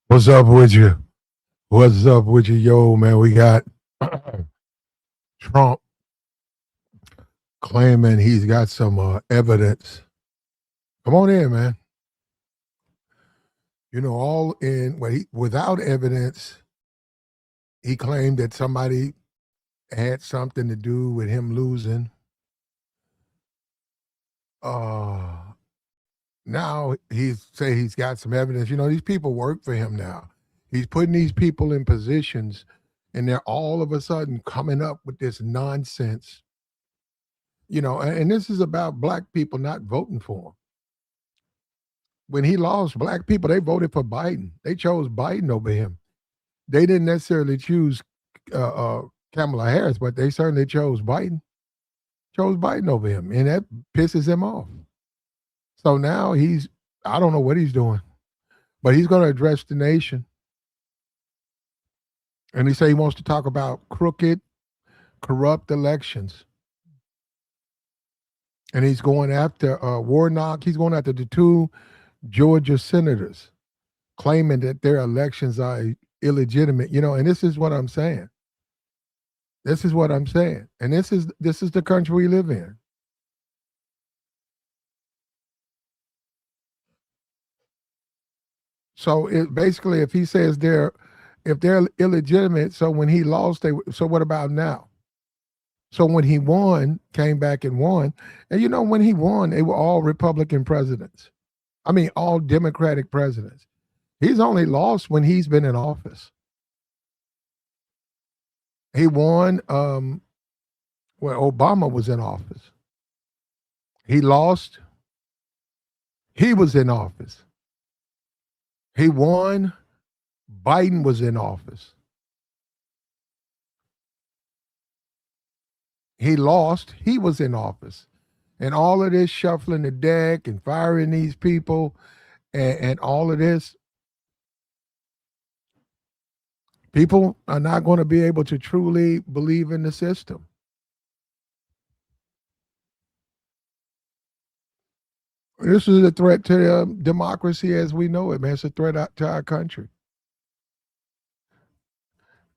What's up with you? What's up with you, yo, man? We got Trump claiming he's got some evidence. Come on in, man. All in without evidence, he claimed that somebody had something to do with him losing. Uh Now he's got some evidence. These people work for him now. He's putting these people in positions, and they're all of a sudden coming up with this nonsense. And this is about black people not voting for him. When he lost, black people, they voted for Biden. They chose Biden over him. They didn't necessarily choose uh, uh, Kamala Harris, but they certainly chose Biden. Chose Biden over him, and that pisses him off. So now I don't know what he's doing, but he's going to address the nation. And he said he wants to talk about crooked, corrupt elections. And he's going after Warnock. He's going after the two Georgia senators, claiming that their elections are illegitimate. And this is what I'm saying. This is what I'm saying. And this is the country we live in. So basically, if he says if they're illegitimate, so when he lost, so what about now? So when he won, came back and won, and when he won, they were all Republican presidents. I mean, all Democratic presidents. He's only lost when he's been in office. He won when Obama was in office. He lost. He was in office. He won. Biden was in office. He lost. He was in office. And all of this shuffling the deck and firing these people and all of this, people are not going to be able to truly believe in the system. This is a threat to democracy as we know it, man. It's a threat to our country.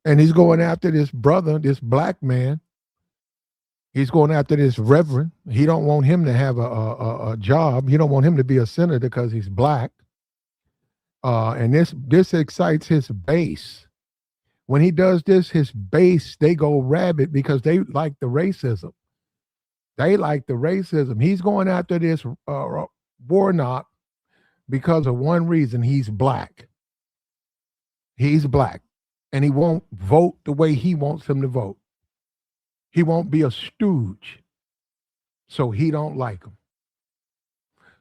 And he's going after this brother, this black man. He's going after this reverend. He don't want him to have a job. He don't want him to be a senator because he's black. And this excites his base. When he does this, his base, they go rabid because they like the racism. They like the racism. He's going after this Warnock because of one reason. He's black. He's black. And he won't vote the way he wants him to vote. He won't be a stooge. So he don't like him.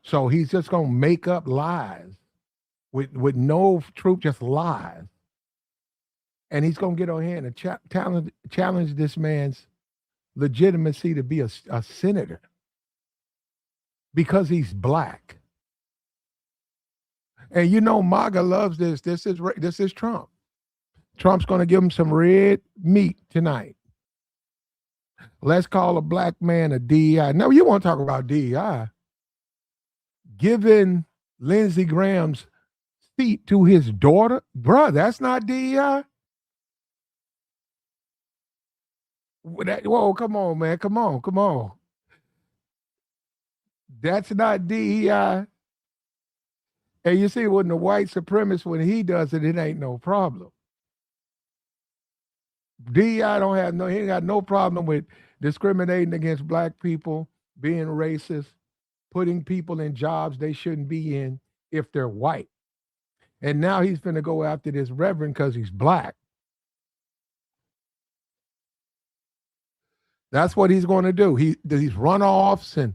So he's just going to make up lies with no truth, just lies. And he's going to get on here and challenge this man's legitimacy to be a senator because he's black. And MAGA loves this. This is Trump. Trump's going to give him some red meat tonight. Let's call a black man a DEI. Now, you want to talk about DEI. Giving Lindsey Graham's seat to his daughter? Bruh, that's not DEI. Whoa, come on, man. Come on. That's not DEI. And you see, when the white supremacist, when he does it, it ain't no problem. DEI he ain't got no problem with discriminating against black people, being racist, putting people in jobs they shouldn't be in if they're white. And now he's going to go after this reverend because he's black. That's what he's going to do. These runoffs, and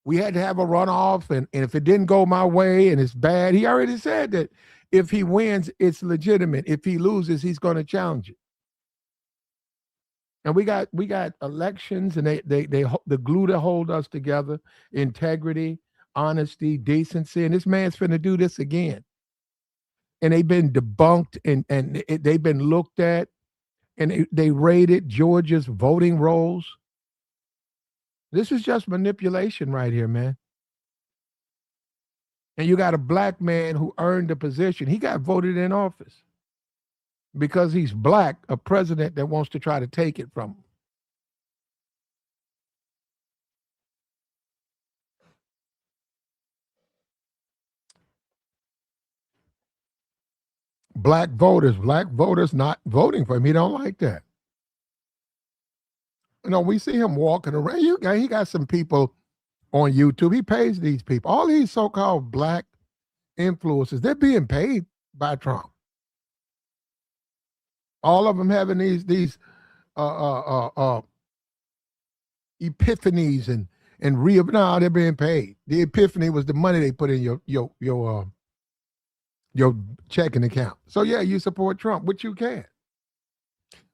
we had to have a runoff, and if it didn't go my way and it's bad, he already said that if he wins, it's legitimate. If he loses, he's going to challenge it. And we got elections, and they the glue that hold us together: integrity, honesty, decency. And this man's finna do this again. And they've been debunked, and they've been looked at, and they rated Georgia's voting rolls. This is just manipulation right here, man. And you got a black man who earned the position. He got voted in office because he's black, a president that wants to try to take it from him. Black voters not voting for him. He don't like that. We see him walking around. He got some people on YouTube. He pays these people. All these so-called black influencers, they're being paid by Trump. All of them having these epiphanies and real. No, they're being paid. The epiphany was the money they put in your checking account. So yeah, you support Trump, which you can.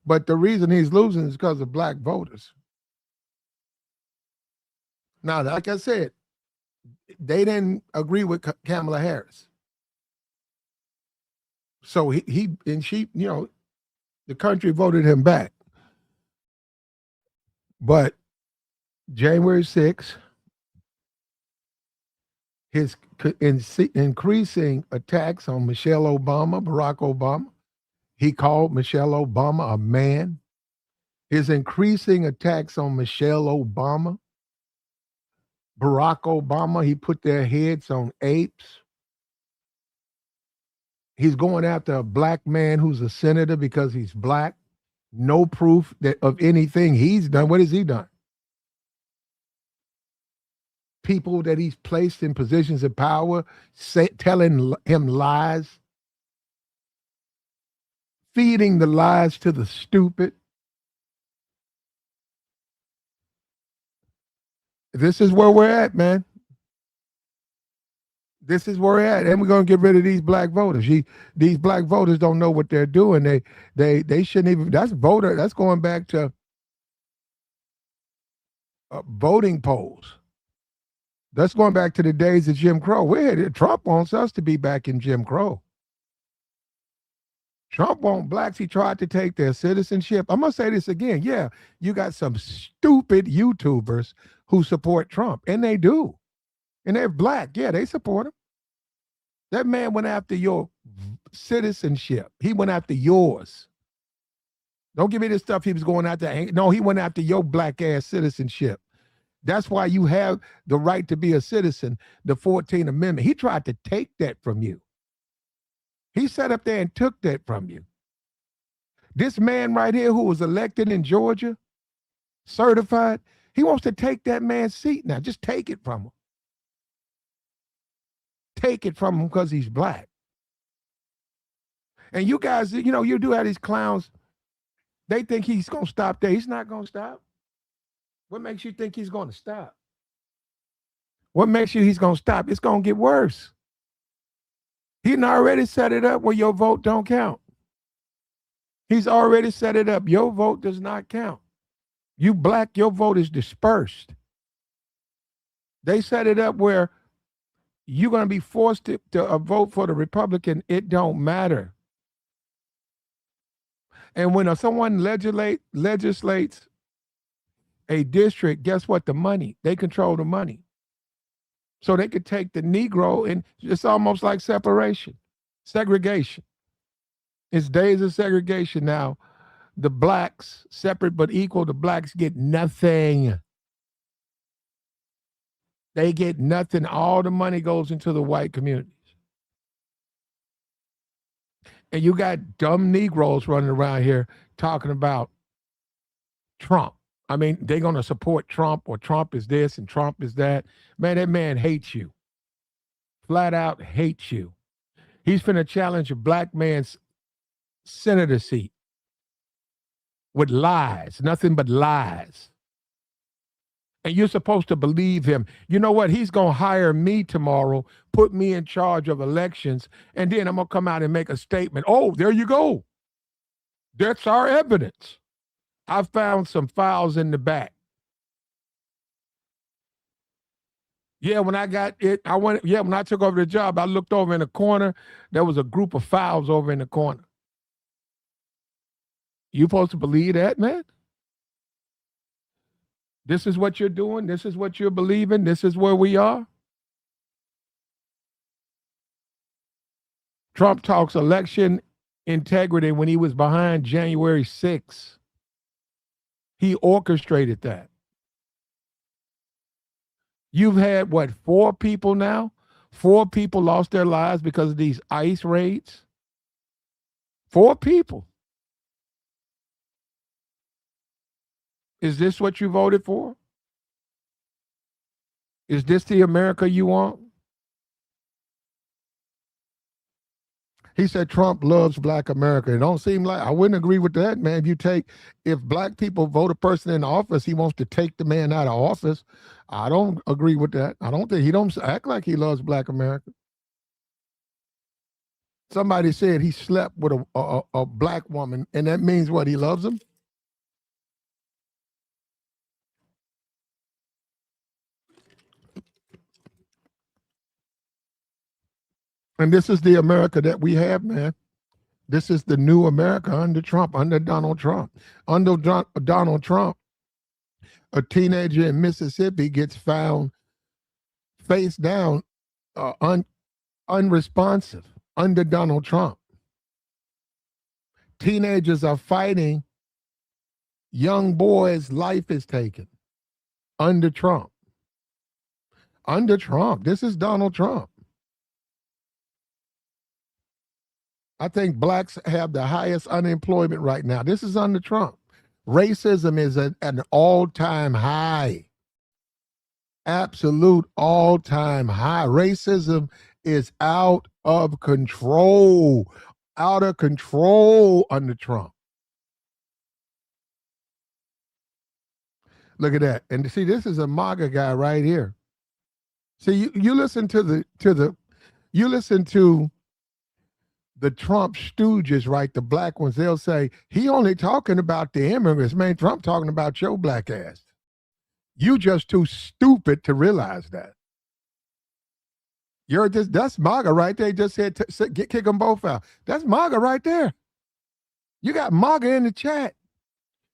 But the reason he's losing is because of black voters. Now, like I said, they didn't agree with Kamala Harris. So the country voted him back. But January 6th, his increasing attacks on Michelle Obama, Barack Obama, he called Michelle Obama a man. His increasing attacks on Michelle Obama, Barack Obama, he put their heads on apes. He's going after a black man who's a senator because he's black. No proof of anything he's done. What has he done? People that he's placed in positions of power telling him lies, feeding the lies to the stupid. This is where we're at, man. This is where we're at, and we're gonna get rid of these black voters. These black voters don't know what they're doing. They shouldn't even. That's going back to voting polls. That's going back to the days of Jim Crow. Trump wants us to be back in Jim Crow. Trump wants blacks. He tried to take their citizenship. I'm going to say this again. Yeah, you got some stupid YouTubers who support Trump, and they do. And they're black. Yeah, they support him. That man went after your citizenship. He went after yours. Don't give me this stuff he was going after. No, he went after your black ass citizenship. That's why you have the right to be a citizen, the 14th Amendment. He tried to take that from you. He sat up there and took that from you. This man right here who was elected in Georgia, certified, he wants to take that man's seat now. Just take it from him. Take it from him because he's black. And you guys, you do have these clowns. They think he's going to stop there. He's not going to stop. What makes you think he's going to stop? What makes you he's going to stop? It's going to get worse. He already set it up where your vote don't count. He's already set it up. Your vote does not count. You black, your vote is dispersed. They set it up where you're going to be forced to vote for the Republican. It don't matter. And when someone legislates a district, guess what? The money. They control the money. So they could take the Negro, and it's almost like segregation. It's days of segregation now. The blacks, separate but equal, the blacks get nothing. They get nothing. All the money goes into the white communities. And you got dumb Negroes running around here talking about Trump. I mean, they're going to support Trump, or Trump is this and Trump is that. Man, that man hates you. Flat out hates you. He's finna challenge a black man's senator seat with lies, nothing but lies. And you're supposed to believe him. You know what? He's going to hire me tomorrow, put me in charge of elections, and then I'm going to come out and make a statement. Oh, there you go. That's our evidence. I found some files in the back. Yeah, when I got it, when I took over the job, I looked over in the corner. There was a group of files over in the corner. You supposed to believe that, man? This is what you're doing. This is what you're believing. This is where we are. Trump talks election integrity when he was behind January 6th. He orchestrated that. You've had what, 4 people now? 4 people lost their lives because of these ICE raids. 4 people. Is this what you voted for? Is this the America you want? He said Trump loves black America. It don't seem like, I wouldn't agree with that, man. If black people vote a person in office, he wants to take the man out of office. I don't agree with that. I don't think he don't act like he loves black America. Somebody said he slept with a black woman, and that means what? He loves him? And this is the America that we have, man. This is the new America under Trump, under Donald Trump. Under Donald Trump, a teenager in Mississippi gets found face down, unresponsive under Donald Trump. Teenagers are fighting. Young boys' life is taken under Trump. Under Trump. This is Donald Trump. I think blacks have the highest unemployment right now. This is under Trump. Racism is at an all-time high. Absolute all-time high. Racism is out of control. Out of control under Trump. Look at that. And see, this is a MAGA guy right here. See, you listen to the Trump stooges, right? The black ones, they'll say, he only talking about the immigrants. Man, Trump talking about your black ass. You just too stupid to realize that. That's MAGA right there. He just said, kick them both out. That's MAGA right there. You got MAGA in the chat.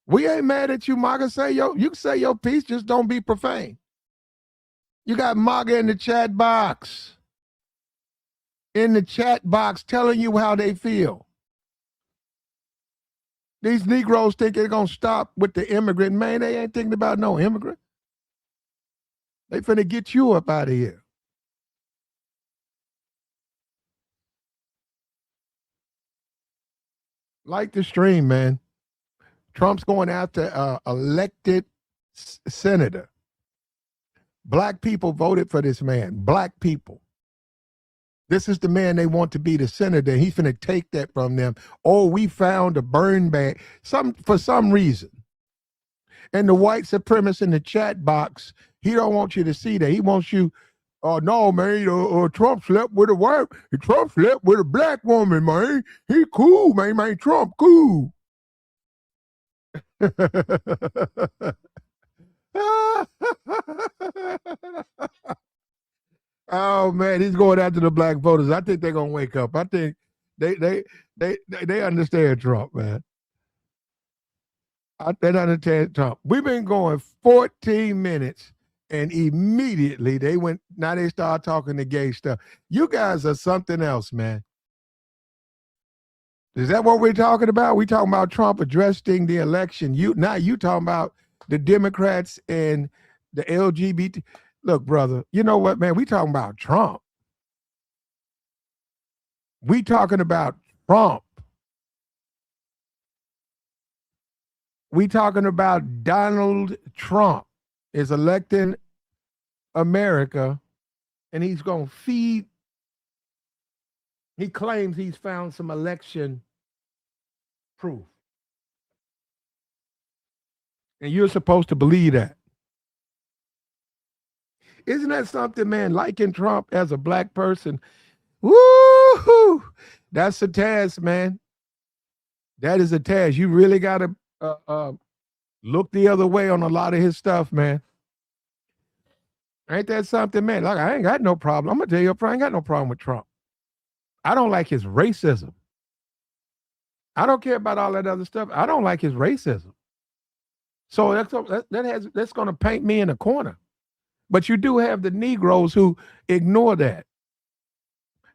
We ain't mad at you, MAGA. You can say your piece, just don't be profane. You got MAGA in the chat box. In the chat box telling you how they feel. These Negroes think they're going to stop with the immigrant. Man, they ain't thinking about no immigrant. They finna get you up out of here. Like the stream, man. Trump's going after elected senator. Black people voted for this man. Black people. This is the man they want to be the senator. He's finna take that from them. Oh, we found a burn bag. For some reason. And the white supremacist in the chat box, he don't want you to see that. He wants you, oh no, man, Trump slept with a white, Trump slept with a black woman, man. He cool, man, Trump cool. Oh man, he's going after the black voters. I think they're gonna wake up. I think they understand Trump, man. They understand Trump. We've been going 14 minutes, and immediately now they start talking the gay stuff. You guys are something else, man. Is that what we're talking about? We talking about Trump addressing the election. You talking about the Democrats and the LGBT. Look, brother, you know what, man? We talking about Trump. We talking about Trump. We talking about Donald Trump is electing America, and he's going to feed. He claims he's found some election proof. And you're supposed to believe that. Isn't that something, man? Liking Trump as a black person, woo-hoo, that's a task, man. That is a task. You really got to look the other way on a lot of his stuff, man. Ain't that something, man? Like, I ain't got no problem. I'm going to tell you, I ain't got no problem with Trump. I don't like his racism. I don't care about all that other stuff. I don't like his racism. So that's going to paint me in a corner. But you do have the Negroes who ignore that.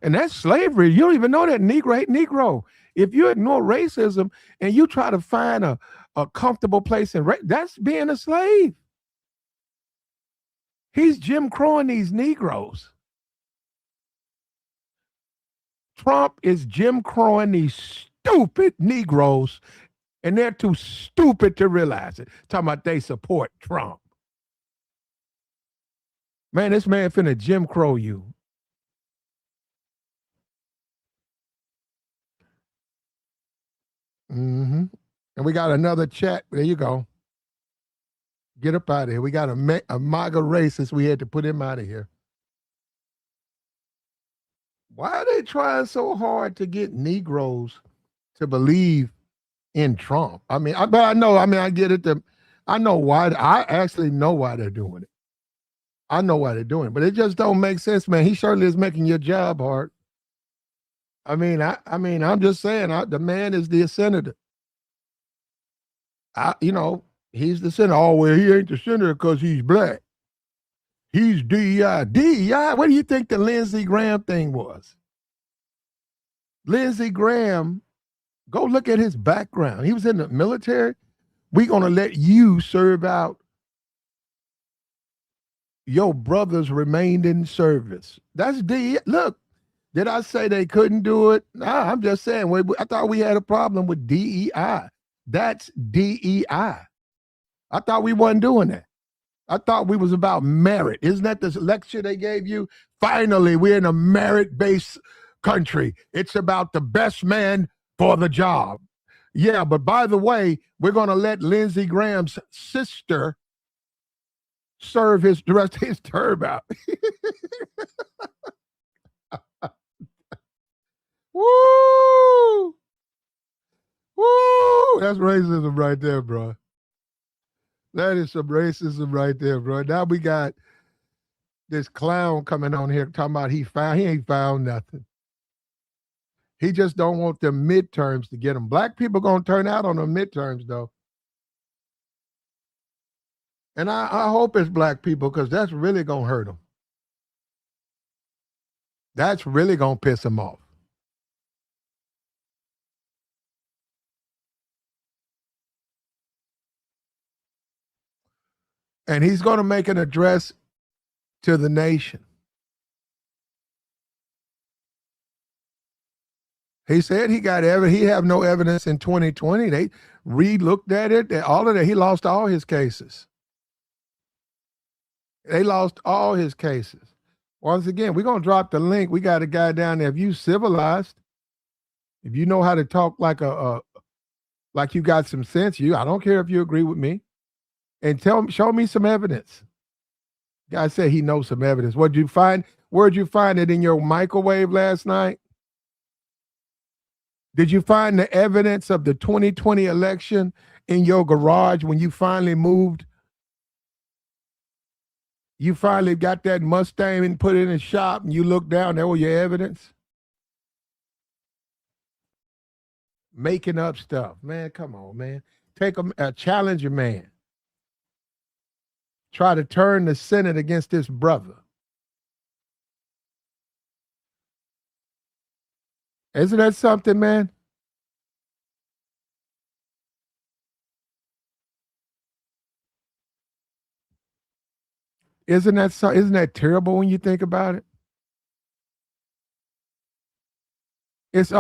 And that's slavery. You don't even know that Negro hate Negro. If you ignore racism and you try to find a comfortable place in that's being a slave. He's Jim Crowing these Negroes. Trump is Jim Crowing these stupid Negroes, and they're too stupid to realize it. Talking about they support Trump. Man, this man finna Jim Crow you. Mm-hmm. And we got another chat. There you go. Get up out of here. We got a MAGA racist. We had to put him out of here. Why are they trying so hard to get Negroes to believe in Trump? I mean, but I know. I mean, I get it. I know why. I actually know why they're doing it. I know why they're doing it, but it just don't make sense, man. He surely is making your job hard. I mean, I'm just saying. The man is the senator. He's the senator. Oh, well, he ain't the senator because he's black. He's DEI. DEI? What do you think the Lindsey Graham thing was? Lindsey Graham, go look at his background. He was in the military. We're going to let you serve out. Your brothers remained in service. That's DEI. Look, did I say they couldn't do it? Nah, I'm just saying. I thought we had a problem with DEI. That's DEI. I thought we wasn't doing that. I thought we was about merit. Isn't that the lecture they gave you? Finally, we're in a merit-based country. It's about the best man for the job. Yeah, but by the way, we're going to let Lindsey Graham's sister serve the rest of his term out. Woo! Woo! That's racism right there, bro. That is some racism right there, bro. Now we got this clown coming on here talking about he ain't found nothing. He just don't want them midterms to get him. Black people gonna turn out on the midterms though. And I hope it's black people because that's really gonna hurt them. That's really gonna piss him off. And he's going to make an address to the nation. He said he got evidence. He have no evidence in 2020. They re-looked at it. All of that. He lost all his cases. They lost all his cases. Once again, we're going to drop the link. We got a guy down there. If you civilized, if you know how to talk like like you got some sense, I don't care if you agree with me. And show me some evidence. Guy said he knows some evidence. Where'd you find it in your microwave last night? Did you find the evidence of the 2020 election in your garage when you finally moved? You finally got that Mustang and put it in a shop and you looked down, there was your evidence? Making up stuff. Man, come on, man. Take a challenge a man. Try to turn the Senate against this brother. Isn't that something, man? Isn't that terrible when you think about it? It's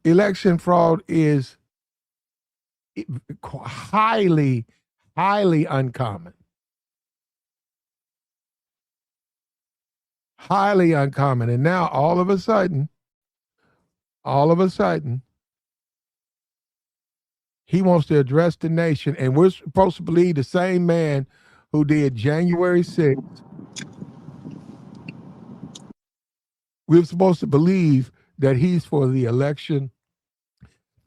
election fraud is highly, highly uncommon. Highly uncommon. And now all of a sudden, he wants to address the nation. And we're supposed to believe the same man who did January 6th. We're supposed to believe that he's for the election,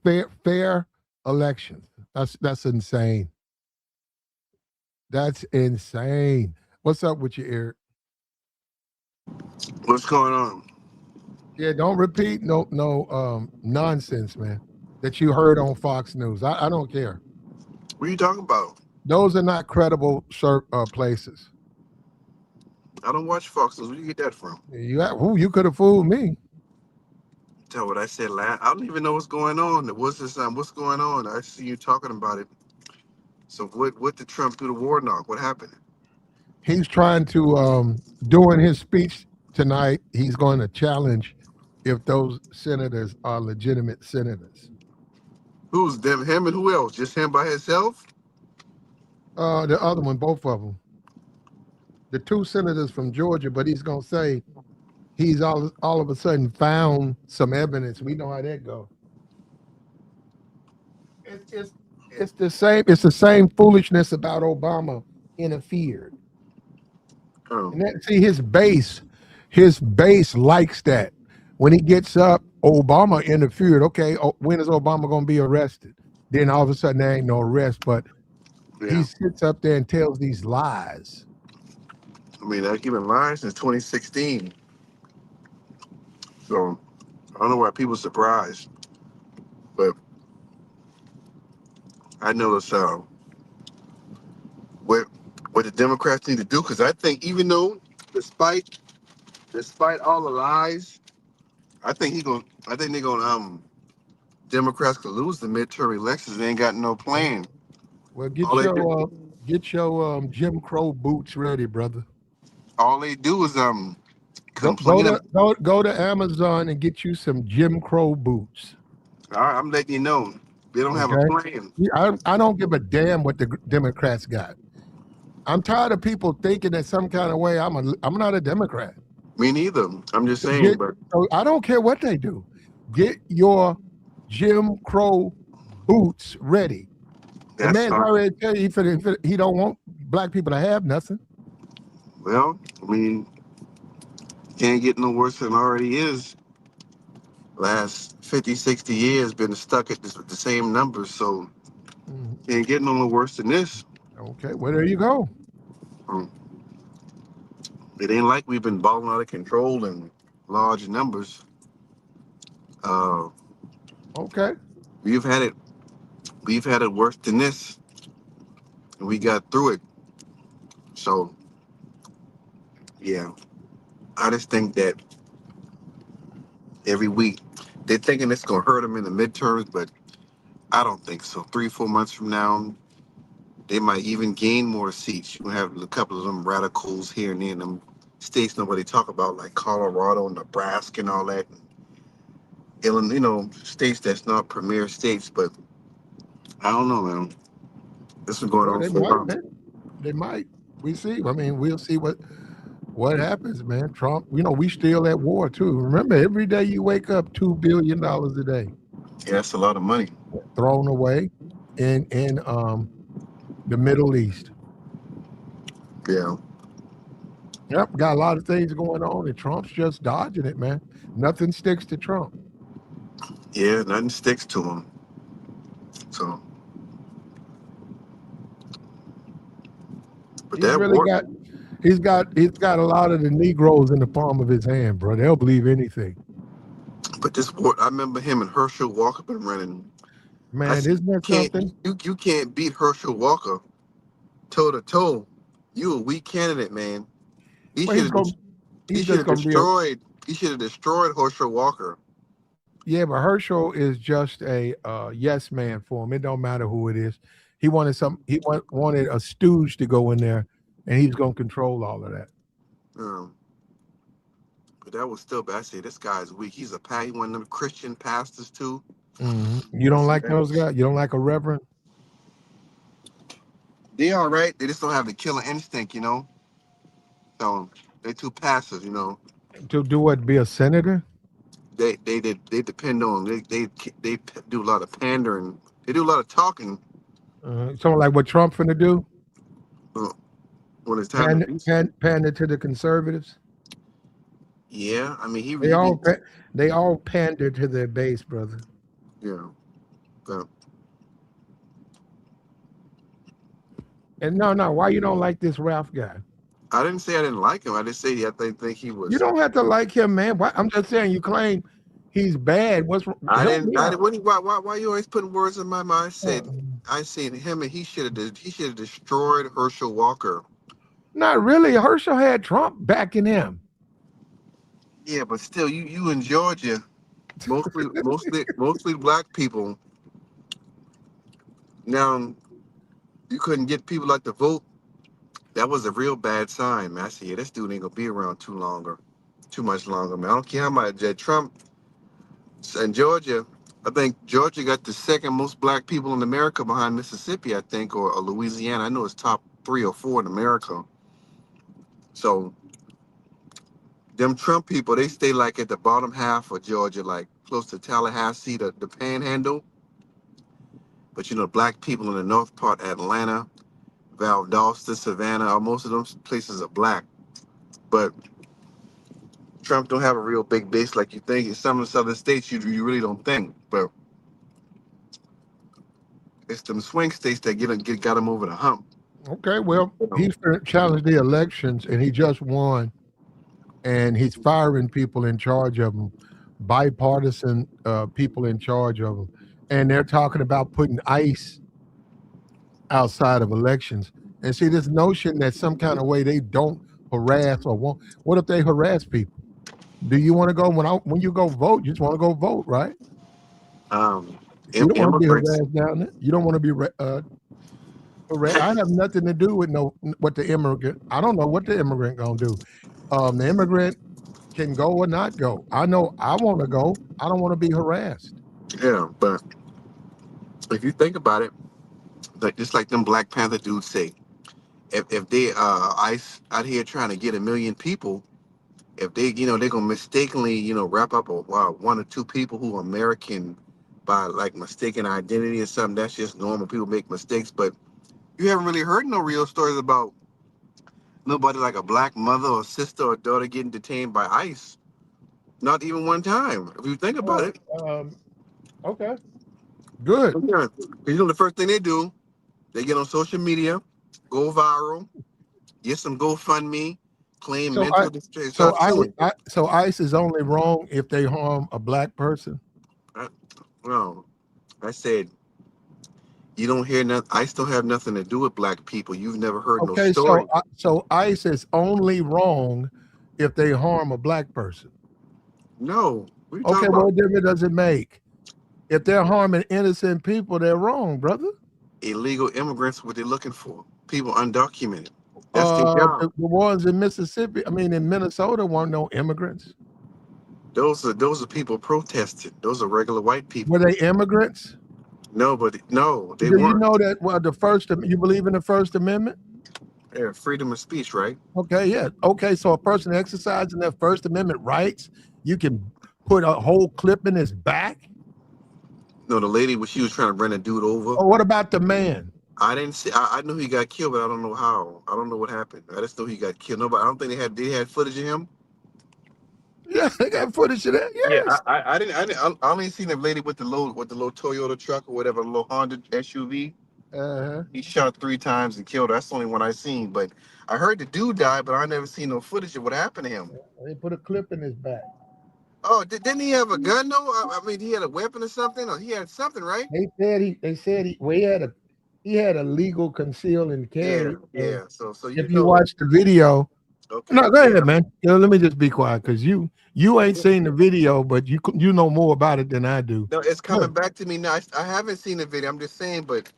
fair elections. That's insane. That's insane. What's up with you, Eric? What's going on? Yeah, don't repeat no nonsense, man, that you heard on Fox News. I don't care. What are you talking about? Those are not credible places. I don't watch Fox News. Where do you get that from? You could have fooled me. Tell what I said last. I don't even know what's going on. What's this? What's going on? I see you talking about it. So what did Trump do to Warnock? What happened? He's trying to during his speech tonight, he's going to challenge if those senators are legitimate senators. Who's them? Him and who else? Just him by himself? The other one, both of them, the two senators from Georgia, but he's going to say he's all of a sudden found some evidence. We know how that goes. It's the same. It's the same foolishness about Obama interfered. Oh, And that, see, his base likes that. When he gets up, Obama interfered. Okay, when is Obama going to be arrested? Then all of a sudden there ain't no arrest, but he yeah. sits up there and tells these lies. I mean, I've been lying since 2016. So I don't know why people are surprised, but I know it's what what the Democrats need to do. Because I think even though, despite despite all the lies, I think they're gonna Democrats could lose the midterm elections. They ain't got no plan. Well, All they do, get your Jim Crow boots ready, brother. all they do is Go go complain. to go go to Amazon and get you some Jim Crow boots. All right, I'm letting you know they don't have a Okay, plan. I don't give a damn what the Democrats got. I'm tired of people thinking that some kind of way I'm not a Democrat. Me neither. I'm just saying, Get but so I don't care what they do. Get your Jim Crow boots ready. The that's man's already tell you he don't want black people to have nothing. well. I mean, can't get no worse than it already is. Last 50, 60 years been stuck at the same numbers, so Mhm. can't get no worse than this. Okay, well there you go. Um, It ain't like we've been balling out of control in large numbers. Uh, Okay, we've had it. We've had it worse than this, and we got through it. So yeah, I just think that every week they're thinking it's gonna hurt them in the midterms, but I don't think so. 3, 4 months from now, they might even gain more seats. You have a couple of them radicals here and there in them states nobody talk about, like Colorado, Nebraska, and all that. Illinois, states that's not premier states. But I don't know, man. This been going well on they for a might, while. man. They might. We see. I mean, we'll see what happens, man. Trump. We still at war too. Remember, every day you wake up, $2 billion a day Yeah, that's a lot of money. thrown away in the Middle East. Yeah, Yep, got a lot of things going on, and Trump's just dodging it, man. Nothing sticks to Trump. yeah, nothing sticks to them. So, but He's that really war, got he's got a lot of the Negroes in the palm of his hand, bro. They'll believe anything. but this war, I remember him and Herschel Walker been running. I Man, said, isn't that can't something? you can't beat Herschel Walker toe to toe. You a weak candidate, man. He Well, should have he he's should just have gonna be a destroyed he should have destroyed Herschel Walker. yeah, but Herschel is just a yes man for him. It don't matter who it is. He wanted a stooge to go in there, and he's gonna control all of that. Um, but that was still bad. I say this guy's weak. He's he one of them Christian pastors too. You I don't said like that those guys? You don't like a reverend they all right. They just don't have the killer instinct. So they're too passive. to do what? Be a senator? They depend on they do a lot of pandering. They do a lot of talking Something like what Trump finna do? uh, when it's time to Pander, do. pander to the conservatives. Yeah, I mean They he all be pa- they all pander to their base, brother. yeah. So, And no, no, why you don't like this Ralph guy? I didn't say I didn't like him. I just say I think he You was. don't have to like him, man. Why, I'm just saying you claim he's bad. I Help didn't. me I out? didn't. Why you always putting words in my mind? Uh, I said him and he should have destroyed Herschel Walker. Not really. Herschel had Trump backing him. Yeah, but still, you in Georgia. mostly black people. Now you couldn't get people like to vote. That was a real bad sign, man. I said, yeah, this dude ain't gonna be around too much longer, man. I don't care how much Trump in Georgia. I think Georgia got the second most black people in America behind Mississippi, I think, or Louisiana. I know it's top 3 or 4 in America. So them Trump people, they stay like at the bottom half of Georgia, like close to Tallahassee, the Panhandle. But black people in the north part, Atlanta, Valdosta, Savannah, most of those places are black. But Trump don't have a real big base like you think. In some of the southern states, you really don't think. But it's them swing states that got him over the hump. Okay, well, You know? he's challenged the elections and he just won, and he's firing people in charge of them, bipartisan people in charge of them, and they're talking about putting ICE outside of elections. And see, this notion that some kind of way they don't harass or won't. What if they harass people? Do you want to go when you go vote? You just want to go vote, right? Um, You don't want to be Immigrants. harassed down there. You don't want to be harassed. I have nothing to do with what the immigrant. I don't know what the immigrant gonna do. The immigrant can go or not go. I know I want to go. I don't want to be harassed. Yeah, but if you think about it, like just like them Black Panther dudes say, if they ICE out here trying to get 1 million people, if they're gonna mistakenly wrap up one or two people who are American by like mistaken identity or something, that's just normal. People make mistakes, but you haven't really heard no real stories about nobody like a black mother or sister or daughter getting detained by ICE. Not even one time. If you think about Oh, it, okay, good. yeah. The first thing they do, they get on social media, go viral, get some GoFundMe, claim So I, mental distress, start suing. so ICE is only wrong if they harm a black person. I, no, I said you don't hear nothing. ICE don't have nothing to do with black people. You've never heard no Okay, so story. ICE is only wrong if they harm a black person. No, what are you Okay, talking about? what difference does it make? If they're harming innocent people, they're wrong, brother. Illegal immigrants, what they're looking for? People undocumented. That's their job. The ones in Mississippi, I mean, in Minnesota, weren't no immigrants. Those are people protesting. Those are regular white Were people. they immigrants? No, but no, they Do you weren't. know that? Well, you believe in the First Amendment? Yeah, freedom of speech, right? Okay, yeah. Okay, so a person exercising their First Amendment rights, you can put a whole clip in his back. No, the lady she was trying to run a dude over. Or what about the man? I didn't see. I knew he got killed, but I don't know how. I don't know what happened. I just know he got killed. No, but I don't think they had footage of him. Yeah, they got footage of that. Yeah, Yes. I only seen the lady with the little Toyota truck or whatever, the little Honda SUV. Uh-huh. He shot 3 times and killed her. That's the only one I seen. But I heard the dude died, but I never seen no footage of what happened to him. They put a clip in his back. Oh, didn't he have a gun though? I mean, he had a weapon or something, or he had something, right? He had a legal conceal and Yeah, carry. So yeah. So if you watch the video, okay, no, go yeah. ahead, man. Let me just be quiet because you ain't seen the video, but you know more about it than I do. No, it's Good. coming back to me now. I haven't seen the video. I'm just saying, but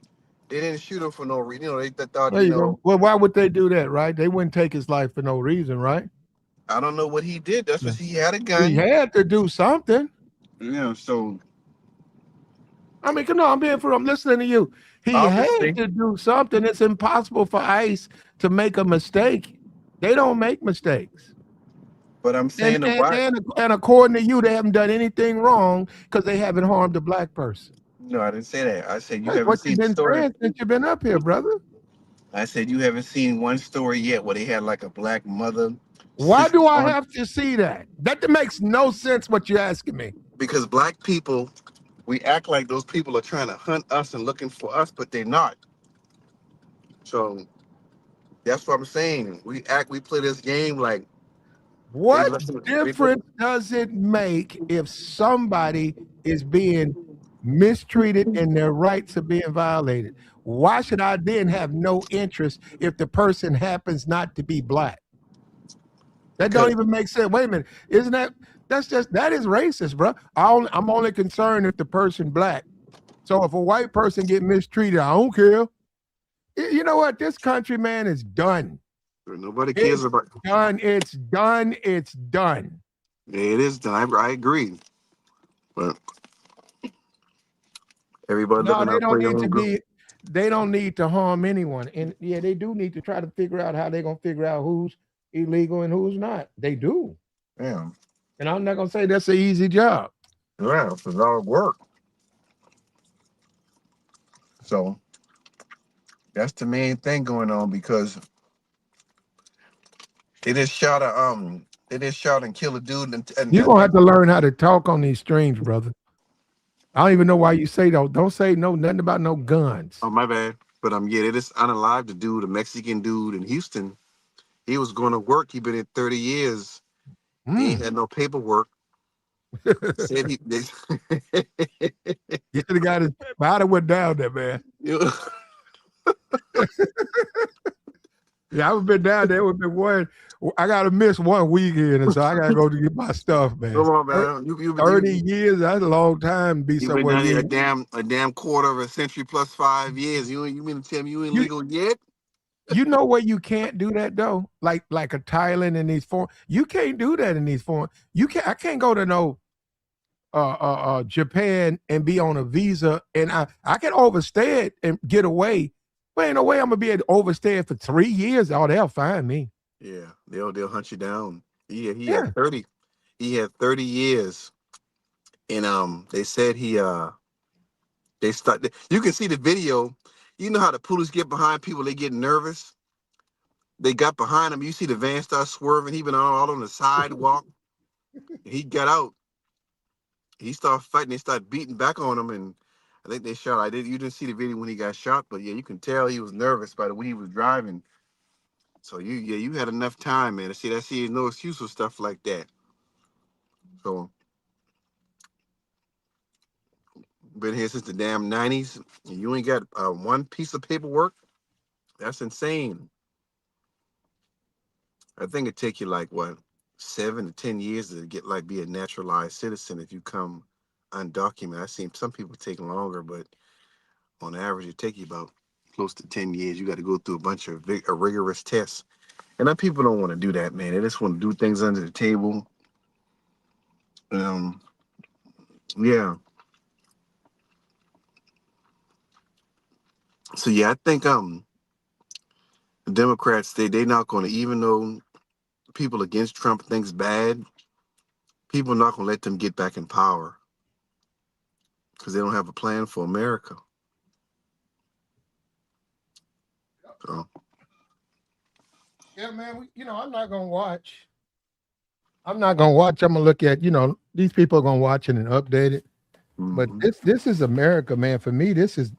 they didn't shoot him for no reason. They thought, There you go. Well, why would they do that, right? They wouldn't take his life for no reason, right? I don't know what he did. That's Yeah. what he had a He gun. had to do something. So I mean, come on, I'm listening to you. He had obviously, to do something. It's impossible for ICE to make a mistake. They don't make mistakes. but I'm And saying the and why. and, and according to you, they haven't done anything wrong because they haven't harmed a black person. No, I didn't say that. I said you That's haven't what you've seen the been story. saying since you've been up here, brother. I said you haven't seen one story yet where they had like a black mother, Why sister do I on have to see that? That makes no sense what you're asking me. because black people we act like those people are trying to hunt us and looking for us, but they're not. So that's what I'm saying. We play this game like they What listen. difference does it make if somebody is being mistreated and their rights are being violated? Why should I then have no interest if the person happens not to be black? That don't Because even make sense. Wait a minute. Isn't that That is racist, bro. I'm only concerned if the person black. So if a white person get mistreated, I don't care. You know what? This country, man, is done. Nobody cares It's about. done. It's done. It's done. Yeah, it is done. I agree, but everybody No, looking they out for don't your need to own good. be. They don't need to harm anyone. And yeah, they do need to try to figure out how they're gonna figure out who's illegal and who's not. They do. Yeah, And I'm not gonna say that's an easy job. yeah, it's a lot of work. So that's the main thing going on because they just shot a they just shot and killed a dude You're gonna have to learn how to talk on these streams, brother. I don't even know why you say though. Don't say no nothing about no guns. oh my bad. But yeah, they just unalived the dude, a Mexican dude in Houston. He was going to work. He been in 30 years. He ain't Mm. had no paperwork. Said he they, You should have got his body went down there, man. you know, Yeah, I've been down there. Would been one. I gotta miss one weekend, and so I gotta go to get my stuff, man. come on, man. 30 years, that's a long time to be You been somewhere down you here ain't. a damn quarter of a century plus 5 years. You mean to tell me you ain't You legal yet? you know where you can't do that though? Like a Thailand and these foreign, you can't do that in these foreign. You can't I can't go to no Japan and be on a visa and I can overstay it and get away. But ain't no way I'm gonna be able to overstay it for 3 years. Oh, they'll find me. Yeah, they'll hunt you down. He had Yeah. 30. He had 30 years, and they said they start. You can see the video. You know how the police get behind people? They get nervous. They got behind him. You see the van start swerving. He been all on the sidewalk. He got out. He started fighting. They started beating back on him, and I think they shot. I did. You didn't see the video when he got shot, but yeah, you can tell he was nervous by the way he was driving. So you had enough time, man. To see that. See, no excuse for stuff like that. So been here since the damn '90s, and you ain't got one piece of paperwork. That's insane. I think it take you like what 7 to 10 years to get like be a naturalized citizen if you come undocumented. I've seen some people take longer, but on average, it take you about close to 10 years. You got to go through a bunch of rigorous tests, and then people don't want to do that, man. They just want to do things under the table. Um, yeah. So yeah, I think the Democrats they not going to, even though people against Trump thinks bad, people not going to let them get back in power because they don't have a plan for America. So, Yeah, man. I'm not gonna watch. I'm not gonna watch. I'm gonna look at. These people are gonna watch it and update it. But mhm. this is America, man. For me, this is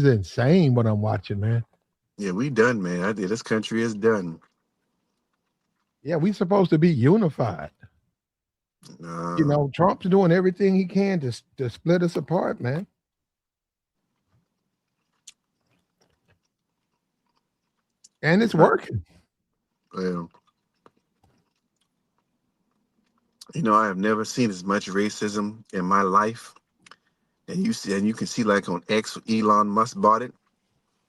insane what I'm watching, man. Yeah, we done, man. I did. This country is done. Yeah, we supposed to be unified. Uh, Trump's doing everything he can to split us apart, man. And it's I, working. well, I have never seen as much racism in my life. And you can see like on X, Elon Musk bought it.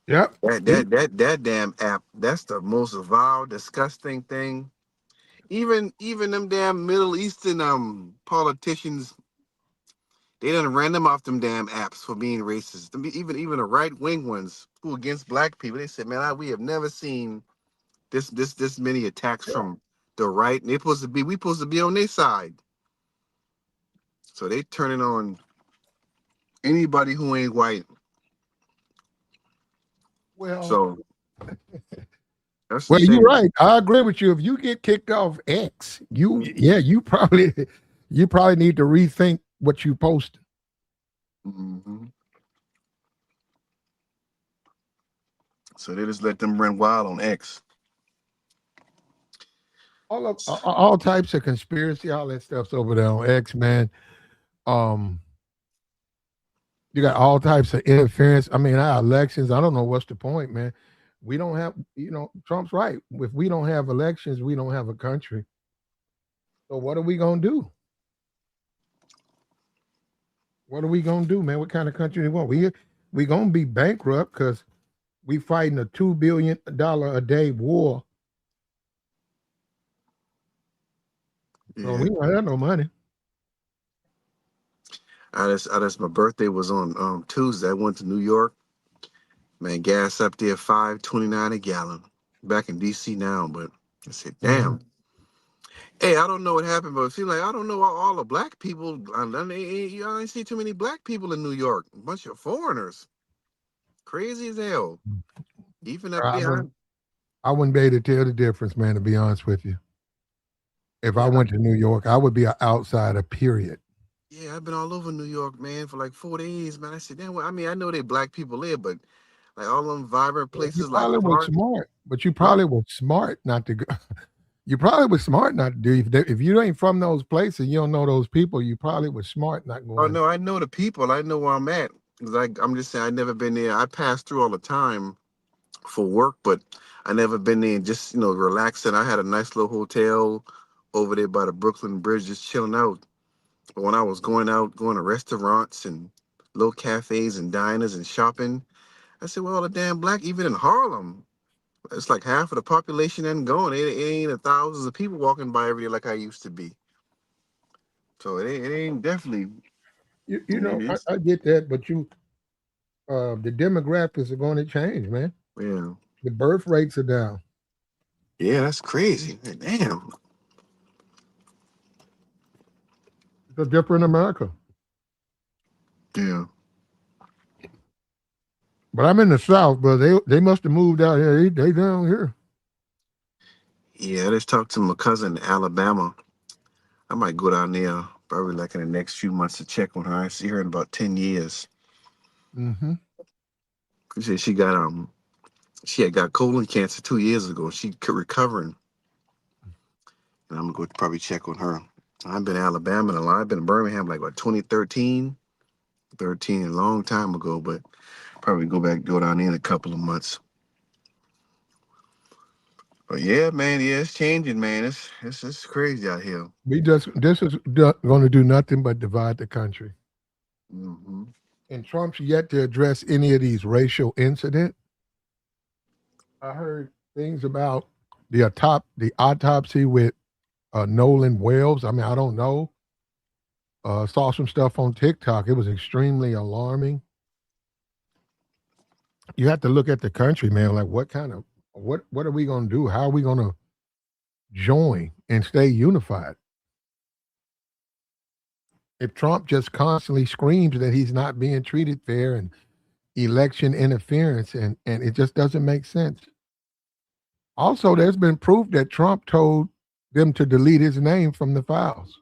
Yep. That damn app. That's the most vile, disgusting thing. Even them damn Middle Eastern politicians, they done ran them off them damn apps for being racist. Even the right wing ones who against black people, they said, man, we have never seen this many attacks from the right. And we supposed to be on their side. So they turning on anybody who ain't white. Well, So that's a well, you're shame. right. I agree with you. If you get kicked off X, you probably need to rethink what you post. Mm-hmm. So they just let them run wild on X. All types of conspiracy, all that stuff's over there on X, man. Um, you got all types of interference. I mean, our elections. I don't know what's the point, man. We don't have. Trump's right. If we don't have elections, we don't have a country. So what are we gonna do? What are we gonna do, man? What kind of country we want? We gonna be bankrupt because we fighting a $2 billion a day war. So Yeah. we don't have no money. My birthday was on Tuesday. I went to New York. Man, gas up there 5.29 a gallon. Back in DC now, but I said, Mhm. damn. Hey, I don't know what happened, but it seems like I don't know all the black people. I ain't see too many black people in New York. A bunch of foreigners. Crazy as hell. Even up I there. wouldn't I wouldn't be able to tell the difference, man, to be honest with you. If I Yeah, went to New York, I would be an outsider, period. yeah, I've been all over New York, man, for like 4 days, man. I said, damn, well, I mean, I know they black people there, but like all them vibrant You places like probably was Park, smart, but you huh? probably was smart not to go. You probably was smart not to do. If you ain't from those places, you don't know those people. You probably was smart not Oh going. no, I know the people. I know where I'm at. Like I'm just saying, I never been there. I pass through all the time for work, but I never been there and just relaxing. I had a nice little hotel over there by the Brooklyn Bridge, just chilling out. But when I was going out, going to restaurants and little cafes and diners and shopping, I said, well, all the damn black, even in Harlem, it's like half of the population ain't going. It ain't a thousands of people walking by every day like I used to be. So it ain't definitely. You know, I get that, but the demographics are going to change, man. Yeah, The birth rates are down. yeah, that's crazy. Damn. It's a different America. Yeah. But I'm in the South, but they must have moved out here. They down here. Yeah, I just talked to my cousin in Alabama. I might go down there probably like in the next few months to check on her. I see her in about 10 years. Hmm. She said she had got colon cancer 2 years ago. She recovering, and I'm gonna go probably check on her. I've been in Alabama a lot. I've been in Birmingham like what 2013, 13 a long time ago, but probably go down there in a couple of months. But yeah, man, yeah, it's changing, man. It's crazy out here. This is going to do nothing but divide the country. Hmm. And Trump's yet to address any of these racial incidents. I heard things about the autopsy with Nolan Wells. I mean, I don't know. Saw some stuff on TikTok. It was extremely alarming. You have to look at the country, man. Like, what are we going to do? How are we going to join and stay unified? If Trump just constantly screams that he's not being treated fair and election interference, and it just doesn't make sense. Also, there's been proof that Trump told them to delete his name from the files.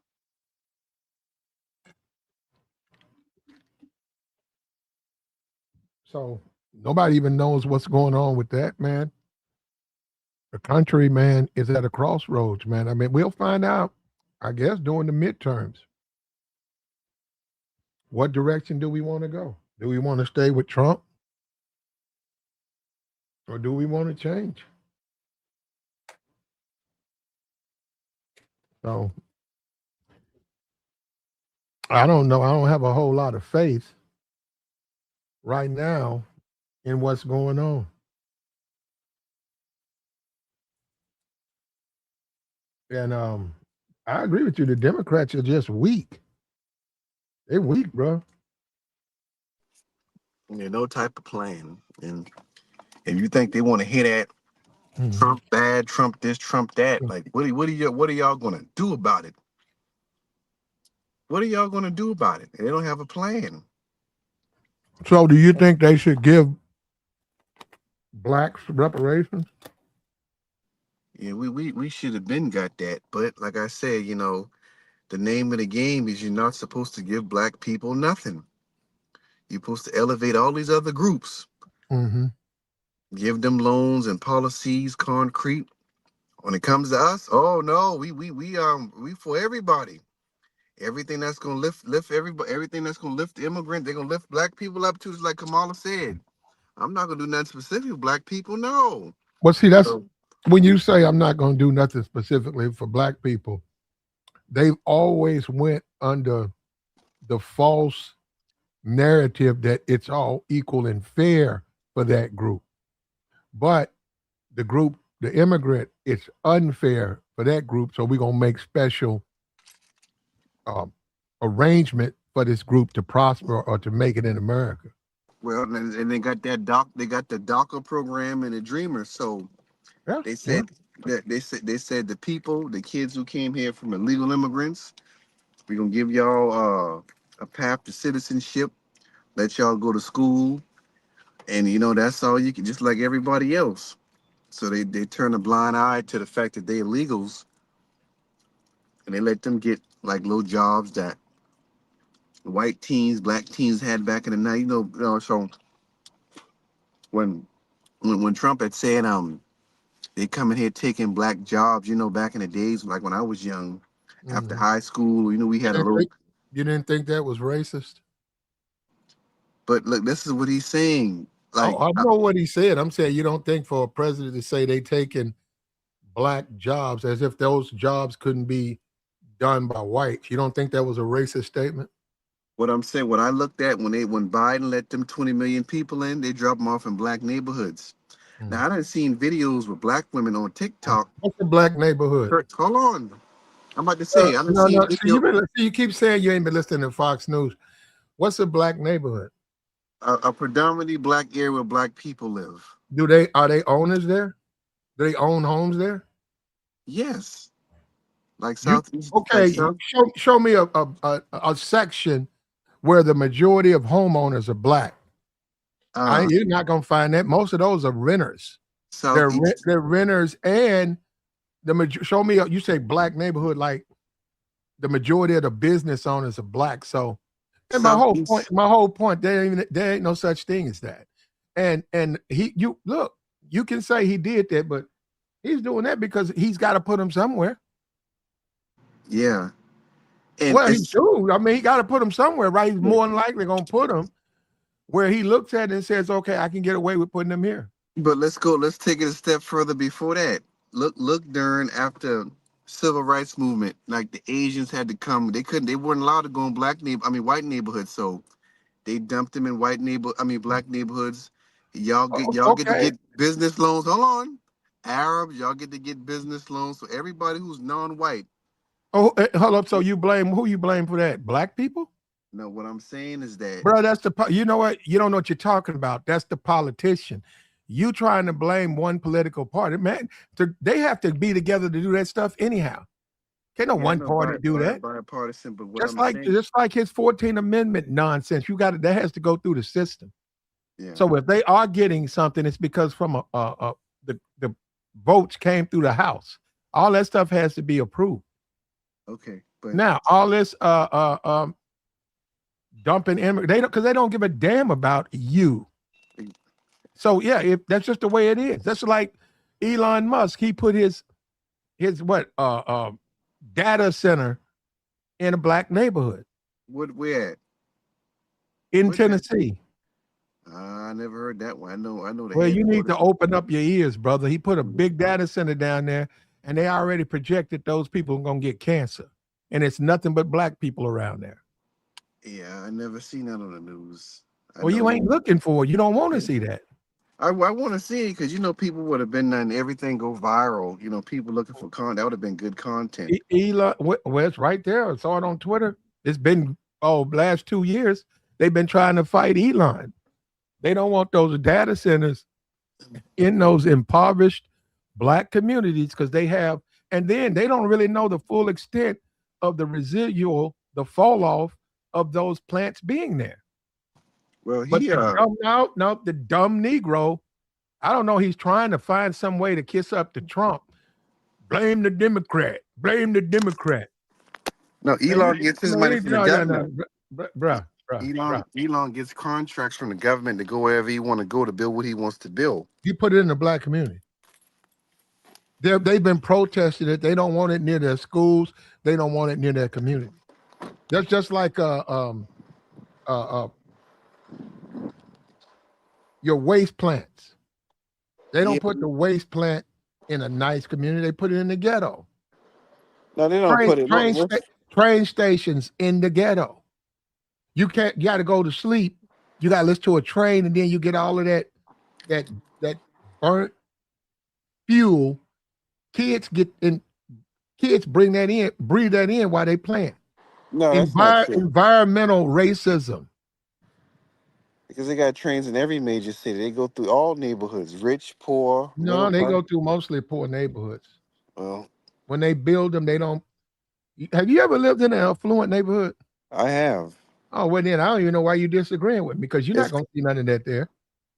So nobody even knows what's going on with that, man. The country, man, is at a crossroads, man. I mean, we'll find out, I guess, during the midterms. What direction do we want to go? Do we want to stay with Trump or do we want to change? So I don't know. I don't have a whole lot of faith right now in what's going on. And I agree with you. The Democrats are just weak. They're weak, bro. Yeah, no type of plan. And if you think they want to hit at Mhm. Trump bad, Trump this, Trump that, like what are y'all gonna do about it? What are y'all gonna do about it? And they don't have a plan. So, do you think they should give blacks reparations? Yeah, we should have been got that. But like I said, the name of the game is you're not supposed to give black people nothing. You're supposed to elevate all these other groups, Hmm. give them loans and policies, concrete. When it comes to us, oh no, we for everybody. Everything that's gonna lift everybody, everything that's gonna lift the immigrant, they're gonna lift black people up too. Just like Kamala said, I'm not gonna do nothing specific with black people. No. Well, see, that's So when you say I'm not going to do nothing specifically for black people. they've always went under the false narrative that it's all equal and fair for that group. But the group, the immigrant, it's unfair for that group. So we're gonna make special um, arrangement for this group to prosper or to make it in America. Well, and they got that doc. They got the DACA program and the Dreamer. So Yeah, they yeah. said they said the people, the kids who came here from illegal immigrants, we're gonna give y'all a path to citizenship. Let y'all go to school, and that's all you can. Just like everybody else. So they turn a blind eye to the fact that they illegals, and they let them get like little jobs that white teens, black teens had back in the night. So when when Trump had said they coming here taking black jobs, back in the days like when I was young, after Mhm. high school, we You had a didn't little. think you didn't think that was racist? But look, this is what he's saying. Like, I know what he said. I'm saying you don't think for a president to say they taking black jobs as if those jobs couldn't be done by whites. You don't think that was a racist statement? what I'm saying, what I looked at when Biden let them 20 million people in, they drop them off in black neighborhoods. Mm. Now I done seen videos with black women on TikTok. What's a black neighborhood? Hold on, I'm about to say I done No, seen no. See, video you keep saying you ain't been listening to Fox News. What's a black neighborhood? a predominantly black area where black people live. Are they owners there? Do they own homes there? Yes, like You southeast, like okay? south. Show me a section where the majority of homeowners are black. Uh, You're not gonna find that. Most of those are renters. southeast, They're renters, and show me. You say black neighborhood, like the majority of the business owners are black. So, and southeast. my whole point, there ain't no such thing as that. And you look, you can say he did that, but he's doing that because he's got to put them somewhere. Yeah, and Well, he it's do. I mean, he got to put them somewhere, right? He's more than likely gonna put them where he looks at it and says, "Okay, I can get away with putting them here." but let's go. Let's take it a step further before that. Look during after civil rights movement, like the Asians had to come. They couldn't. They weren't allowed to go in white neighborhoods. So they dumped them in black neighborhoods. Y'all get to Okay. get business loans. Hold on, Arabs, y'all get to get business loans. So everybody who's non-white. Oh, hold up. So you blame who? You blame for that? Black people? No, what I'm saying is that Bro, you know what? You don't know what you're talking about. That's the politician. You trying to blame one political party, man. They have to be together to do that stuff anyhow. Can't no yeah, I one know party do that. bipartisan, but what I'm saying, Just like his 14th Amendment nonsense. That has to go through the system. yeah, So if they are getting something, it's because from the votes came through the House. All that stuff has to be approved. okay, but Now, all this dumping immigrants, they don't give a damn about you. So yeah, if that's just the way it is. That's like Elon Musk. He put his what data center in a black neighborhood what where at? in What that? Tennessee. I never heard that one. I know the Well, you need to headquarters. open up your ears, brother. He put a big data center down there, and they already projected those people are gonna get cancer, and it's nothing but black people around there. Yeah, I never seen that on the news. I Well, you know. ain't looking for it. You don't want to see that. I want to see it because people would have been letting everything go viral. People looking for content. That would have been good content. Elon, well, it's right there. I saw it on Twitter. It's been last 2 years. They've been trying to fight Elon. They don't want those data centers in those impoverished black communities because and then they don't really know the full extent of the fall off of those plants being there. Well, But he the dumb, no, the dumb Negro, I don't know. He's trying to find some way to kiss up to Trump. Blame the Democrat. Blame the Democrat. no And Elon gets his money from the no, no, government. no, bruh, bruh, bruh. Elon gets contracts from the government to go wherever he want to go to build what he wants to build. He put it in the black community. They've been protesting it. They don't want it near their schools. They don't want it near their community. That's just like uh, your waste plants. They Yeah, don't put the waste plant in a nice community. They put it in the ghetto. No, they don't Train put it. train sta- train stations in the ghetto. You got to go to sleep. You got to listen to a train, and then you get all of that that burnt fuel. Kids get in. Kids bring that in, breathe that in while they playing. No, that's not true. Environmental racism. Because they got trains in every major city. They go through all neighborhoods, rich, poor, middle No, they class. go through mostly poor neighborhoods. Well, When they build them, they don't. Have you ever lived in an affluent neighborhood? I have. Oh, well, then I don't even know why you're disagreeing with me because you're not It's going to see none of that there.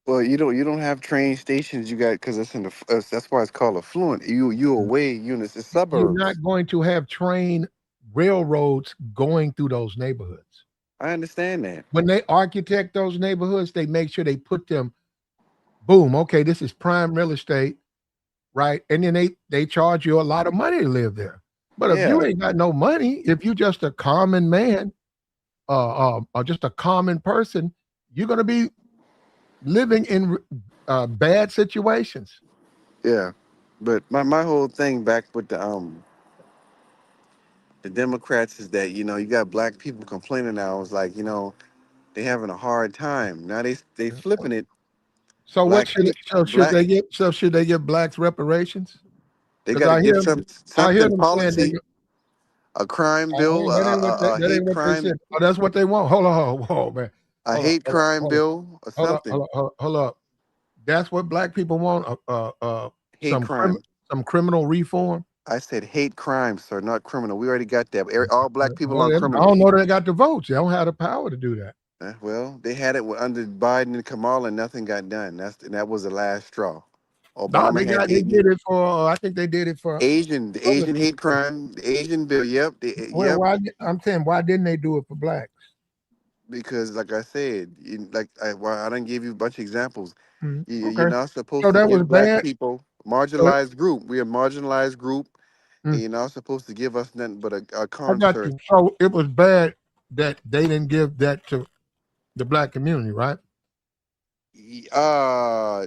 well, you don't have train stations. You got because it's in the that's why it's called affluent. You away units, it's You're suburbs. not going to have train railroads going through those neighborhoods. I understand that. When they architect those neighborhoods, they make sure they put them, boom, okay, this is prime real estate, right? And then they charge you a lot of money to live there. But if you Yeah, ain't got no money, if you just a common man, or just a common person, you're going to be living in bad situations. yeah. But my whole thing back with the Democrats is that you got black people complaining now. It's like they having a hard time now. They flipping it. So what Black should people, should black they get? So should they give blacks reparations? they Because got to I get hear something them saying they. policy, a crime bill, That ain't what a that hate ain't what they crime, said. Oh, that's what they want. Hold on, hold on, man. a Hold on, hate hold on, crime hold on, bill, or something. hold up. That's what black people want. Hate crime. Some criminal reform. I said hate crime, sir, not criminal. We already got that. All black people Well, aren't I don't criminals. know that they got the votes. They don't have the power to do that. Well, they had it under Biden and Kamala, and nothing got done. That was the last straw. No, Obama had they hate did it for. I think they did it for The other Asian hate people. crime, the Asian bill. Yep, Well, yep. I'm saying, why didn't they do it for blacks? Because, like I said, I didn't give you a bunch of examples. You're Okay, not supposed so to that was give black bad. people So, marginalized group. We're a marginalized group, and mm, you're not supposed to give us nothing but a I got concert. you. So it was bad that they didn't give that to the black community, right? Uh,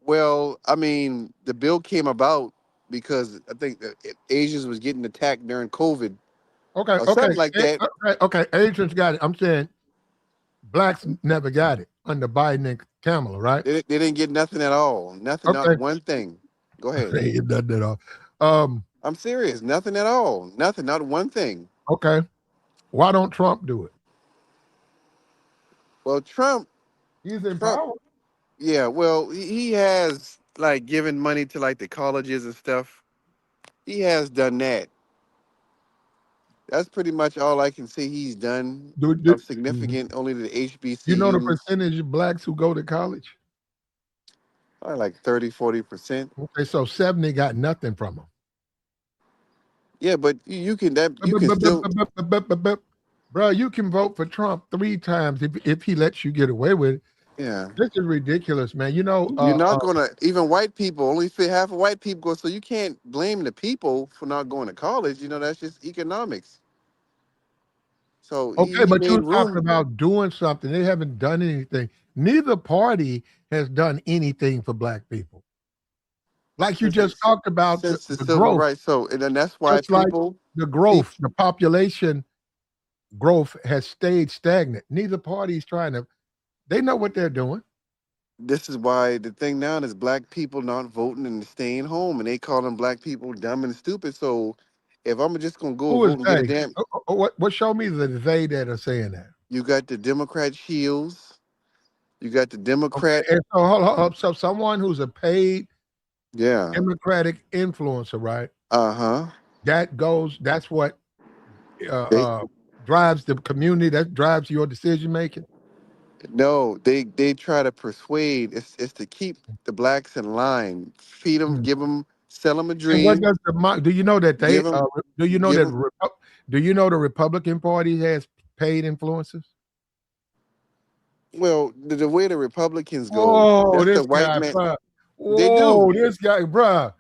well, I mean, the bill came about because I think that Asians was getting attacked during COVID Okay, or okay, something like that. okay. Asians got it. I'm saying blacks never got it under Biden and Kamala, right? They didn't get nothing at all. Nothing, not Okay, one thing. Go ahead. they ain't done that all. Um, I'm serious. Nothing at all. Nothing, not one thing. okay. Why don't Trump do it? Well, He's in Trump, power. yeah. Well, he has like given money to like the colleges and stuff. He has done that. That's pretty much all I can say he's done Do of mhm. significant. Only the You know the HBCUs, percentage of blacks who go to college? probably like 30, 40%. Okay, so 70 got nothing from them. Yeah, but you can still, Bro, you can vote for Trump 3 times if he lets you get away with it. yeah. This is ridiculous, man. You know, You're not gonna even white people only fit half of white people go. So you can't blame the people for not going to college. That's just economics. So okay, he but you made were talking room. about doing something. They haven't done anything. Neither party has done anything for black people. Like you since just it's talked about since the the civil growth, rights. So and then that's why just like people the see growth, the population growth has stayed stagnant. Neither party is trying to, they know what they're doing. this is why the thing now is black people not voting and staying home, and they calling black people dumb and stupid. So if I'm just gonna go Who is vote and get a they? damn, What show me the they that are saying that? you got the Democrat shields, you got the Okay, Democrat, and so hold, so someone who's a paid yeah, Democratic influencer, right? uh-huh. That's what uh, They uh, drives the community. That drives your decision making. no, they try to persuade. It's to keep the blacks in line, feed them, Mm. give them, sell them a And what dream, does do you know that give them, do you know give that them. do you know the Republican Party has paid influencers? Well, the way the Republicans go, Whoa, that's the this white guy, man. bruh. They do, Whoa, this guy, bruh.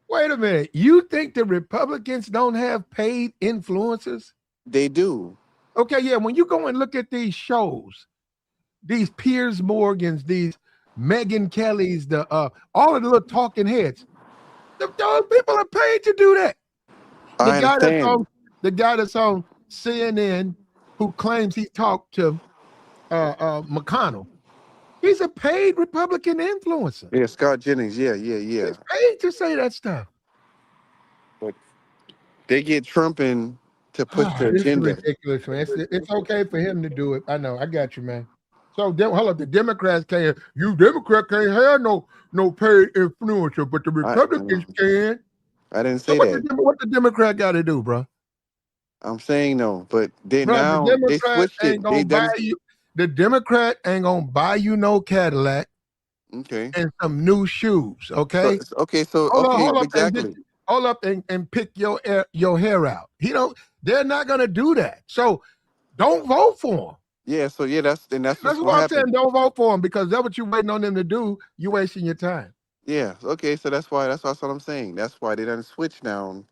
Wait a minute. You think the Republicans don't have paid influencers? they do. Okay, yeah. When you go and look at these shows, these Piers Morgans, these Megan Kellys, all of the little talking heads, those people are paid to do that. The I guy that's understand. on CNN who claims he talked to McConnell. He's a paid Republican influencer. Yeah, Scott Jennings. Yeah, yeah, yeah. He's paid to say that stuff. But they get Trump in to push the This is agenda. ridiculous, man. It's okay for him to do it. I know. I got you, man. So hold up. The Democrats can't. You Democrat can't have no paid influencer, but the Republicans can. I didn't So say that. what the Democrat got to do, bro? I'm saying no, but they Bro, the now they Democrat switched ain't it. They gonna done buy it. you. The Democrat ain't gonna buy you no Cadillac Okay. and some new shoes. So Okay. okay, so Hold on, okay, hold up, and exactly. pick your hair out. They're not gonna do that. So don't vote for them. Yeah, so yeah, that's That's what's gonna what I'm saying. happen. Don't vote for them because that's what you're waiting on them to do. You're wasting your time. Yeah, okay, so that's what I'm saying. That's why they done switch now.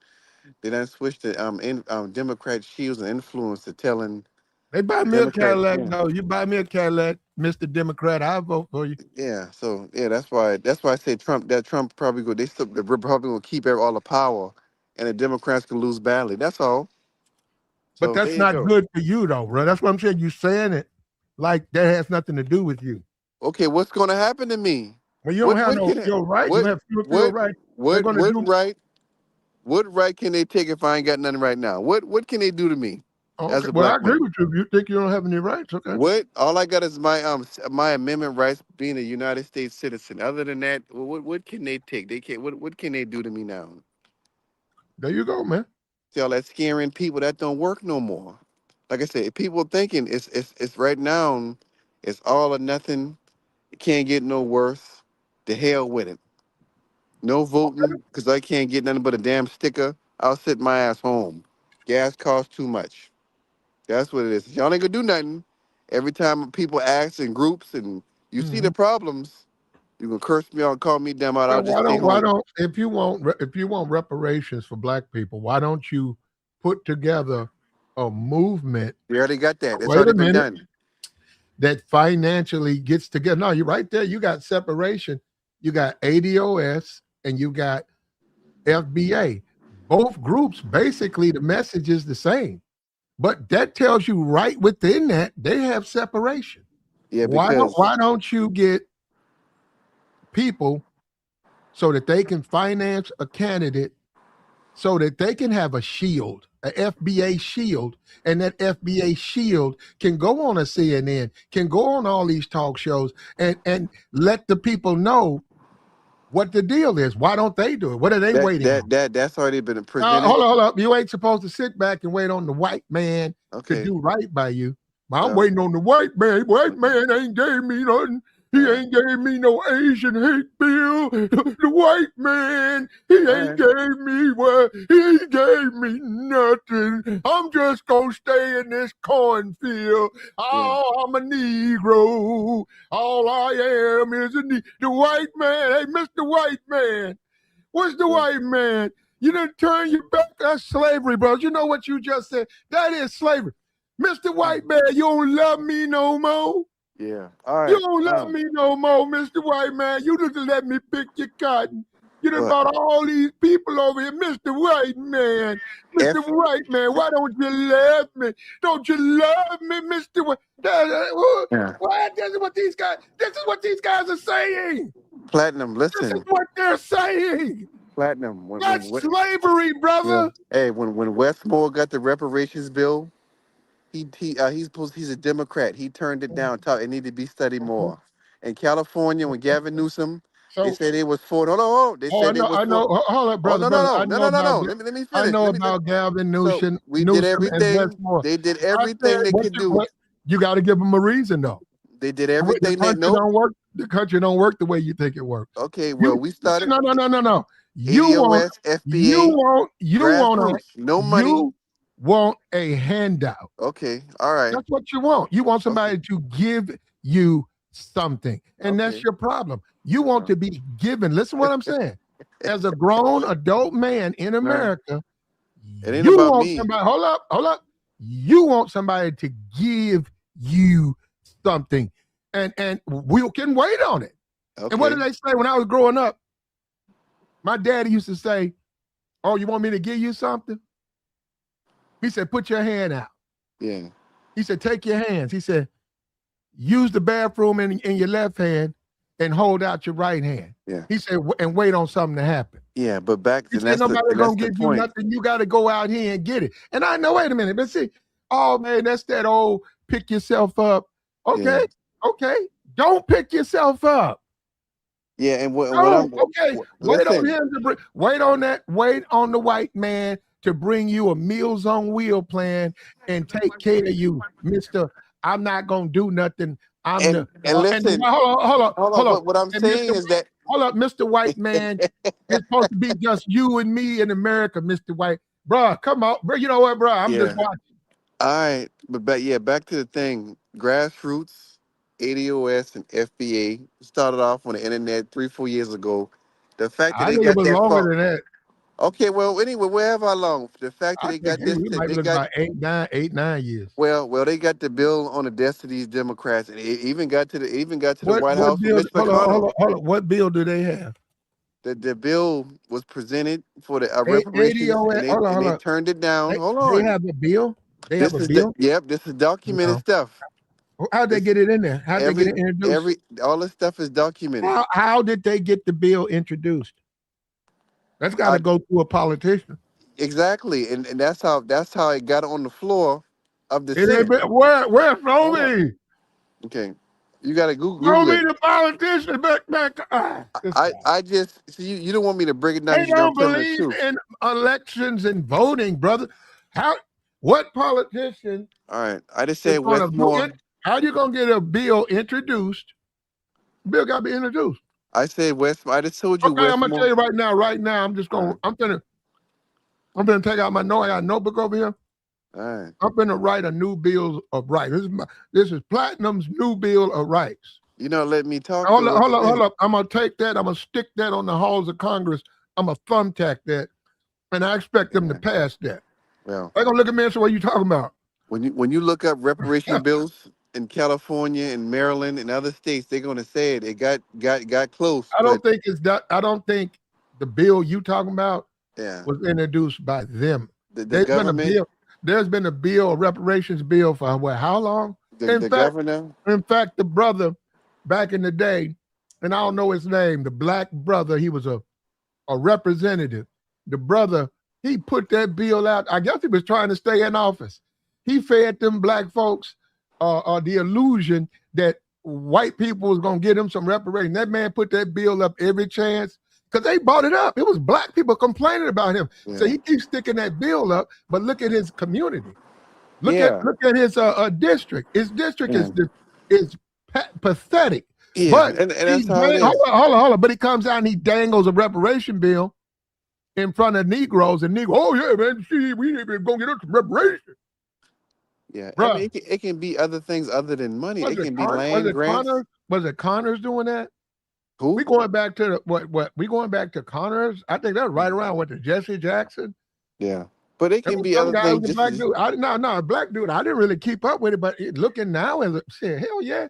They done switch the Democrat shields and influence to telling They buy the me a Democrat. Cadillac. Yeah. No, you buy me a Cadillac, Mr. Democrat. I'll vote for you. Yeah, so yeah, that's why I say Trump. That Trump probably go. They still the Republican will keep all the power, and the Democrats can lose badly. That's all. But So there that's you not go. good for you, though, bro. That's what I'm saying. You saying it like that has nothing to do with you. Okay, what's going to happen to me? When you don't What have what no can it, your right, you what have fewer what rights. They're what gonna what do. right what right can they take if I ain't got nothing right now? What can they do to me Oh, as okay. a Well, I black agree man? with you. If you think you don't have any rights, okay. What all I got is my amendment rights being a United States citizen. Other than that, what can they take? They can't. What can they do to me now? There you go, man. See all that scaring people that don't work no more. Like I said, if people thinking it's right now, it's all or nothing. It can't get no worse. The hell with it. No voting because I can't get nothing but a damn sticker. I'll sit my ass home. Gas costs too much. That's what it is. Y'all ain't gonna do nothing. Every time people ask in groups and you see the Mhm. problems, you gonna curse me out, call me damn out. I'll Well, just stay why home. don't if you want reparations for black people, why don't you put together a movement? We already got that. It's Wait already a been minute, done. that financially gets together. No, you're right there. You got separation. You got ADOS and you got FBA. Both groups, basically, the message is the same. But that tells you right within that they have separation. Yeah, because Why don't you get people so that they can finance a candidate so that they can have a shield, a FBA shield, and that FBA shield can go on a CNN, can go on all these talk shows and let the people know what the deal is. Why don't they do it? What are they waiting on? that's already been presented. Hold up. You ain't supposed to sit back and wait on the white man to Okay. do right by you. I'm No. waiting on the white man. White Okay. man ain't gave me nothing. He Uh, ain't gave me no Asian hate bill. The white man, he all ain't right. gave me he ain't gave me nothing. I'm just gonna stay in this cornfield. Yeah. Oh, I'm a Negro. All I am is the white man. Hey, Mr. White Man. Where's the Yeah. white man? You didn't turn your back. That's slavery, bro. You know what you just said? That is slavery. Mr. White Man, you don't love me no more. Yeah. All You right. don't love me no more, Mr. White Man. You just let me pick your cotton. You done But brought all these people over here, Mr. White Man. Mr. F. White Man, why don't you love me? Don't you love me, Mr. White? Yeah. This is what these guys. This is what these guys are saying. Platinum. This is Listen. what they're saying. Platinum. That's slavery, Yeah. brother. Hey, when Westmore got the reparations bill, he's a Democrat. He turned it down. Thought it needed to be studied more. In California, when Gavin Newsom, they So, said it was for. Hold on, hold on. They oh, said it was I for. know. Hold up, Oh brother, no no brother. no no no no no. Let me I finish. know Let me. about Gavin So Newsom, we did And everything. Westmore. They did I said, everything they could do. you got to give them a reason, though. They did The everything they country nope. don't work. The country don't work the way you think it works. Okay, You well we started no. ADOS, FBA, grassroots, no money. You want a handout. Okay, all right. That's what you want. You want Okay, somebody to give you something. And that's okay. your problem. You want Uh, to be given. Listen what I'm saying. As a grown adult man in uh, America, it ain't you about want me. somebody, hold up. You want somebody to give you something. And we can wait on it. And what Okay. did they say when I was growing up? My daddy used to say, "Oh, you want me to give you something?" He said, put your hand out. Yeah. He said, take your hands. He said, use the bathroom in your left hand and hold out your right hand. Yeah. He said, and wait on something to happen. Yeah. But back He then, said, nobody that's gonna the give you point. nothing. You got to go out here and get it. And I know, wait a minute, but see, oh man, that's that old pick yourself up. Yeah. Okay, okay, don't pick yourself up. Yeah. And what Oh, I'm okay. Wait on listen. him to bring. Wait on that. Wait on the white man to bring you a Meals on Wheel plan and take care of you, Mister. I'm not gonna do nothing. I'm the And and the listen. Hold on. hold on. What I'm And saying Mister, is that. hold up, Mister White man. It's supposed to be just you and me in America, Mister White. Bruh, come on, bro. You know what, bro? I'm just Yeah. watching. All right. But back to the thing. Grassroots, ADOS, and FBA started off on the internet 3-4 years ago. The fact that I they think it got was that longer far. than that. Okay, well, anyway, wherever along, the fact that I they think got this, it might they be got about 8, 9 years. they got the bill on the desk of these Democrats, and it even got to the White What House with bill? Mitch McConnell. Hold on. What bill do they have? The bill was presented for the reparations, and ADOS. Hold they on. turned it down. Hold They on, have a bill. They have a bill. this is documented No. stuff. How'd they This get it in there? How'd they get every it introduced? all this stuff is documented. How did they get the bill introduced? That's got to I, go through a politician. exactly, and that's how it got on the floor of the It ain't Senate. been, where show Hold on, me. okay, you got to Show Google me it. the politician back. This guy. I just see you don't want me to break it down. They You don't don't tell me the believe truth. in elections and voting, brother. How what politician All right, I just is said gonna do Westmore. it? How you gonna get a bill introduced? Bill gotta be introduced. I said Westmore. I just told you Okay, I'm gonna tell Westmore. you right now. Right now, All right, I'm gonna take out my note. I got a notebook over here. all right. I'm gonna write a new bill of rights. This is Platinum's new bill of rights. You know, let me talk though. What the Hold thing? up. I'm gonna take that. I'm gonna stick that on the halls of Congress. I'm gonna thumbtack that, and I expect them to Yeah. pass that. Well, They're gonna look at me and say, "What are you talking about?" when you look up reparation bills in California and Maryland and other states, they're gonna say it. It got close, I but don't think it's that. I don't think the bill you talking about yeah, was introduced by them. the There's been a government, bill. There's been a bill, a reparations bill for what? How long? In the fact, governor. the brother back in the day, and I don't know his name, the black brother, he was a representative. The brother, he put that bill out. I guess he was trying to stay in office. He fed them black folks the illusion that white people was gonna get him some reparation. That man put that bill up every chance because they bought it up. It was black people complaining about him. So Yeah, he keeps sticking that bill up. But look at his community. yeah, Look at his district. His district yeah, is pathetic. yeah, But and that's how it is. hold on. But he comes out and he dangles a reparation bill in front of Negroes and Negroes. Oh yeah, man. See, we ain't gonna get us some reparation, Yeah, I mean, bruh. it can be other things other than money. It can be Was land it grants. Connors? Was it Connors doing that? We Who? going back to what? We going back to Connors? I think that was right around what the Jesse Jackson. Yeah, but it There can was be some other guy who things. was a Just black as dude. No, black dude. I didn't really keep up with it, but looking now as a shit, hell yeah,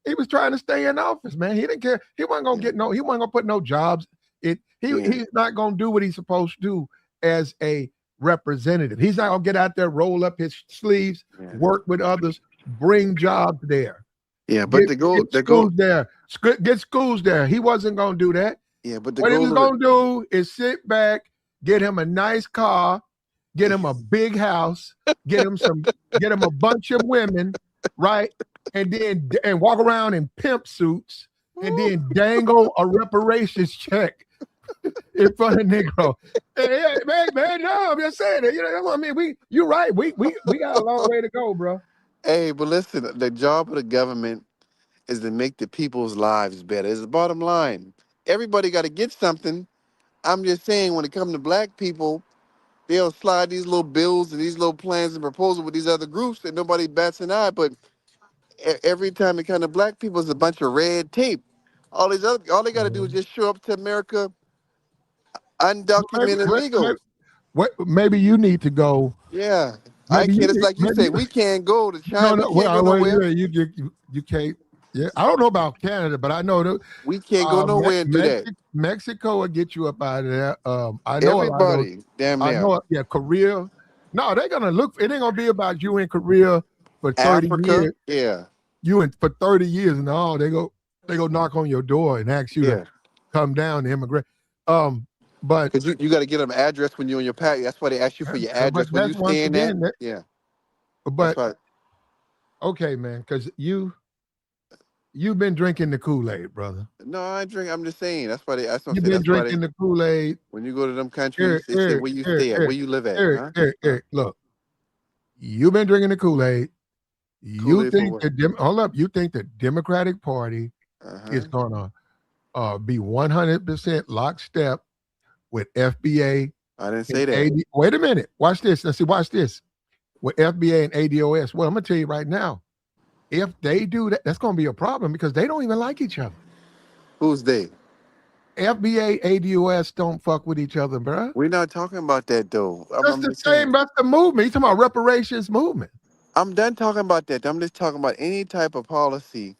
he was trying to stay in office, man. He didn't care. He wasn't gonna yeah, get no. He wasn't gonna put no jobs. yeah, He's not gonna do what he's supposed to do as a representative. He's not gonna get out there, roll up his sleeves, yeah, work with others, bring jobs there, yeah. But get to go, get schools there, get schools there. He wasn't gonna do that. yeah, but to What he go was to the, gonna do is sit back, get him a nice car, get him a big house, get him a bunch of women, right? And walk around in pimp suits and then dangle a reparations check in front of Negro. Hey, man, no, I'm just saying it. You know, I mean, you're right. We got a long way to go, bro. hey, but listen, the job of the government is to make the people's lives better. It's the bottom line. Everybody got to get something. I'm just saying, when it comes to black people, they'll slide these little bills and these little plans and proposals with these other groups, and nobody bats an eye. But every time it comes to black people, it's a bunch of red tape. All they got to do is just show up to America Maybe, undocumented and legal. maybe you need to go. Yeah, I Maybe you can't. It's need. like you Maybe say, you, we can't go to China. no, We no. can't go nowhere. Yeah, you can't. Yeah, I don't know about Canada, but I know that We can't go nowhere and do that. Mexico will get you up out of there. I know a lot of those. Everybody, damn I near. know, yeah, Korea. No, they're gonna look. It ain't gonna be about you in Korea for 30 Africa, years. yeah, You in for 30 years, and all they go knock on your door and ask you to yeah. come down to immigrate. Um, but Because you got to get them address when you're on your pack. That's why they ask you for your but address where that's you once staying at. again that. Yeah, that's But why. okay, man, because you've been drinking the Kool-Aid, brother. No, I ain't drink. I'm just saying. That's why they. That's what I'm You've saying. been That's why they. drinking the Kool-Aid. When you go to them countries, Eric, they say Eric, where you Eric, stay at, where Eric, you live at, Eric, huh? Eric, Huh? Eric. Look, you've been drinking the Kool-Aid. You Kool-Aid for think what? the hold up? You think the Democratic Party Uh is huh. gonna be 100% lockstep with FBA I didn't and say that. AD? Wait a minute. Watch this. Let's see. Watch this. With FBA and ADOS. Well, I'm gonna tell you right now. If they do that, that's gonna be a problem because they don't even like each other. Who's they? FBA, ADOS don't fuck with each other, bruh. We're not talking about that though. That's I'm the just same. saying. That's the movement. You talking about reparations movement? I'm done talking about that. I'm just talking about any type of policy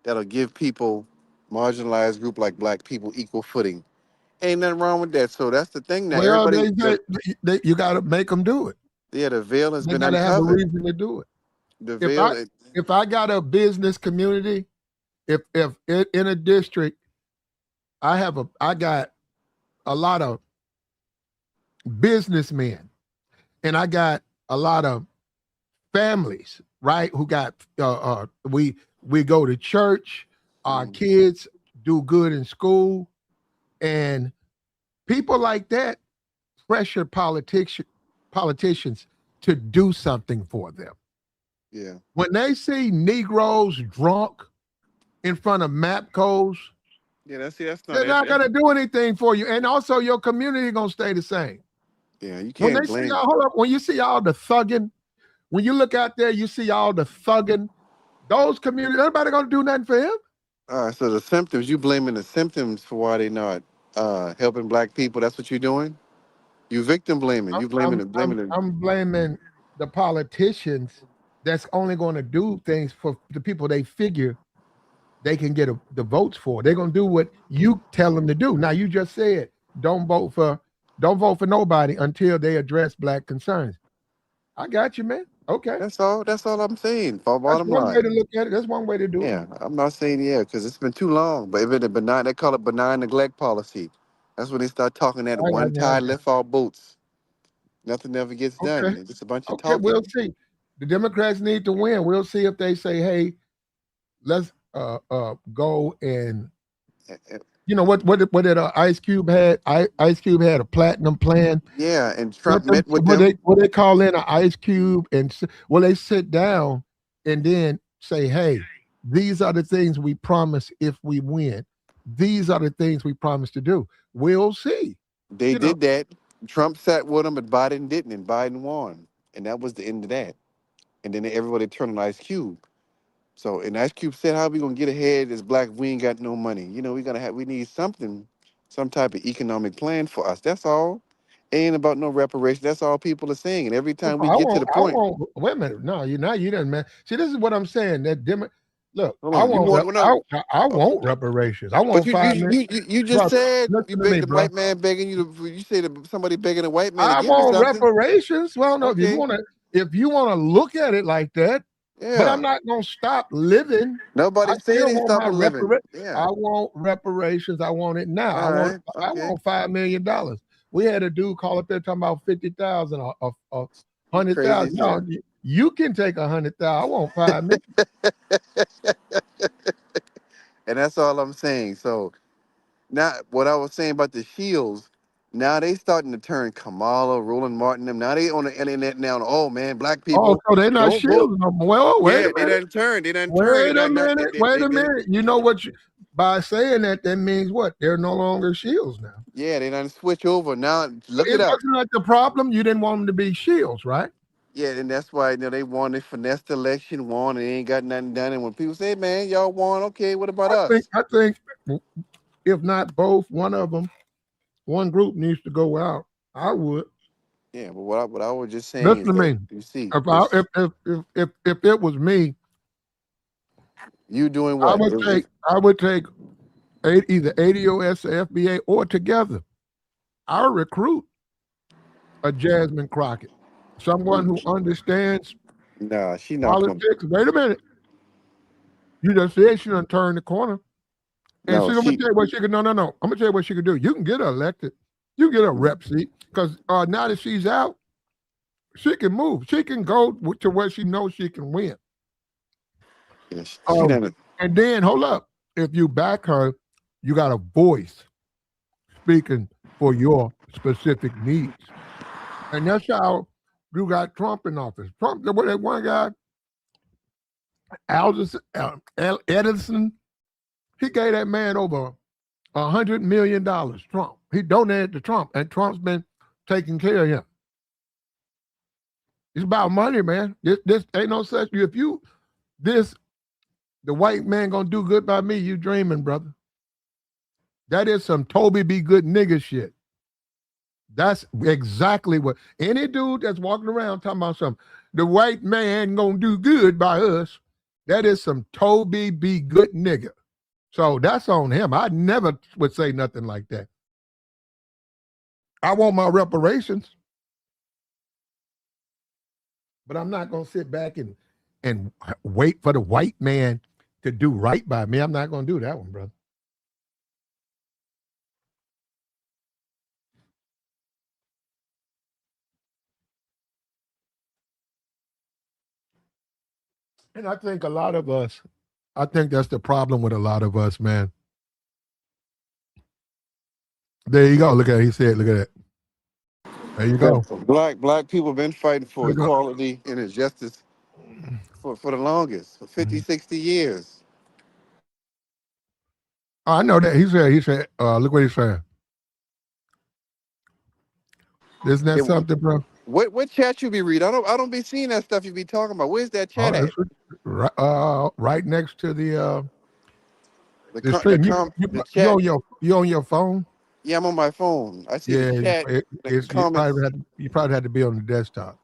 that'll give people, marginalized group like black people, equal footing. Ain't nothing wrong with that. So that's the thing now. Well, Everybody, you got to make them do it. yeah, the veil has They been got to have a uncovered. reason to do it. The If I veil, if I got a business community, if in a district I got a lot of businessmen and I got a lot of families, right? Who got we go to church, our mm, kids do good in school, and people like that pressure politicians to do something for them. yeah, When they see Negroes drunk in front of MAPCOs, yeah. That's not they're that. not going to do anything for you. And also, your community going to stay the same. Yeah, you When can't they see blame. y'all, hold up, when you see all the thugging, when you look out there, you see all the thugging, those communities, everybody going to do nothing for him. All right, so the symptoms, you blaming the symptoms for why they not helping black people. That's what you're doing. You victim blaming. You blaming the blaming the. I'm blaming the politicians that's only going to do things for the people they figure they can get the votes for. They're going to do what you tell them to do. Now you just said don't vote for don't vote for nobody until they address black concerns. I got you, man. Okay. That's all. That's all I'm saying. For That's bottom one way line. to look at it. That's one way to do it. Yeah, I'm not saying yeah, because it's been too long. But if it a benign, they call it benign neglect policy. That's when they start talking that I got one you. I tie got lift all boats. Nothing ever gets you. done. Okay. It's just a bunch of Okay. We'll talking. see. The Democrats need to win. We'll see if they say, hey, let's go and Eh, eh, what did Ice Cube had? Ice Cube had a platinum plan. Yeah, and Let Trump them met with what they them. what they call in an Ice Cube and they sit down and then say, hey, these are the things we promise if we win. These are the things we promise to do. We'll see. They You know, did that. Trump sat with them, but Biden didn't, and Biden won. And that was the end of that. And then everybody turned on Ice Cube. So, and Ice Cube said, "How we gonna get ahead as black? We ain't got no money. You know, we need something, some type of economic plan for us. That's all. Ain't about no reparation. That's all people are saying. And every time we get to the I point, won't. Wait a minute. No, you didn't, man. See, this is what I'm saying. Look, hold on, you want no? I want reparations. I But want 5 minutes, you just brother. said you Listen to beg me, the bro. white man begging you to. You say that somebody begging a white man to I give me want something. reparations. Well, no, Okay, if you want to look at it like that, but I'm yeah. not gonna stop living. I Nobody's saying still they want my stopping living. Yeah. I want reparations. I want it now. All right. I Okay. want $5 million. We had a dude call up there talking about 50,000 or a You hundred crazy thousand. as No, hell. you can take 100,000. I want 5 million. And that's all I'm saying. So now, what I was saying about the Shields, now they starting to turn Kamala, Roland Martin, them. Now they on the internet now. Oh man, black Oh, people so they're not don't vote. shielding them. Well, wait a Yeah, they minute. done turned. They done turned. Wait a minute. Wait a They minute. You know what? By saying that, that means what? They're no longer shields now. yeah, they done switch over. Now look It it up. wasn't like the problem. You didn't want them to be shields, right? Yeah, and that's why they won. They finessed the election, won, and they ain't got nothing done. And when people say, "Man, y'all won," okay, what about us? I think if not both, one of them, one group needs to go out. I would Yeah, but what I was just saying listen is to that me. you see If I this, if it was me, you doing I what? would take I would take either ADOS or FBA or together. I recruit a Jasmine Crockett. Someone who understands Nah, she not gonna. politics. Wait a minute. You just said she done turned the corner. And No, see, I'm gonna she. tell you what she could. No, no, no. I'm gonna tell you what she could do. You can get her elected. You get a rep seat because now that she's out, she can move. She can go to where she knows she can win. Yeah, she Um, done. and then hold up. If you back her, you got a voice speaking for your specific needs, and that's how you got Trump in office. Trump, that one guy, Edison, he gave that man over $100 million. Trump, he donated to Trump, and Trump's been taking care of him. It's about money, man. This ain't no such. If you this the white man gonna do good by me, you dreaming, brother. That is some Toby be good nigga shit. That's exactly what any dude that's walking around talking about something. The white man gonna do good by us. That is some Toby be good nigga. So that's on him. I never would say nothing like that. I want my reparations, but I'm not gonna sit back and wait for the white man to do right by me. I'm not gonna do that one, brother. And I think a lot of us, I think that's the problem with a lot of us, man. There you go. Look at it. He said, look at it. There you Yeah. go. Black people been fighting for There you go. equality and justice for the longest, for 50, Mhm. 60 years. I know that. He said, look what he's saying. Isn't that Yeah, something, bro? what chat you be reading? I don't be seeing that stuff you be talking about. Where's that chat Oh, at? that's right next to The the com, the stream. com You the you chat. you on your phone? Yeah, I'm on my phone. I see the Yeah, chat, the it's comments. you probably had to be on the desktop.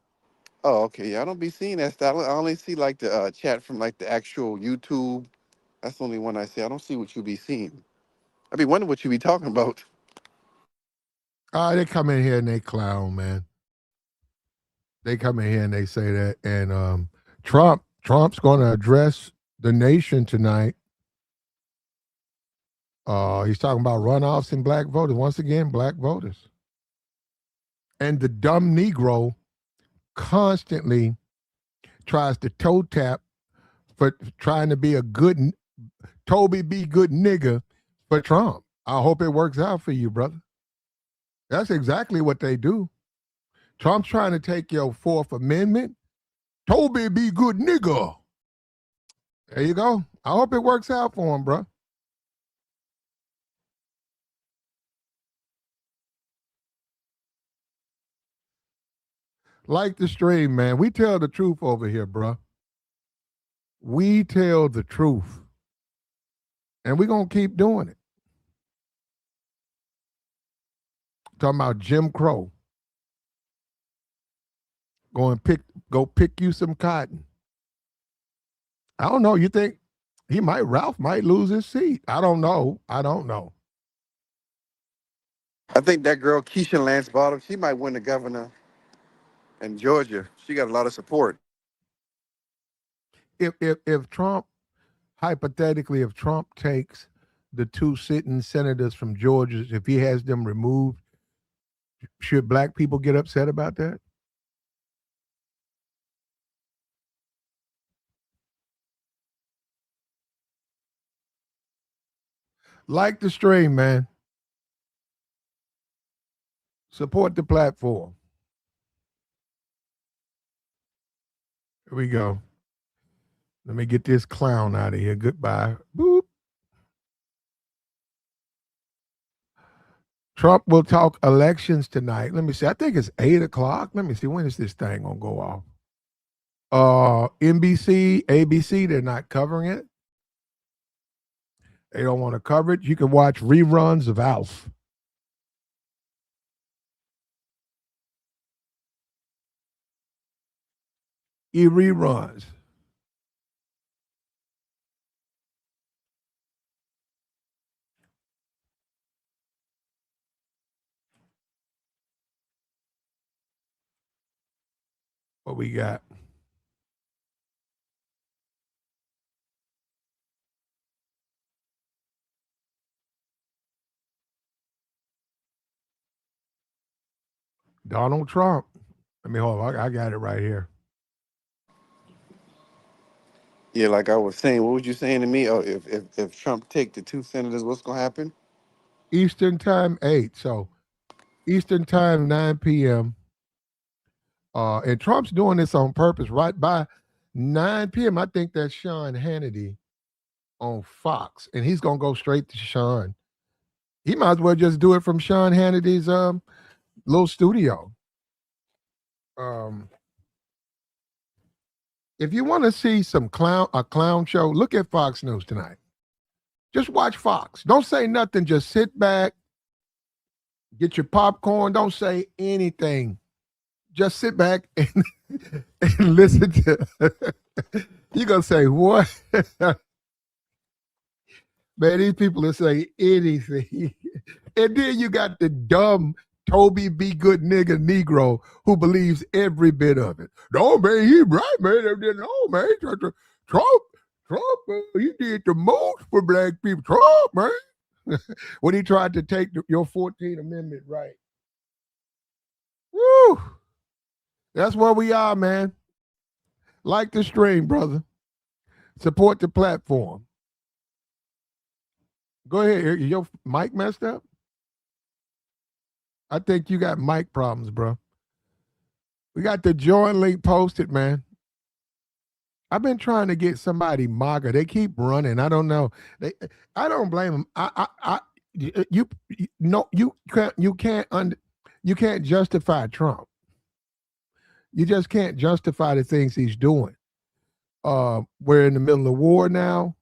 Oh, okay. Yeah, I don't be seeing that stuff. I only see like the chat from like the actual YouTube. That's the only one I see. I don't see what you be seeing. I be wondering what you be talking about. They come in here and they clown, man. They come in here and they say that, and Trump's going to address the nation tonight. He's talking about runoffs and black voters. Once again, black voters. And the dumb Negro constantly tries to toe tap for trying to be a good Toby be good nigga for Trump. I hope it works out for you, brother. That's exactly what they do. Trump's trying to take your Fourth Amendment. Toby be good nigga. There you go. I hope it works out for him, bro. Like the stream, man. We tell the truth over here, bro. We tell the truth. And we're going to keep doing it. Talking about Jim Crow. Go and go pick you some cotton. I don't know. You think Ralph might lose his seat? I don't know. I don't know. I think that girl Keisha Lance Bottom, she might win the governor in Georgia. She got a lot of support. If Trump, hypothetically, if Trump takes the two sitting senators from Georgia, if he has them removed, should black people get upset about that? Like the stream, man. Support the platform. Here we go. Let me get this clown out of here. Goodbye. Boop. Trump will talk elections tonight. Let me see. I think it's 8 o'clock. Let me see. When is this thing gonna go off? NBC, ABC, they're not covering it. They don't want to cover it. You can watch reruns of Alf. Reruns. What we got? Donald Trump. Let me hold on. I got it right here. Yeah, like I was saying, what was you saying to me? Oh, if Trump take the two senators, what's gonna happen? Eastern time 8. So Eastern time 9 p.m. And Trump's doing this on purpose. Right by 9 p.m. I think that's Sean Hannity on Fox, and he's gonna go straight to Sean. He might as well just do it from Sean Hannity's little studio. Um, if you want to see some clown show, look at Fox News tonight. Just watch Fox. Don't say nothing. Just sit back, get your popcorn. Don't say anything. Just sit back and, and listen to. You're gonna say what? Man, these people will say anything. And then you got the dumb Toby Be Good nigga Negro who believes every bit of it. No, man, he right, man. No, man. Trump, he did the most for black people. Trump, man. When he tried to take your 14th Amendment right. Woo! That's where we are, man. Like the stream, brother. Support the platform. Go ahead. Your mic messed up? I think you got mic problems, bro. We got the join link posted, man. I've been trying to get somebody MAGA. They keep running. I don't know. I don't blame them. You no, you can't justify Trump. You just can't justify the things he's doing. We're in the middle of war now.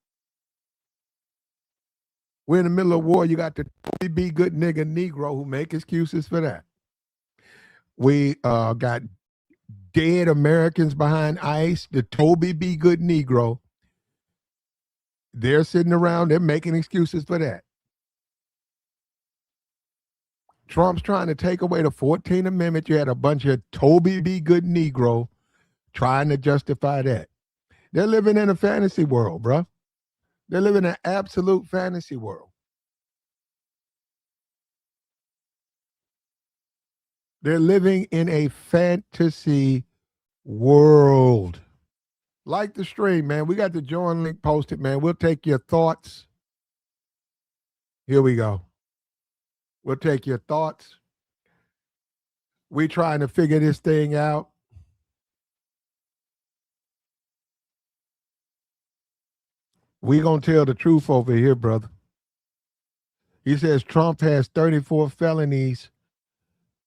We're in the middle of war. You got the Be Good nigga Negro who make excuses for that. We got dead Americans behind ICE, the Toby Be Good Negro. They're sitting around, they're making excuses for that. Trump's trying to take away the 14th Amendment. You had a bunch of Toby Be Good Negro trying to justify that. They're living in a fantasy world, bro. They're living in an absolute fantasy world. They're living in a fantasy world. Like the stream, man. We got the join link posted, man. We'll take your thoughts. Here we go. We'll take your thoughts. We trying to figure this thing out. We gonna tell the truth over here, brother. He says Trump has 34 felonies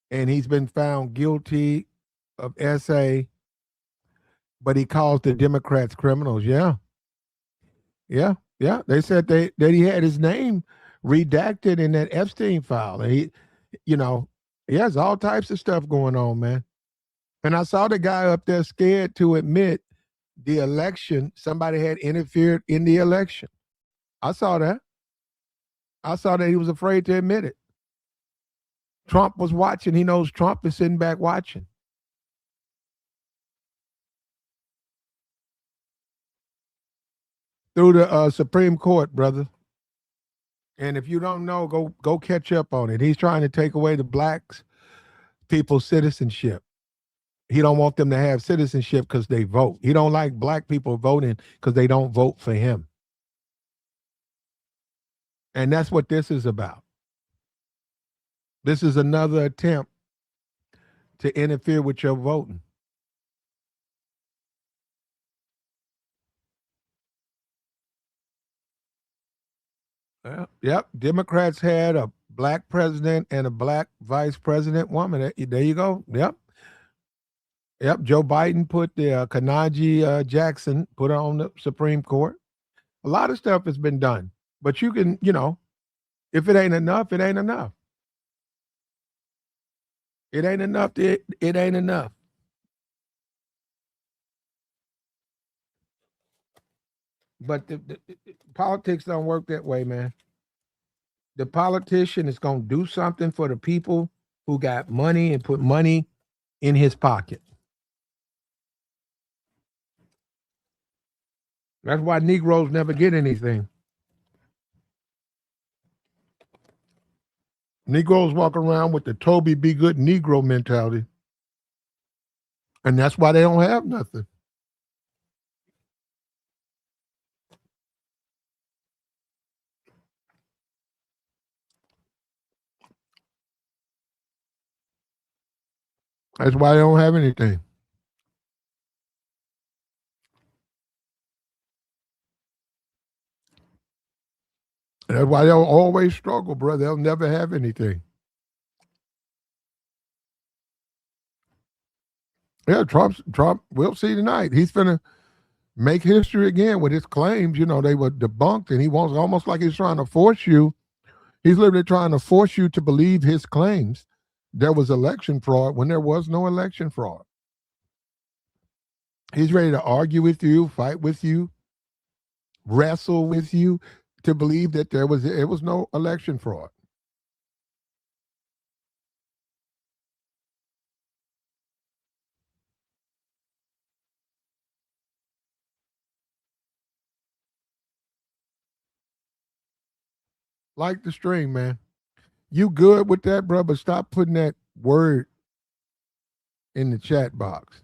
and he's been found guilty of SA, but he calls the Democrats criminals. Yeah. Yeah. Yeah. They said that he had his name redacted in that Epstein file. And he has all types of stuff going on, man. And I saw the guy up there scared to admit the election, somebody had interfered in the election. I saw that. I saw that he was afraid to admit it. Trump was watching. He knows Trump is sitting back watching. Through the Supreme Court, brother. And if you don't know, go catch up on it. He's trying to take away the blacks people's citizenship. He don't want them to have citizenship because they vote. He don't like black people voting because they don't vote for him. And that's what this is about. This is another attempt to interfere with your voting. Yep. Democrats had a black president and a black vice president woman. There you go. Yep. Yep. Joe Biden put the Kanaji Jackson, put her on the Supreme Court. A lot of stuff has been done. But you can, if it ain't enough, it ain't enough. It ain't enough. It ain't enough. But the politics don't work that way, man. The politician is going to do something for the people who got money and put money in his pocket. That's why Negroes never get anything. Negroes walk around with the Toby Be Good Negro mentality, and that's why they don't have nothing. That's why they don't have anything. That's why they'll always struggle, bro. They'll never have anything. Yeah, Trump, we'll see tonight. He's gonna make history again with his claims. You know, they were debunked, and he wants almost like he's trying to force you. He's literally trying to force you to believe his claims. There was election fraud when there was no election fraud. He's ready to argue with you, fight with you, wrestle with you to believe that it was no election fraud. Like the string, man. You good with that, bro? But stop putting that word in the chat box.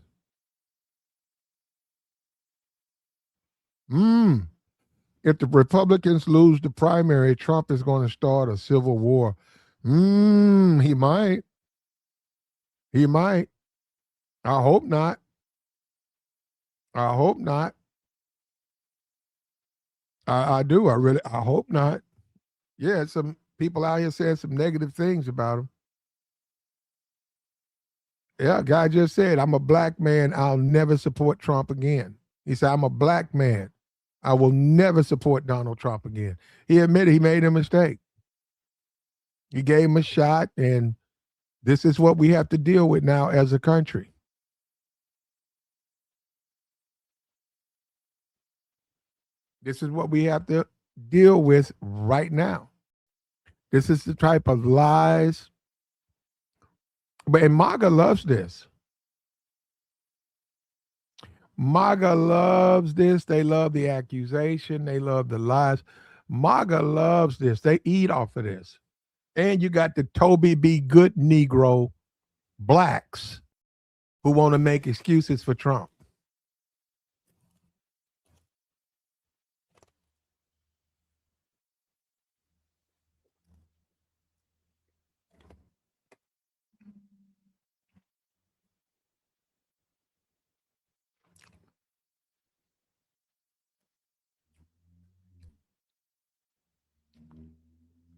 If the Republicans lose the primary, Trump is going to start a civil war. He might. He might. I hope not. I hope not. I do. I hope not. Yeah, some people out here saying some negative things about him. Yeah, a guy just said, I'm a black man. I'll never support Trump again. He said, I'm a black man. I will never support Donald Trump again. He admitted he made a mistake. He gave him a shot, and this is what we have to deal with now as a country. This is what we have to deal with right now. This is the type of lies. And MAGA loves this. MAGA loves this. They love the accusation. They love the lies. MAGA loves this. They eat off of this. And you got the Toby Be Good Negro blacks who want to make excuses for Trump.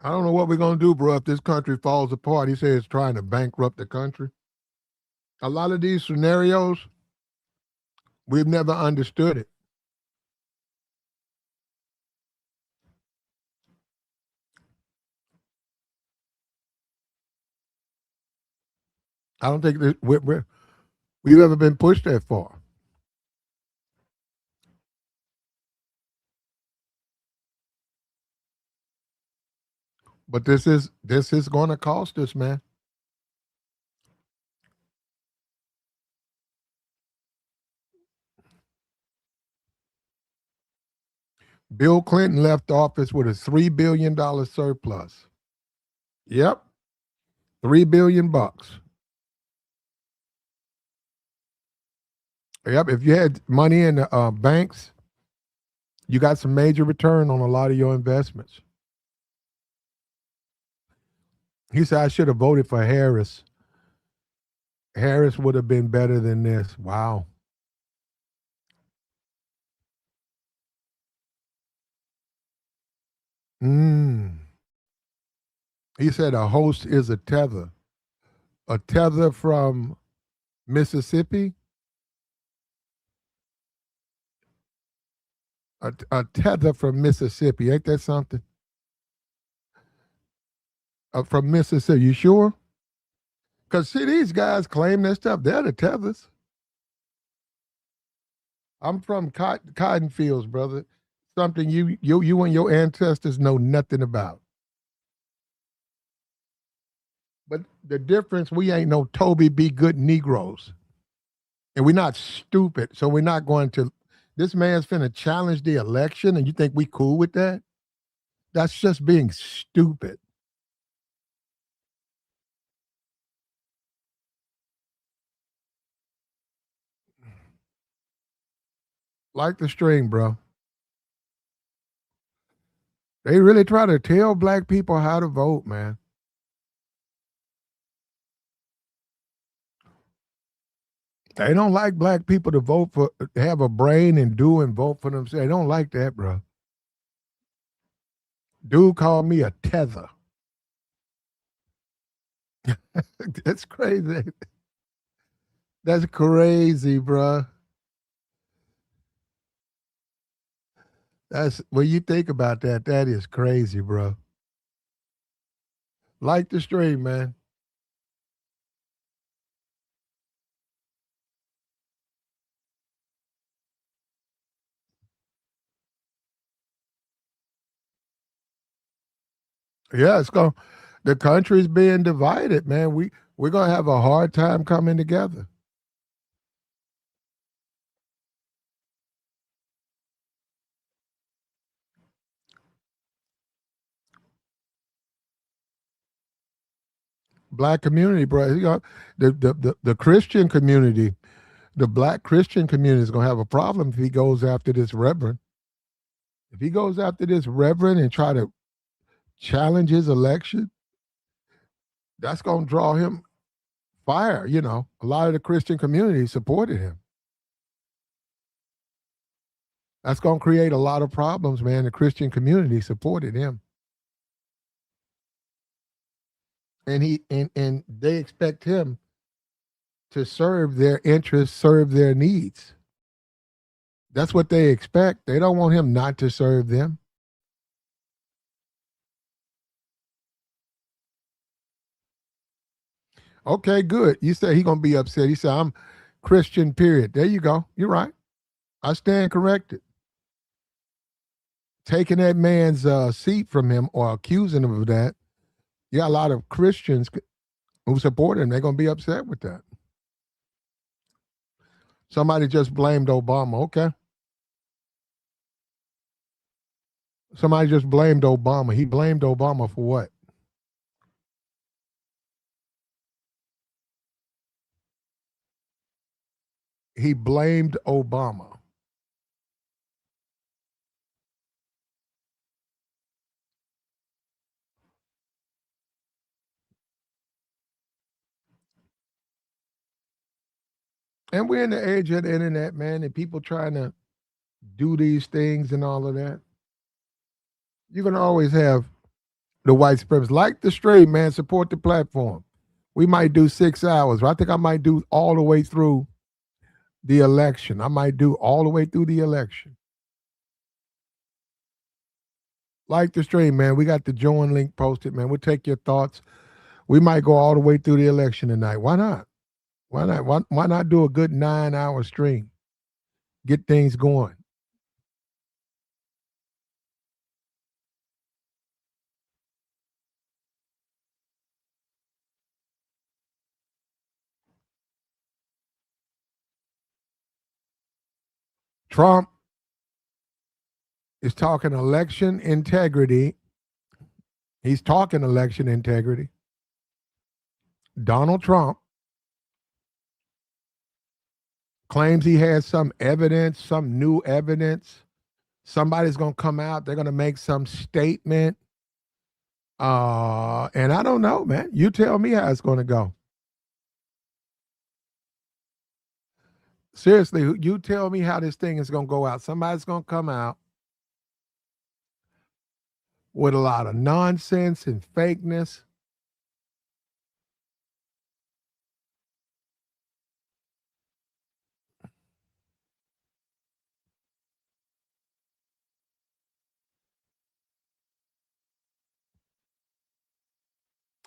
I don't know what we're going to do, bro, if this country falls apart. He says trying to bankrupt the country. A lot of these scenarios, we've never understood it. I don't think that we've ever been pushed that far. But this is going to cost us, man. Bill Clinton left office with a $3 billion surplus. Yep, $3 billion. Yep, if you had money in the banks, you got some major return on a lot of your investments. He said I should have voted for Harris. Harris would have been better than this. Wow. He said a host is a tether. A tether from Mississippi. A tether from Mississippi. Ain't that something? From Mississippi. You sure? Because see, these guys claim that stuff. They're the tethers. I'm from cotton fields, brother. Something you and your ancestors know nothing about. But the difference, we ain't no Toby Be Good Negroes. And we're not stupid. So we're not going to This man's finna challenge the election, and you think we cool with that? That's just being stupid. Like the string, bro. They really try to tell black people how to vote, man. They don't like black people to vote for, have a brain and do and vote for themselves. They don't like that, bro. Dude called me a tether. That's crazy. That's crazy, bro. That's when you think about that, that is crazy, bro. Like the stream, man. Yeah, it's going the country's being divided, man. We're gonna have a hard time coming together. Black community, bro. You know, the Christian community, the black Christian community is gonna have a problem if he goes after this reverend. If he goes after this reverend and try to challenge his election, that's gonna draw him fire. You know, a lot of the Christian community supported him. That's gonna create a lot of problems, man. The Christian community supported him. And they expect him to serve their interests, serve their needs. That's what they expect. They don't want him not to serve them. Okay, good. You say he gonna be upset. He said, I'm Christian, period. There you go. You're right. I stand corrected. Taking that man's seat from him or accusing him of that, you got a lot of Christians who support him. They're gonna be upset with that. Somebody just blamed Obama. Okay. Somebody just blamed Obama. He blamed Obama for what? He blamed Obama. And we're in the age of the internet, man, and people trying to do these things and all of that. You're gonna always have the white supremacists. Like the straight man, support the platform. We might do 6 hours. I think I might do all the way through the election. I might do all the way through the election. Like the stream, man. We got the join link posted, man. We'll take your thoughts. We might go all the way through the election tonight. Why not? Why not? Why not do a good 9 hour stream? Get things going. Trump is talking election integrity. He's talking election integrity. Donald Trump claims he has some evidence, some new evidence. Somebody's going to come out. They're going to make some statement. And I don't know, man. You tell me how it's going to go. Seriously, you tell me how this thing is going to go out. Somebody's going to come out with a lot of nonsense and fakeness.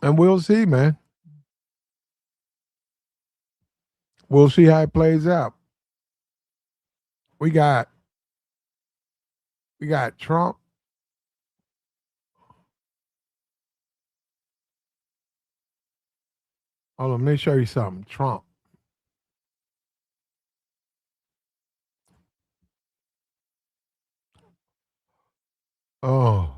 And we'll see, man. We'll see how it plays out. We got we got Trump. Hold on, let me show you something. Trump. Oh,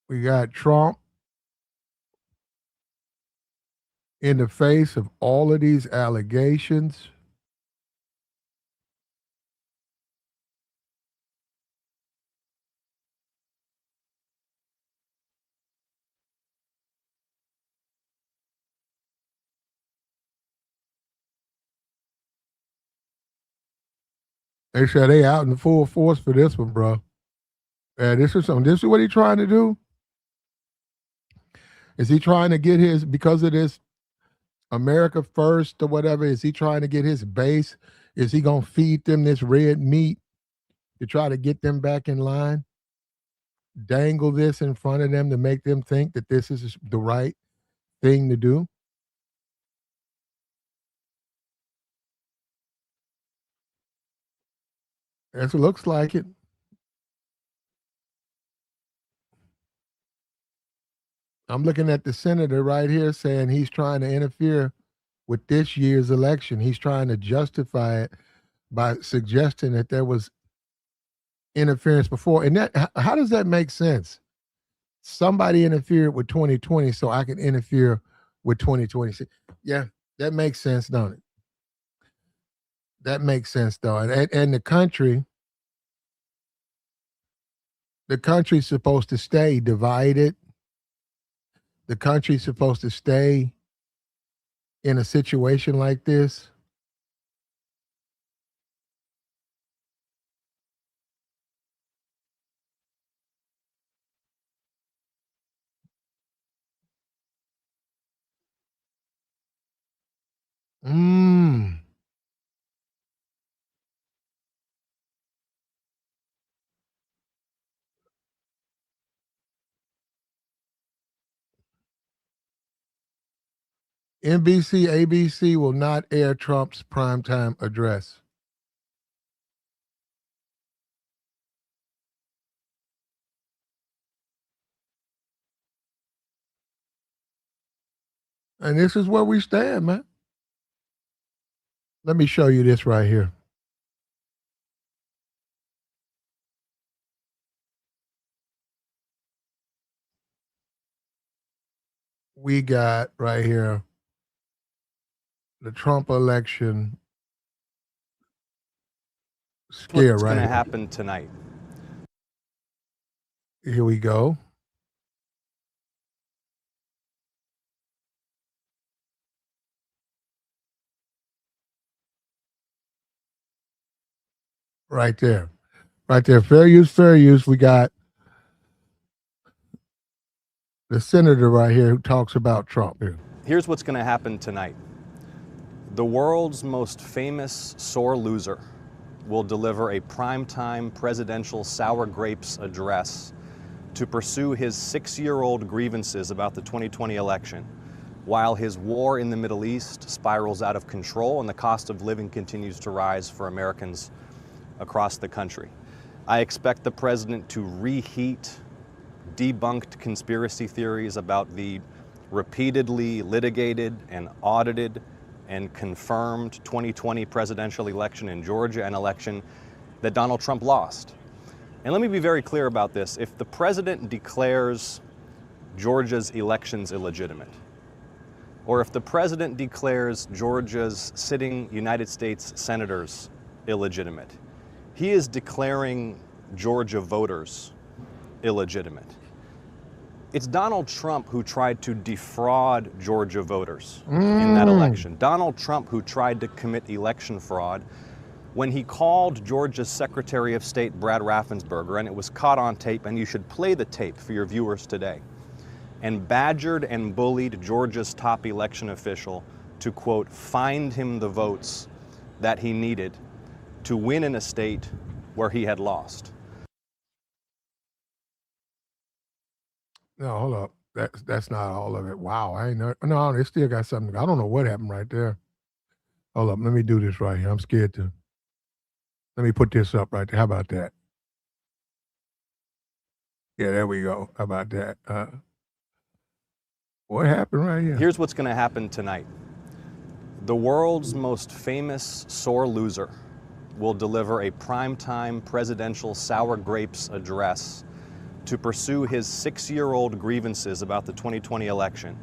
we got Trump in the face of all of these allegations. They said they out in full force for this one, bro. And this is something. This is what he's trying to do. Is he trying to get his because of this America first or whatever? Is he trying to get his base? Is he gonna feed them this red meat to try to get them back in line? Dangle this in front of them to make them think that this is the right thing to do? It looks like it. I'm looking at the senator right here saying he's trying to interfere with this year's election. He's trying to justify it by suggesting that there was interference before. And that how does that make sense? Somebody interfered with 2020, so I can interfere with 2026. Yeah, that makes sense, don't it? That makes sense, though. And the country's supposed to stay divided. The country's supposed to stay in a situation like this. Mm. NBC, ABC will not air Trump's primetime address. And this is where we stand, man. Let me show you this right here. We got right here the Trump election scare What's going right to here. happen tonight? Here we go. Right there. Right there. Fair use, fair use. We got the senator right here who talks about Trump here. Here's what's going to happen tonight. The world's most famous sore loser will deliver a primetime presidential sour grapes address to pursue his 6-year-old grievances about the 2020 election, while his war in the Middle East spirals out of control and the cost of living continues to rise for Americans across the country. I expect the president to reheat debunked conspiracy theories about the repeatedly litigated and audited and confirmed 2020 presidential election in Georgia, an election that Donald Trump lost. And let me be very clear about this. If the president declares Georgia's elections illegitimate, or if the president declares Georgia's sitting United States senators illegitimate, he is declaring Georgia voters illegitimate. It's Donald Trump who tried to defraud Georgia voters in that election. Donald Trump who tried to commit election fraud when he called Georgia's Secretary of State, Brad Raffensperger, and it was caught on tape, and you should play the tape for your viewers today, and badgered and bullied Georgia's top election official to, quote, find him the votes that he needed to win in a state where he had lost. No, hold up. That's not all of it. Wow, I ain't know. No, they still got something. I don't know what happened right there. Hold up, let me do this right here. I'm scared to. Let me put this up right there. How about that? Yeah, there we go. How about that? What happened right here? Here's what's going to happen tonight. The world's most famous sore loser will deliver a primetime presidential sour grapes address to pursue his 6-year-old grievances about the 2020 election,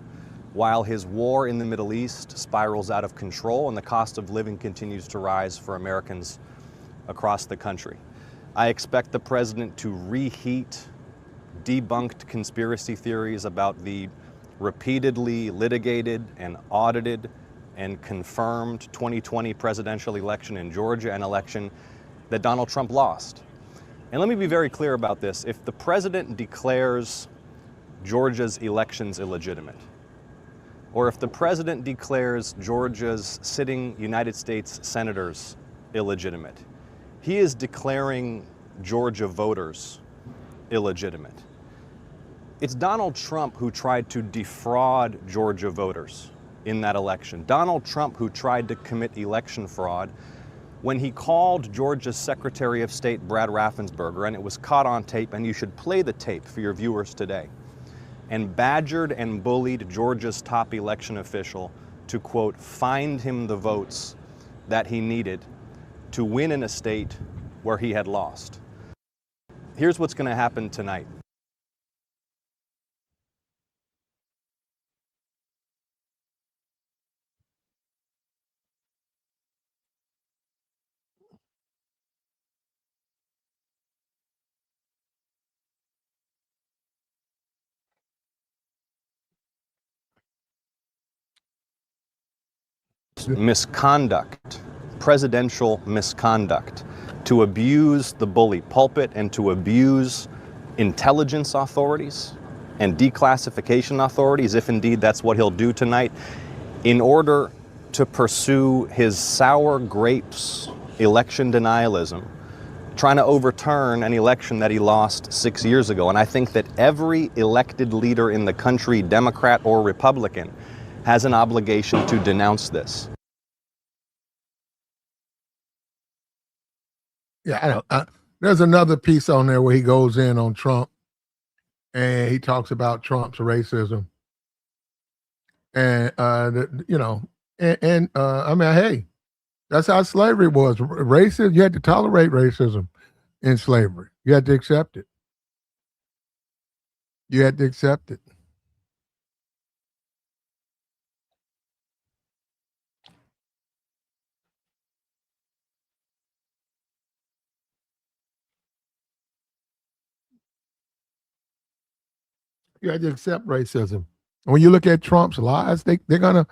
while his war in the Middle East spirals out of control and the cost of living continues to rise for Americans across the country. I expect the president to reheat debunked conspiracy theories about the repeatedly litigated and audited and confirmed 2020 presidential election in Georgia, an election that Donald Trump lost. And let me be very clear about this. If the president declares Georgia's elections illegitimate, or if the president declares Georgia's sitting United States senators illegitimate, he is declaring Georgia voters illegitimate. It's Donald Trump who tried to defraud Georgia voters in that election. Donald Trump who tried to commit election fraud when he called Georgia's Secretary of State, Brad Raffensperger, and it was caught on tape, and you should play the tape for your viewers today, and badgered and bullied Georgia's top election official to, quote, find him the votes that he needed to win in a state where he had lost. Here's what's going to happen tonight. Misconduct, presidential misconduct, to abuse the bully pulpit and to abuse intelligence authorities and declassification authorities, if indeed that's what he'll do tonight, in order to pursue his sour grapes election denialism, trying to overturn an election that he lost 6 years ago. And I think that every elected leader in the country, Democrat or Republican, has an obligation to denounce this. Yeah, I don't. There's another piece on there where he goes in on Trump, and he talks about Trump's racism, and I mean, hey, that's how slavery was. Racism, you had to tolerate racism in slavery. You had to accept it. You had to accept it. You had to accept racism. When you look at Trump's lies, they're gonna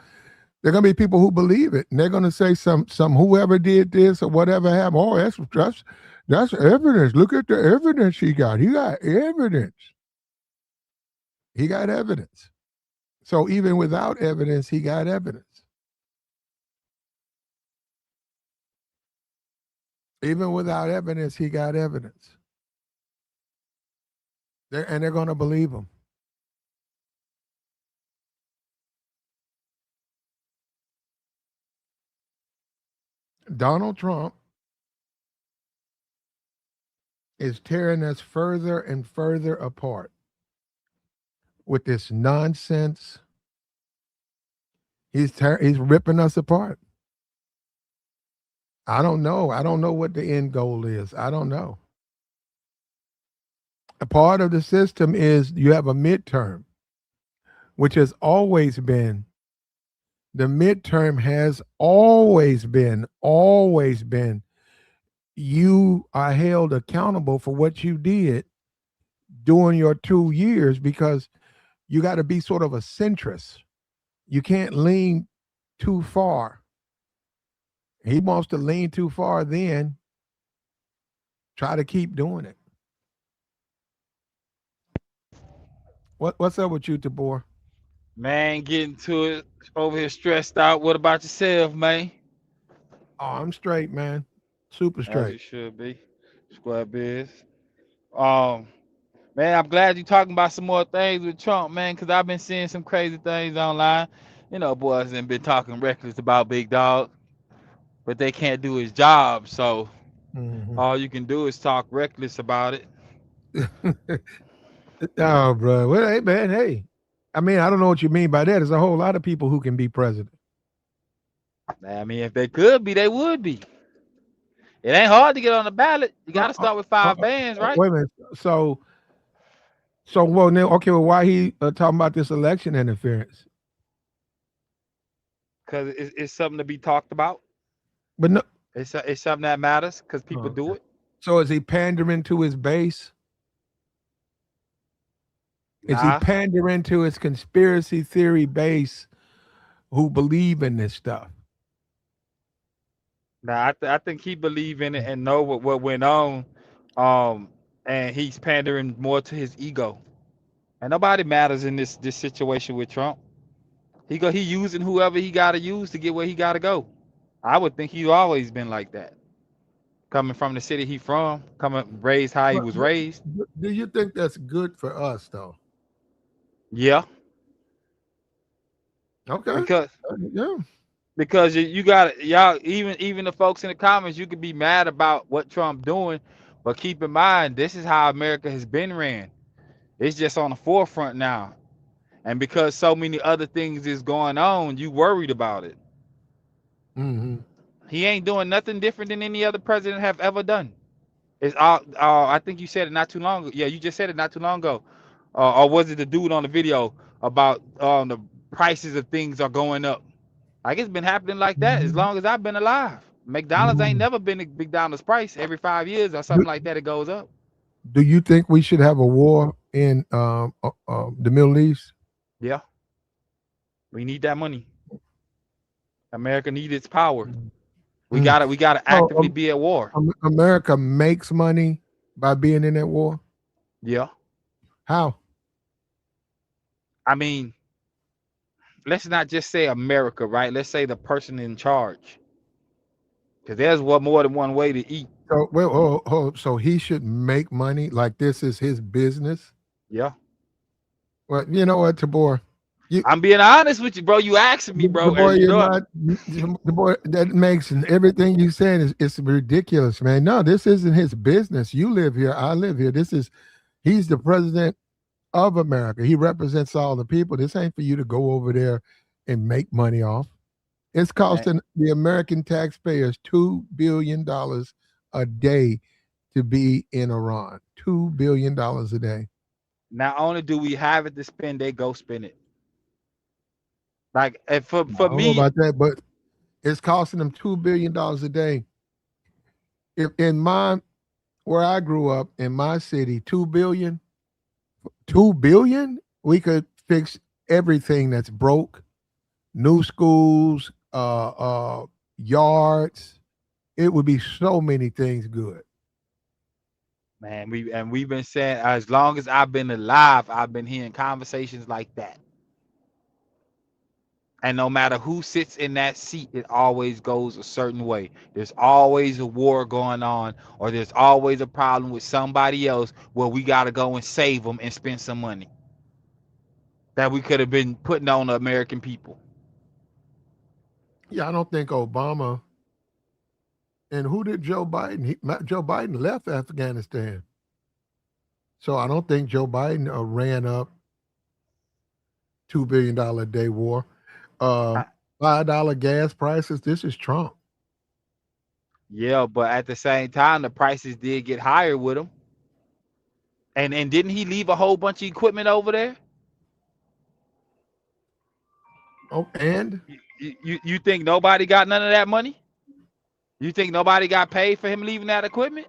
be people who believe it, and they're gonna say some whoever did this or whatever happened. Oh, that's evidence. Look at the evidence he got. He got evidence. He got evidence. So even without evidence, he got evidence. Even without evidence, he got evidence. They're going to believe him. Donald Trump is tearing us further and further apart with this nonsense. He's ripping us apart. I don't know. I don't know what the end goal is. I don't know. A part of the system is you have a midterm, which has always been, the midterm has always been, you are held accountable for what you did during your 2 years, because you got to be sort of a centrist. You can't lean too far. He wants to lean too far, then try to keep doing it. What's up with you, Tabor? Man, getting to it over here stressed out. What about yourself, man? Oh, I'm straight, man. Super As you straight. should be. Square biz. Um, man, I'm glad you're talking about some more things with Trump, man, because I've been seeing some crazy things online. You know, boys have been talking reckless about Big Dog. but they can't do his job. So Mhm. all you can do is talk reckless about it. Oh, bro. Well, hey, man, hey. I mean, I don't know what you mean by that. There's a whole lot of people who can be president. I mean, if they could be, they would be. It ain't hard to get on the ballot. You Uh, got to uh, start with 5 uh, bands, right? wait a minute. So, well, now, okay, well, why he talking about this election interference? Because it's something to be talked about. But no, It's something that matters because people okay. do it. So is he pandering to his base? Is he Nah, pandering to his conspiracy theory base who believe in this stuff? nah. I think he believe in it and know what went on. And he's pandering more to his ego. And nobody matters in this situation with Trump. He using whoever he got to use to get where he got to go. I would think he always been like that. Coming from the city he from, coming raised how he was raised. But do you think that's good for us, though? Yeah, Okay. because Yeah. you got y'all even the folks in the comments, you could be mad about what Trump doing, but keep in mind this is how America has been ran. It's just on the forefront now, and because so many other things is going on, you worried about it. Hmm. He ain't doing nothing different than any other president have ever done. It's all. I think you said it not too long ago. Yeah, you just said it not too long ago. Or was it the dude on the video about the prices of things are going up? Like it's been happening like that as long as I've been alive. McDonald's ain't Hmm. never been a McDonald's price. Every 5 years or Do, something like that, it goes up. do you think we should have a war in the Middle East? Yeah, we need that money. America needs its power. Mm. We gotta So actively be at war. America makes money by being in that war? Yeah, How? I mean, let's not just say America, right? Let's say the person in charge, because there's more than one way to eat. So, well, so he should make money like this is his business? Yeah. Well, you know what, Tabor? You, I'm being honest with you, bro. You asking me, the bro, boy, and you you're know it. not. The boy that makes everything you saying is it's ridiculous, man. No, this isn't his business. You live here, I live here. He's the president of America. He represents all the people. This ain't for you to go over there and make money off. It's And costing the American taxpayers $2 billion a day to be in Iran. $2 billion a day. not only do we have it to spend, they go spend it. Like, and I for don't know me, about that, but it's costing them $2 billion a day. If in my where I grew up in my city, 2 billion, 2 billion, we could fix everything that's broke, new schools, yards. It would be so many things good. man, we've been saying as long as I've been alive, I've been hearing conversations like that. And no matter who sits in that seat, it always goes a certain way. There's always a war going on, or there's always a problem with somebody else where we got to go and save them and spend some money that we could have been putting on the American people. Yeah, I don't think Obama and who did Joe Biden? Joe Biden left Afghanistan, so I don't think Joe Biden ran up $2 billion a day war. I, $5 gas prices. This is Trump. yeah, but at the same time, the prices did get higher with him. And didn't he leave a whole bunch of equipment over there? Oh, and You think nobody got none of that money? You think nobody got paid for him leaving that equipment?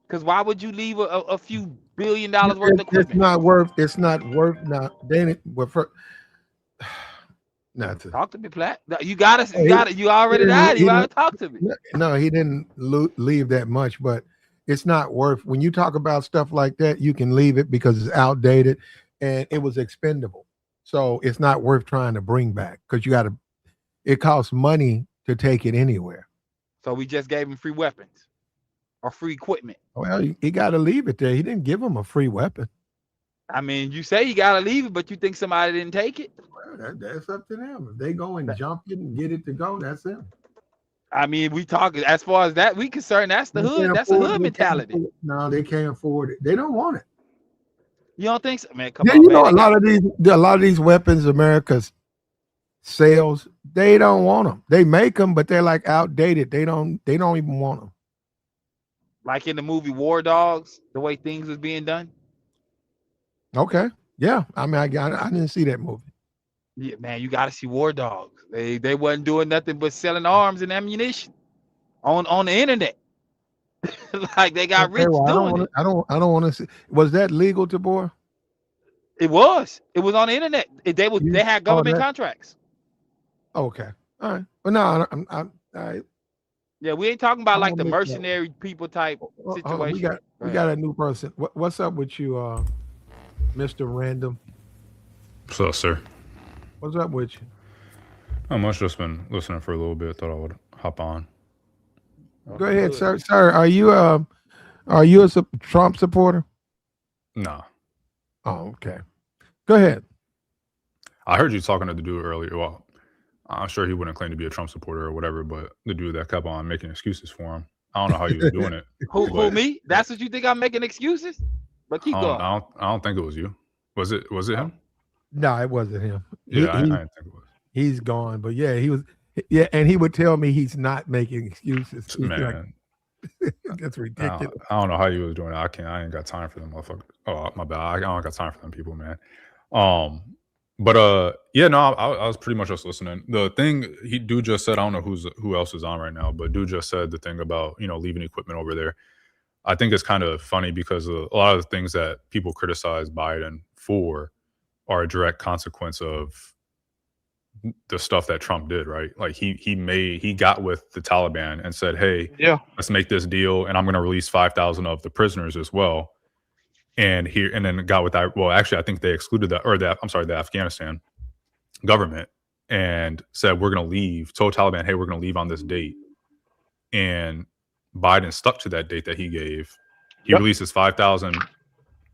Because why would you leave a few $1 billion worth of it's equipment? not worth. It's not worth. Now, they didn't. Well, for, not to. Talk to me, Platt. Oh, he, You he already didn't. died. You already talk to me. No, he didn't leave that much, but it's not worth. When you talk about stuff like that, you can leave it because it's outdated and it was expendable. So it's not worth trying to bring back because you got to. It costs money to take it anywhere. So we just gave him free weapons or free equipment. Well, he got to leave it there. He didn't give him a free weapon. I mean, you say you gotta leave it, but you think somebody didn't take it? Well, that's up to them. If they go and That- jump it and get it to go, that's them. I mean, we talking as far as that we concerned. That's the They hood. can't That's a afford it. hood They can't mentality. afford it. No, they can't afford it. They don't want it. You don't think so, man? Come Yeah, on, you man. know, They got a lot of these weapons America's sales, they don't want them. They make them, but they're like outdated. They don't even want them. like in the movie War Dogs, the way things was being done. Okay. Yeah. I mean, I didn't see that movie. Yeah, man, you got to see War Dogs. They wasn't doing nothing but selling arms and ammunition on the internet. Like they got Okay. rich Well, doing it. I don't want to see. Was that legal, Tabor? It was. It was on the internet. They had Oh, government contracts. okay. All right. But no, I Yeah, we ain't talking about I'm like gonna the miss that. mercenary people type Hold on. situation. Go We ahead. got a new person. What's up with you, Mr. Random? What's up, sir? What's up with you? Not much. Just been listening for a little bit. Thought I would hop on. Go Okay, ahead, good. sir. Sir, are you a Trump supporter? Nah, Oh, okay. Go ahead. I heard you talking to the dude earlier. Well, I'm sure he wouldn't claim to be a Trump supporter or whatever, but the dude that kept on making excuses for him. I don't know how he was doing it. Who but me? That's what you think I'm making excuses? But keep going. I don't think it was you. Was it? Was it Oh, him? No, it wasn't him. Yeah, I didn't think it was. He's gone, but yeah, he was. Yeah, and he would tell me he's not making excuses. He's like, Man, that's I ridiculous. don't know how you was doing it. I can't. I ain't got time for them motherfuckers. Oh, my bad. I don't got time for them people, man. But yeah, no, I was pretty much just listening. The thing dude just said, I don't know who else is on right now, but dude just said the thing about leaving equipment over there. I think it's kind of funny because a lot of the things that people criticize Biden for are a direct consequence of the stuff that Trump did, right? Like he got with the Taliban and said, "Hey, yeah. let's make this deal, and I'm going to release 5,000 of the prisoners as well." And then got with that. Well, actually, I think they excluded that, or that. I'm sorry, the Afghanistan government, and said we're going to leave. Told Taliban, "Hey, we're going to leave on this date," and Biden stuck to that date that he gave. He releases 5,000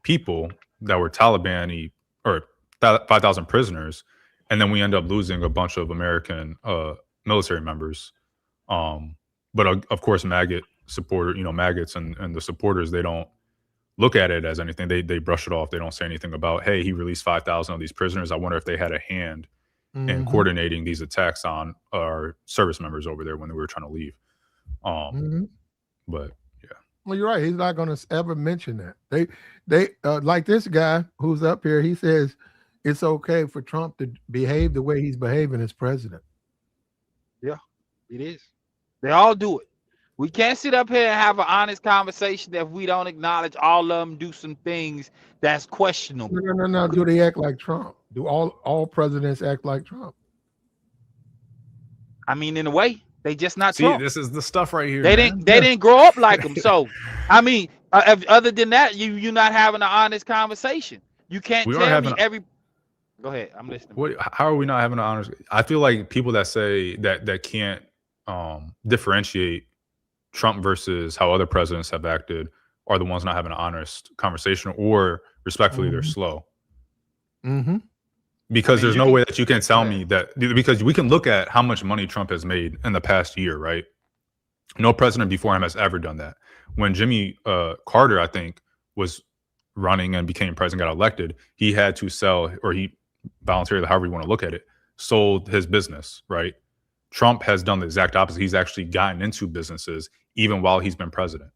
people that were Taliban or 5,000 prisoners, and then we end up losing a bunch of American military members. But of course, maggots and the supporters, they don't look at it as anything. They brush it off. They don't say anything about, hey, he released 5,000 of these prisoners. I wonder if they had a hand in coordinating these attacks on our service members over there when they were trying to leave. But yeah. Well, you're right. He's not going to ever mention that. They like this guy who's up here. He says it's okay for Trump to behave the way he's behaving as president. Yeah, it is. They all do it. We can't sit up here and have an honest conversation if we don't acknowledge all of them do some things that's questionable. No. Do they act like Trump? Do all presidents act like Trump? I mean, in a way, they just not See, Trump. this is the stuff right here. They didn't grow up like him. So, I mean, other than that, you're not having an honest conversation. You can't tell me every. Go ahead, I'm listening. How are we not having an honest? I feel like people that say that can't differentiate Trump versus how other presidents have acted are the ones not having an honest conversation, or respectfully, they're slow. Because there's no way that you can tell me that, because we can look at how much money Trump has made in the past year, right? No president before him has ever done that. When Jimmy Carter, I think, was running and became president, got elected, he had to sell, or he voluntarily, however you want to look at it, sold his business, right? Trump has done the exact opposite. He's actually gotten into businesses even while he's been president,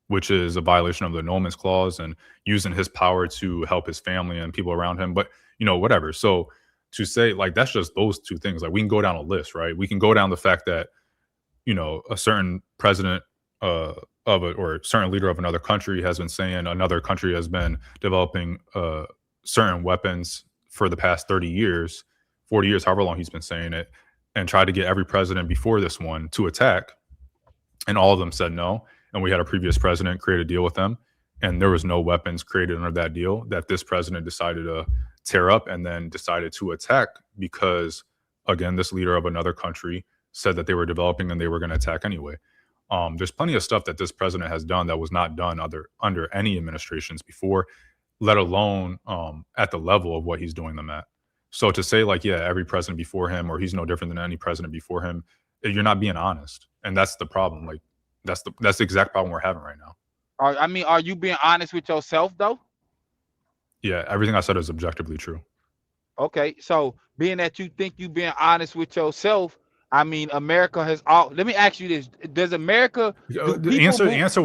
which is a violation of the No Man's Clause and using his power to help his family and people around him. But, whatever. So to say, like, that's just those two things. Like, we can go down a list, right? We can go down the fact that, a certain president or a certain leader of another country has been saying another country has been developing certain weapons for the past 30 years, 40 years, however long he's been saying it, and tried to get every president before this one to attack. And all of them said no. And we had a previous president create a deal with them, and there was no weapons created under that deal, that this president decided to tear up and then decided to attack because, again, this leader of another country said that they were developing and they were going to attack anyway. There's plenty of stuff that this president has done that was not done under any administrations before, let alone at the level of what he's doing them at. So to say, like, yeah, every president before him, or he's no different than any president before him, You're not being honest, and that's the problem. Like that's the exact problem we're having right now. Are you being honest with yourself though? Yeah, everything I said is objectively true. Okay, so being that you think you being honest with yourself, I mean, America has all. Let me ask you this: does America do people move? Answer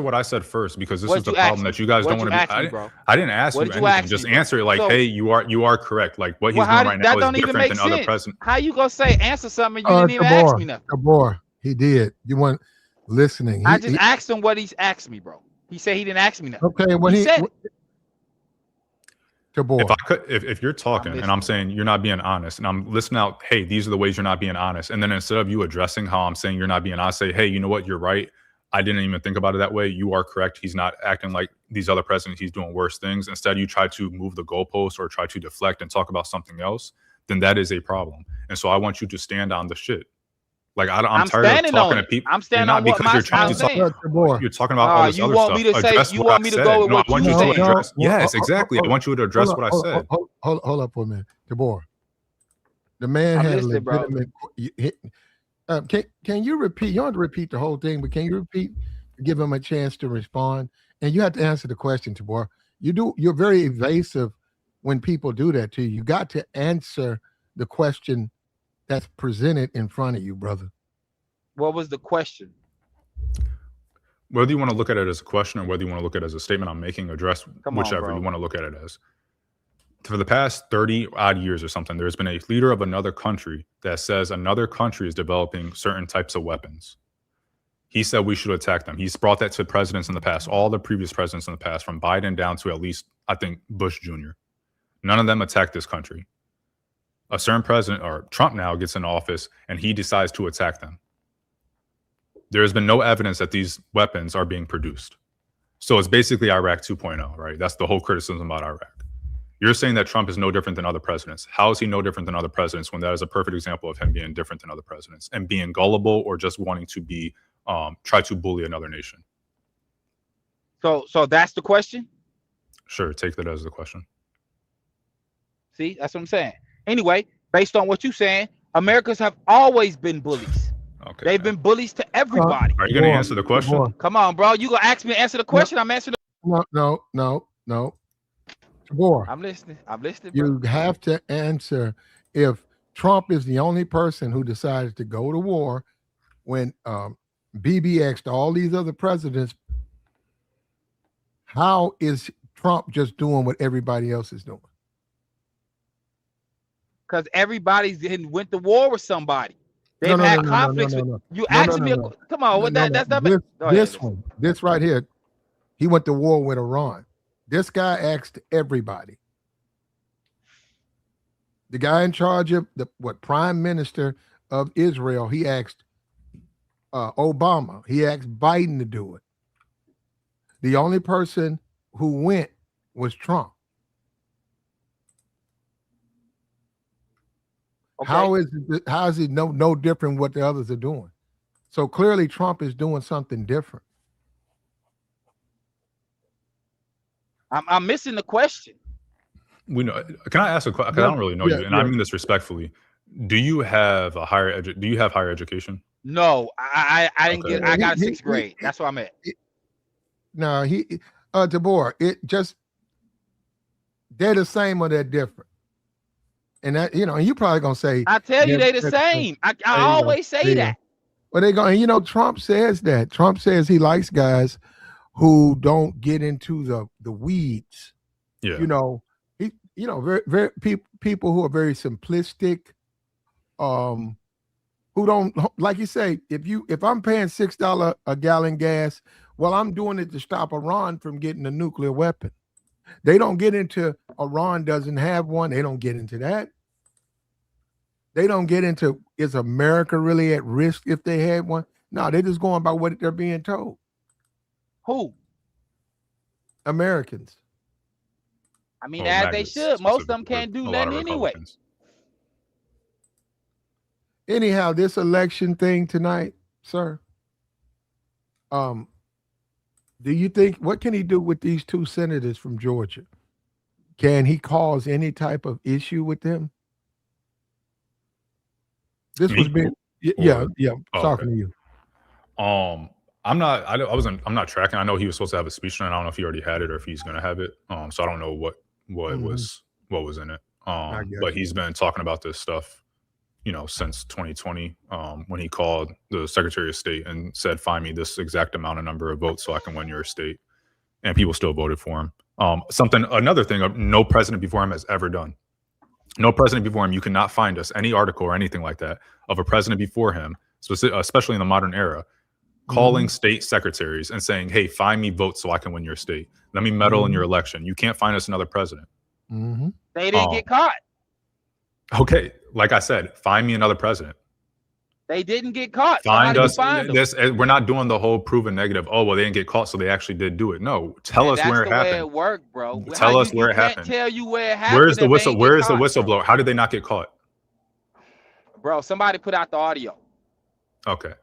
what I said first, because this What is did the you ask problem me? that you guys What don't did want you to ask be. me, bro? I didn't ask What you did you anything. ask Just me, bro? answer it like, So- hey, you are correct. Like what Well, he's doing right now that is don't even different make than other sense. presidents. How you gonna say answer something you didn't even ask me nothing? Tabor, he did. You weren't listening. I just asked him what he's asked me, bro. He said he didn't ask me nothing. Okay, when he said it. Tabor. If you're talking and I'm saying you're not being honest, and I'm listening out, hey, these are the ways you're not being honest, and then instead of you addressing how I'm saying you're not being honest, say, hey, you know what, you're right. I didn't even think about it that way. You are correct. He's not acting like these other presidents. He's doing worse things. Instead, you try to move the goalpost or try to deflect and talk about something else. Then that is a problem. And so I want you to stand on the shit. Like I'm tired of talking to people. I'm standing not on what because you're trying I'm to talk. saying. You're talking about all this you other want stuff. me to say? Address You what want I me to said. go with No, I what want you you to saying? address. Yes, exactly. I want you to address what I said. Hold up for a minute, Tabor. The man I'm had a listening, bro. legitimate. Can you repeat? You don't have to repeat the whole thing, but can you repeat? Give him a chance to respond, and you have to answer the question, Tabor. You're very evasive when people do that to you. You got to answer the question that's presented in front of you, brother. What was the question? Whether you want to look at it as a question or whether you want to look at it as a statement I'm making, address whichever you want to look at it as. For the past 30 odd years or something, there's been a leader of another country that says another country is developing certain types of weapons. He said we should attack them. He's brought that to presidents in the past, all the previous presidents in the past, from Biden down to at least, I think, Bush Jr. None of them attacked this country. A certain president, or Trump now, gets in office and he decides to attack them. There has been no evidence that these weapons are being produced. So it's basically Iraq 2.0, right? That's the whole criticism about Iraq. You're saying that Trump is no different than other presidents. How is he no different than other presidents when that is a perfect example of him being different than other presidents and being gullible or just wanting to be try to bully another nation? So that's the question? Sure, take that as the question. See, that's what I'm saying. Anyway, based on what you're saying, Americans have always been bullies. Okay. They've been bullies to everybody. Are you going to answer the question? Come on, bro. You going to ask me to answer the question? I'm answering No. Tabor, I'm listening. Bro. You have to answer if Trump is the only person who decided to go to war when BB asked all these other presidents, how is Trump just doing what everybody else is doing? Because everybody's went to war with somebody. They've had conflicts. You asked me. Come on, that's not this right here. He went to war with Iran. This guy asked everybody. The guy in charge of the prime minister of Israel, he asked Obama. He asked Biden to do it. The only person who went was Trump. Okay. How is it no different what the others are doing? So clearly Trump is doing something different. I'm missing the question. We know. Can I ask a question? Because I don't really know you, and I mean this respectfully. Do you have higher education? No, I didn't get. I got a 6th grade. That's where I'm at. No, Tabor. It just they're the same or they're different, and that and you're probably gonna say. I tell you, they're the same. I always say that. Well, they're going. Trump says that. Trump says he likes guys who don't get into the weeds. Yeah. Very people who are very simplistic, who don't, like you say, if I'm paying $6 a gallon gas, well, I'm doing it to stop Iran from getting a nuclear weapon. They don't get into Iran doesn't have one. They don't get into that. They don't get into, is America really at risk if they had one? No, they're just going by what they're being told. Who? Americans. I mean, as they should. Most of them can't do nothing anyway. Anyhow, this election thing tonight, sir. Do you think, what can he do with these 2 senators from Georgia? Can he cause any type of issue with them? This was being, Yeah, Or yeah. oh, Talking okay. to you. I'm not tracking. I know he was supposed to have a speech tonight. I don't know if he already had it or if he's gonna have it. So I don't know what Mhm. was in it. I got But you. he's been talking about this stuff, since 2020, when he called the Secretary of State and said, "Find me this exact amount of number of votes so I can win your state," and people still voted for him. Another thing, no president before him has ever done. No president before him. You cannot find us any article or anything like that of a president before him, especially in the modern era, calling Mhm. state secretaries and saying, "Hey, find me votes so I can win your state. Let me meddle in your Mhm. election. You can't find us another president." Mhm. They didn't Um, get caught. okay, like I said, find me another president. They didn't get caught. So how Find do you us find them? this. We're not doing the whole proven negative. Oh, well, they didn't get caught, so they actually did do it. No, tell And us that's where it the way happened. it worked, bro. How Tell us where you it can't happened. tell you where it Where's happened the if they whistle? ain't Where get is the caught, whistleblower? How did they not get caught? bro. Somebody put out the audio. Okay.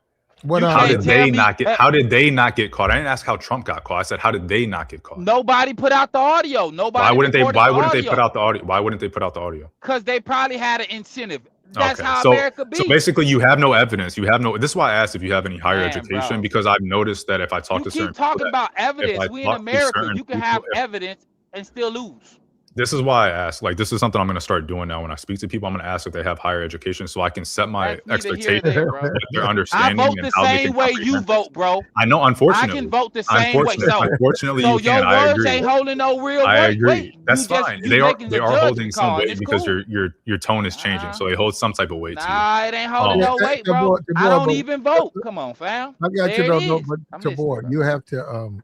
What You How can't did audio? tell they me not get? How did they not get caught? I didn't ask how Trump got caught. I said, how did they not get caught? nobody put out the audio. Nobody. Why wouldn't they? recorded Why the wouldn't they audio. put out the audio? Why wouldn't they put out the audio? Because they probably had an incentive. That's Okay, how so America be. basically, you have no evidence. You have no. This is why I asked if you have any higher Man, education, bro. because I've noticed that if I talk You to keep certain people, talking about if evidence. I We in talk to America. certain You can people, have evidence and still lose. this is why I ask. Like, this is something I'm going to start doing now. When I speak to people, I'm going to ask if they have higher education, so I can set my That's neither here expectations nor there, of bro. what their I understanding vote and the how they can same way you comprehend things. vote, bro. I know, I unfortunately, can vote the same way. unfortunately, So you your can. I words agree. ain't holding no real I weight. agree. That's You fine. you making They the are holding judgment some call, and weight it's because cool. your tone is changing, so it holds some type of weight to you. Nah, it ain't holding Yeah, no weight, the bro. I don't but even vote. Come on, fam. I got you There it though. No, is. but I'm to listening, boy, bro. you have to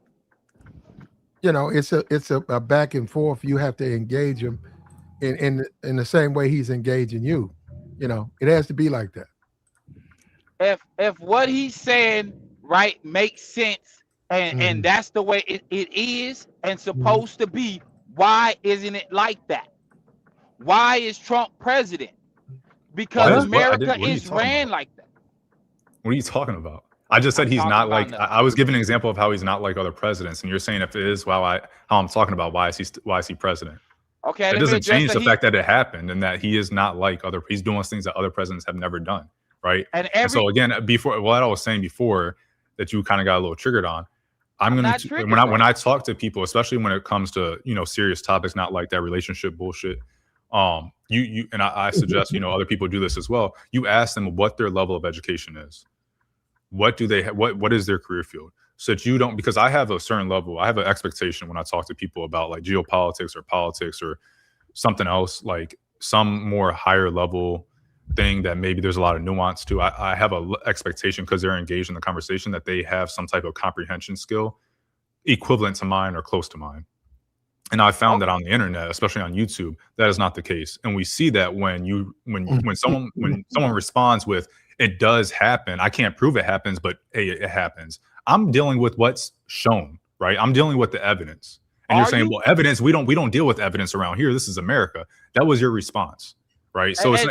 it's a back and forth. You have to engage him in the same way he's engaging you. It has to be like that. If what he's saying right makes sense, and that's the way it is and supposed to be, why isn't it like that? Why is Trump president? Because America What are you is talking ran about? like that. What are you talking about? I just said I'm he's talking not about like. I was giving an example of how he's not like other presidents, and you're saying if it is how I'm talking about why is he president? Okay, That let me doesn't address change the fact that it happened and that he is not like other. He's doing things that other presidents have never done, right? And so again, before what I was saying before that you kind of got a little triggered on, I'm going to when I talk to people, especially when it comes to serious topics, not like that relationship bullshit. You and I suggest other people do this as well. You ask them what their level of education is. What do they what is their career field, so that you don't, because I have a certain level, I have an expectation when I talk to people about like geopolitics or politics or something else, like some more higher level thing that maybe there's a lot of nuance to. I have a expectation, because they're engaged in the conversation, that they have some type of comprehension skill equivalent to mine or close to mine. And I found that on the internet, especially on YouTube, that is not the case. And we see that when someone responds with, "It does happen. I can't prove it happens, but hey, it happens." I'm dealing with what's shown, right? I'm dealing with the evidence. And you're saying, "Well, evidence, we don't deal with evidence around here. This is America." That was your response, right? So it's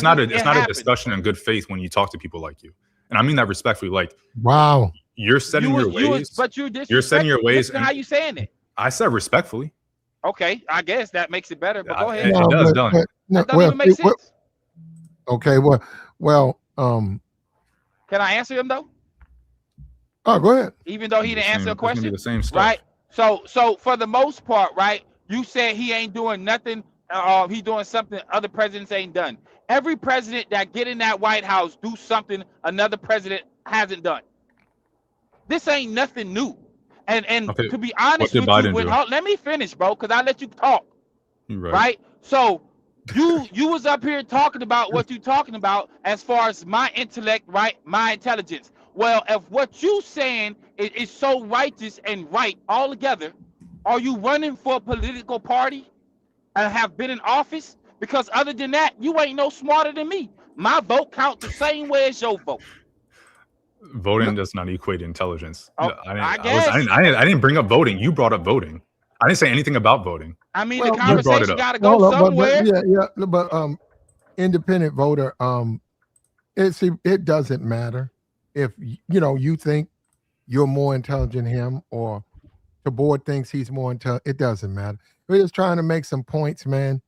not a discussion in good faith when you talk to people like you. And I mean that respectfully. Like, wow, you're setting your ways. But you're setting your ways. How you saying it? I said respectfully. Okay, I guess that makes it better. But go ahead. It does, don't it? That doesn't even make sense. Okay, well. Can I answer him though? Oh, go ahead. Even though he didn't answer a question, be the same stuff, right? So for the most part, right? You said he ain't doing nothing. He doing something other presidents ain't done. Every president that get in that White House do something another president hasn't done. This ain't nothing new. And to be honest with you, let me finish, bro, because I let you talk. Right? So you was up here talking about what you talking about as far as my intellect, right? My intelligence. Well, if what you saying is so righteous and right all together, are you running for a political party and have been in office? Because other than that, you ain't no smarter than me. My vote counts the same way as your vote. Voting does not equate intelligence. Oh, I guess. I didn't bring up voting. You brought up voting. I didn't say anything about voting. I mean, the conversation got to go somewhere. But independent voter, it doesn't matter if you think you're more intelligent than him, or the board thinks he's more intelligent. It doesn't matter. We're just trying to make some points, man.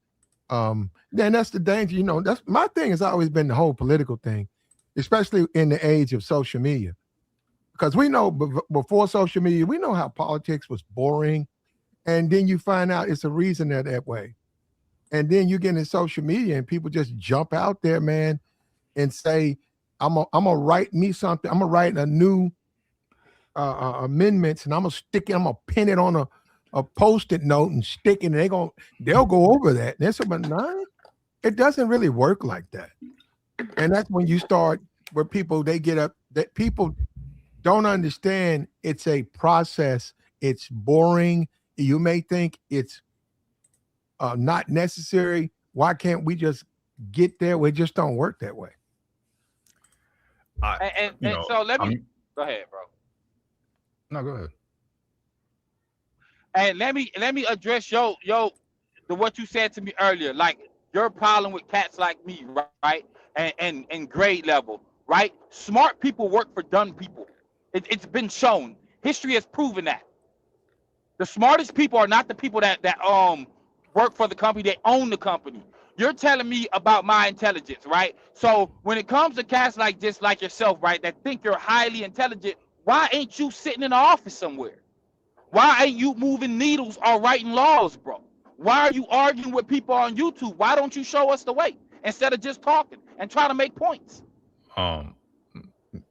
Then that's the danger. That's my thing. Has always been the whole political thing. especially in the age of social media. Because we know before social media, we know how politics was boring. And then you find out it's a reason they're that way. And then you get in social media and people just jump out there, man, and say, I'm gonna write me something. I'm gonna write a new amendments, and I'm gonna pin it on a post-it note and stick it, and they'll go over that. And but no, it doesn't really work like that. And that's when you start where people they get up that people don't understand it's a process. It's boring. You may think it's not necessary. Why can't we just get there? We just don't work that way. So let me go ahead, bro. No, go ahead. And let me address what you said to me earlier, like your problem with cats like me, right? And grade level, right? Smart people work for dumb people. It's been shown. History has proven that. The smartest people are not the people that work for the company, they own the company. You're telling me about my intelligence, right? So when it comes to cats like this, like yourself, right, that think you're highly intelligent, why ain't you sitting in the office somewhere? Why ain't you moving needles or writing laws, bro? Why are you arguing with people on YouTube? Why don't you show us the way instead of just talking and trying to make points?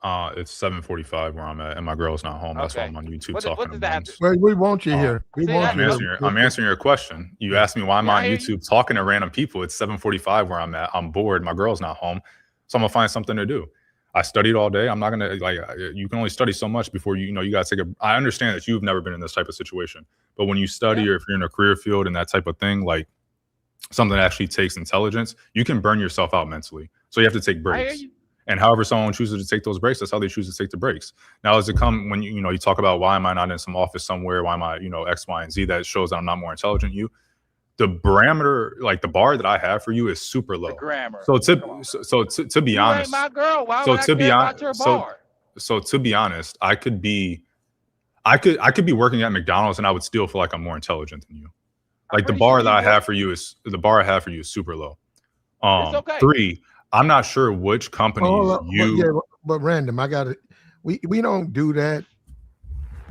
It's 7:45 where I'm at, and my girl's not home. That's why I'm on YouTube talking. What does that have to Well, we want you here. I'm answering your question. You asked me why I'm on YouTube talking to random people. It's 7:45 where I'm at. I'm bored. My girl's not home, so I'm gonna find something to do. I studied all day. I'm not gonna you can only study so much before you gotta take I understand that you've never been in this type of situation, but when you study or if you're in a career field and that type of thing, like something that actually takes intelligence, you can burn yourself out mentally. So you have to take breaks. And however someone chooses to take those breaks, that's how they choose to take the breaks. Now, as it come when you talk about why am I not in some office somewhere, why am I X, Y, and Z, that shows that I'm not more intelligent than you. The parameter, like the bar that I have for you, is super low. The grammar. So to be honest, you ain't my girl. Why would I care about your bar? So to be honest, I could be working at McDonald's and I would still feel like I'm more intelligent than you. Like the bar that I have for you is super low. It's okay. 3. I'm not sure which companies but random. I got it. We don't do that.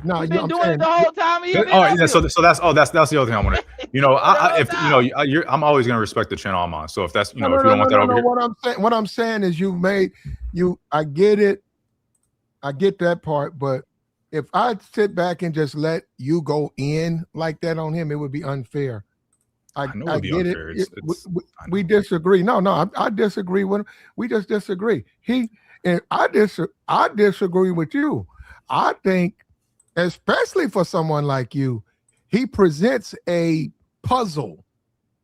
No, you've been doing it the whole time. So that's the other thing I want to. I'm always gonna respect the channel I'm on. So if that's if you don't want that over here. What I'm saying is I get it. I get that part, but if I sit back and just let you go in like that on him, it would be unfair. I get it. We disagree. No, I disagree with him. We just disagree. I disagree with you. I think, especially for someone like you, he presents a puzzle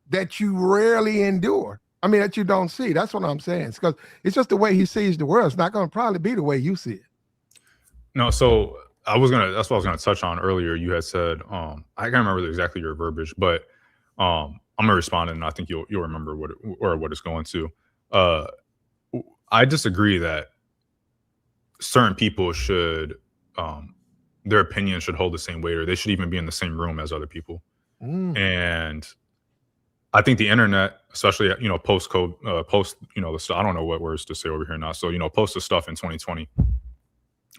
that you rarely endure. I mean, that you don't see. That's what I'm saying. Because it's just the way he sees the world. It's not going to probably be the way you see it. No, so that's what I was gonna touch on earlier. You had said, I can't remember exactly your verbiage, but I'm gonna respond and I think you'll remember what it's going to. I disagree that certain people should their opinion should hold the same weight, or they should even be in the same room as other people. And I think the internet, especially post the stuff, I don't know what words to say over here now. So post the stuff in 2020.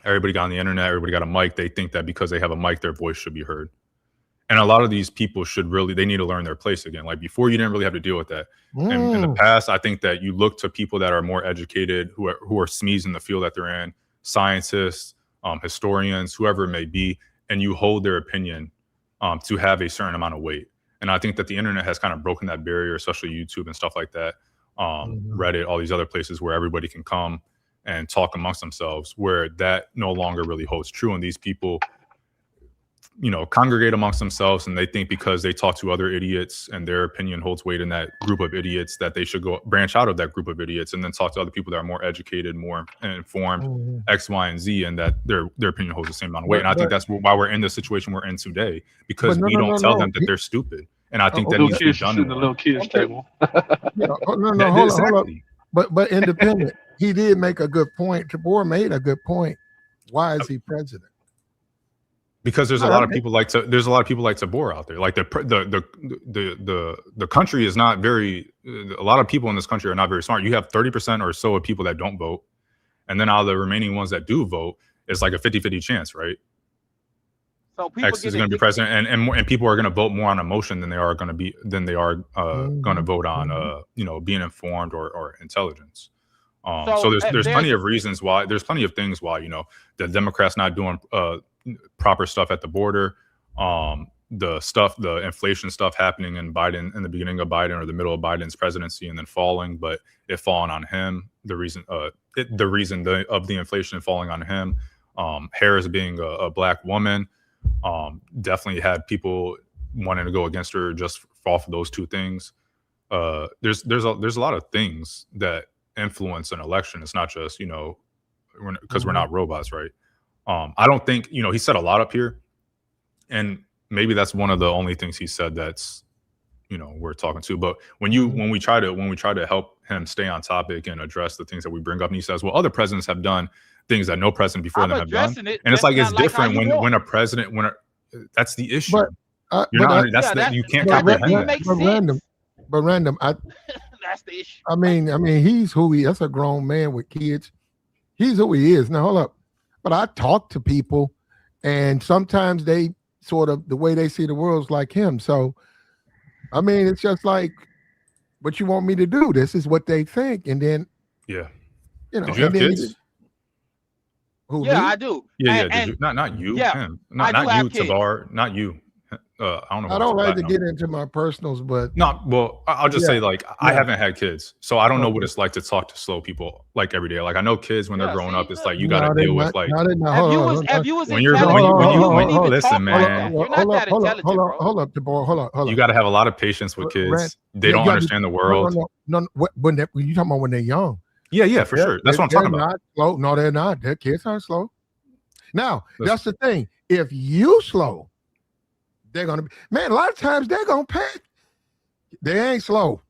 Everybody got on the internet. Everybody got a mic. They think that because they have a mic, their voice should be heard. And a lot of these people they need to learn their place again. Like before, you didn't really have to deal with that. And in the past, I think that you look to people that are more educated, who are SMEs in the field that they're in, scientists, historians, whoever it may be, and you hold their opinion to have a certain amount of weight. And I think that the internet has kind of broken that barrier, especially YouTube and stuff like that, Reddit, all these other places where everybody can come and talk amongst themselves, where that no longer really holds true. And these people, congregate amongst themselves, and they think because they talk to other idiots and their opinion holds weight in that group of idiots, that they should go branch out of that group of idiots and then talk to other people that are more educated, more informed, X, Y, and Z, and that their opinion holds the same amount of weight. And I think that's why we're in the situation we're in today, because we don't tell them that they're stupid. And I think that needs to be done. The little kids table. Hold up. But independent, he did make a good point. Tabor made a good point. Why is he president? Because there's a lot of people like Tabor out there. Like the country is not very. A lot of people in this country are not very smart. You have 30% or so of people that don't vote. And then out of the remaining ones that do vote, it's like a 50-50 chance, right? So people X is going to be president, and people are going to vote more on emotion than they are going to vote on being informed or intelligence. So there's plenty of reasons why. There's plenty of things why the Democrats not doing proper stuff at the border. The inflation stuff happening in Biden in the beginning of Biden or the middle of Biden's presidency and then falling, but it falling on him. The reason of the inflation falling on him. Harris being a black woman. Definitely had people wanting to go against her just off of those two things. There's a lot of things that influence an election. It's not just because we're not robots, right? I don't think he said a lot up here, and maybe that's one of the only things he said that's we're talking to. But when we try to help him stay on topic and address the things that we bring up, and he says, well, other presidents have done things that no president before them have done, and it's like it's different when a president that's the issue. You can't comprehend that. But random. That's the issue. I mean, he's who he. That's a grown man with kids. He's who he is. Now hold up. But I talk to people, and sometimes they sort of the way they see the world is like him. So, I mean, it's just like, what you want me to do? This is what they think, and then did you have kids? Who, me? I do. Yeah. Did you? Not you. Yeah, him. Not you, Tabar. Not you. I don't know. I don't like to get into my personals, but I'll just say I haven't had kids, so I don't know what it's like to talk to slow people like every day. Like I know kids when they're growing up, it's like you got to deal with like. Listen, man. You're not that intelligent, bro. Hold up, Tabar. Hold up. You got to have a lot of patience with kids. They don't understand the world. No, when you talking about when they're young. Yeah, for sure. That's what I'm talking about. Not slow. No, they're not. Their kids aren't slow. Now, that's the thing. If you slow, they're gonna be, man, a lot of times they're gonna pay. They ain't slow.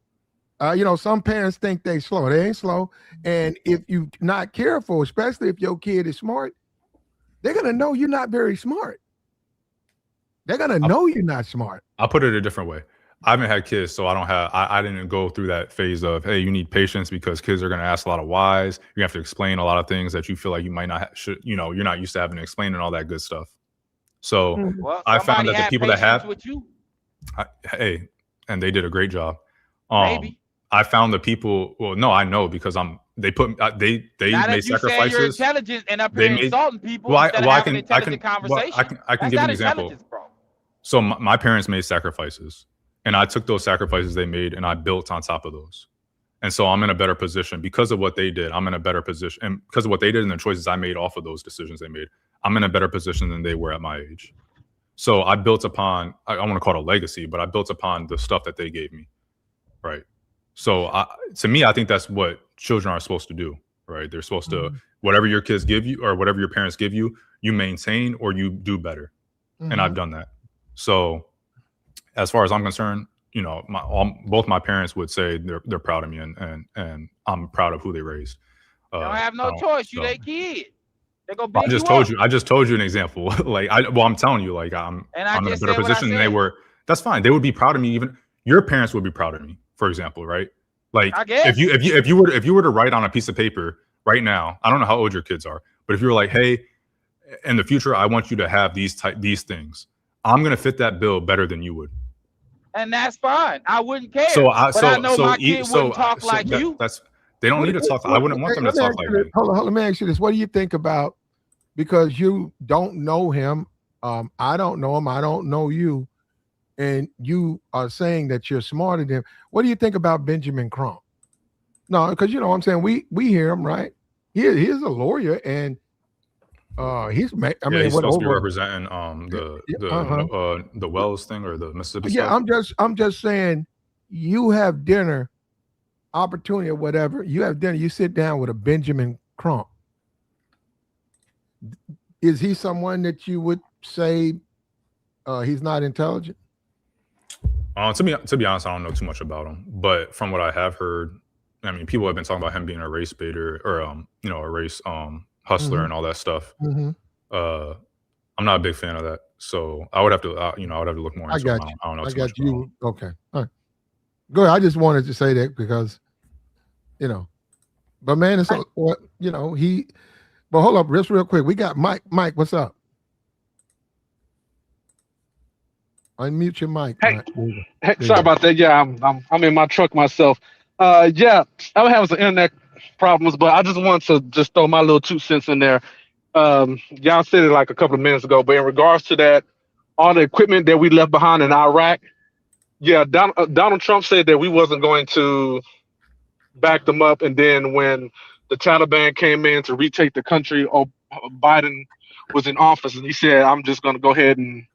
Some parents think they slow. They ain't slow. And if you're not careful, especially if your kid is smart, they're gonna know you're not very smart. They're gonna know you're not smart. I'll put it a different way. I haven't had kids, so I didn't go through that phase of, hey, you need patience because kids are going to ask a lot of whys. You have to explain a lot of things that you feel like you might not you're not used to having to explain and all that good stuff. So I found that the people that have, with you. And they did a great job. Maybe. I found the people. Well, no, I know because they made sacrifices. You're intelligent and up here insulting people. I can give you an example. So my parents made sacrifices. And I took those sacrifices they made and I built on top of those. And so I'm in a better position because of what they did. I'm in a better position. And because of what they did and the choices I made off of those decisions they made, I'm in a better position than they were at my age. So I built upon, I want to call it a legacy, but I built upon the stuff that they gave me. Right. So to me, I think that's what children are supposed to do. Right. They're supposed to, whatever your kids give you or whatever your parents give you, you maintain or you do better. And I've done that. So as far as I'm concerned, both my parents would say they're proud of me, and I'm proud of who they raised. They don't have no choice. You their kid. They go big. I just told you an example. I'm telling you, I'm in a better position than they were. That's fine. They would be proud of me. Even your parents would be proud of me. For example, right? Like if you were to write on a piece of paper right now, I don't know how old your kids are, but if you were like, hey, in the future, I want you to have these things. I'm gonna fit that bill better than you would. And that's fine. I wouldn't care. I know my kid wouldn't talk like you. They don't need to talk. I wouldn't want them to talk like me. Hold on, let me ask you this. What do you think about, because you don't know him, I don't know him, I don't know you, and you are saying that you're smarter than him. What do you think about Benjamin Crump? No, because you know what I'm saying, we hear him, right? He is a lawyer, and he's supposed to be representing the Wells thing or the Mississippi stuff. I'm just saying, you have dinner opportunity or whatever. You have dinner. You sit down with a Benjamin Crump. Is he someone that you would say he's not intelligent? To be honest, I don't know too much about him. But from what I have heard, I mean, people have been talking about him being a race baiter or a race hustler and all that stuff. I'm not a big fan of that, so I would have to I would have to look more into it. I don't know too much about him. Okay, all right, good. I just wanted to say that because But man, it's you know he. But hold up, just real quick. We got Mike. Mike, what's up? Unmute your mic, Hey, Mike. There you go. hey, There you sorry go. about that. Yeah, I'm in my truck myself. Yeah, I'm having some internet problems, but I just wanted to just throw my little 2 cents in there. Y'all said it like a couple of minutes ago, but in regards to that, all the equipment that we left behind in Iraq, yeah, Donald Trump said that we wasn't going to back them up, and then when the Taliban came in to retake the country, Biden was in office, and he said, "I'm just going to go ahead and."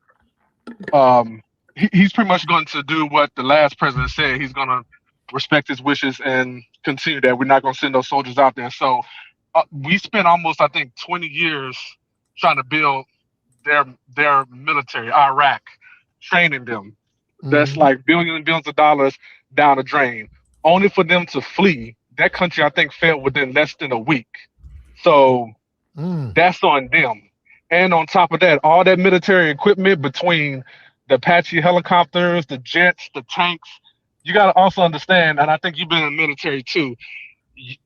He's pretty much going to do what the last president said. He's going to respect his wishes and continue that. We're not going to send those soldiers out there. So we spent almost, I think, 20 years trying to build their military, Iraq, training them. That's Mhm. like billions and billions of dollars down the drain, only for them to flee. That country, I think, fell within less than a week. So Mm. that's on them. And on top of that, all that military equipment between the Apache helicopters, the jets, the tanks, you got to also understand, and I think you've been in the military too.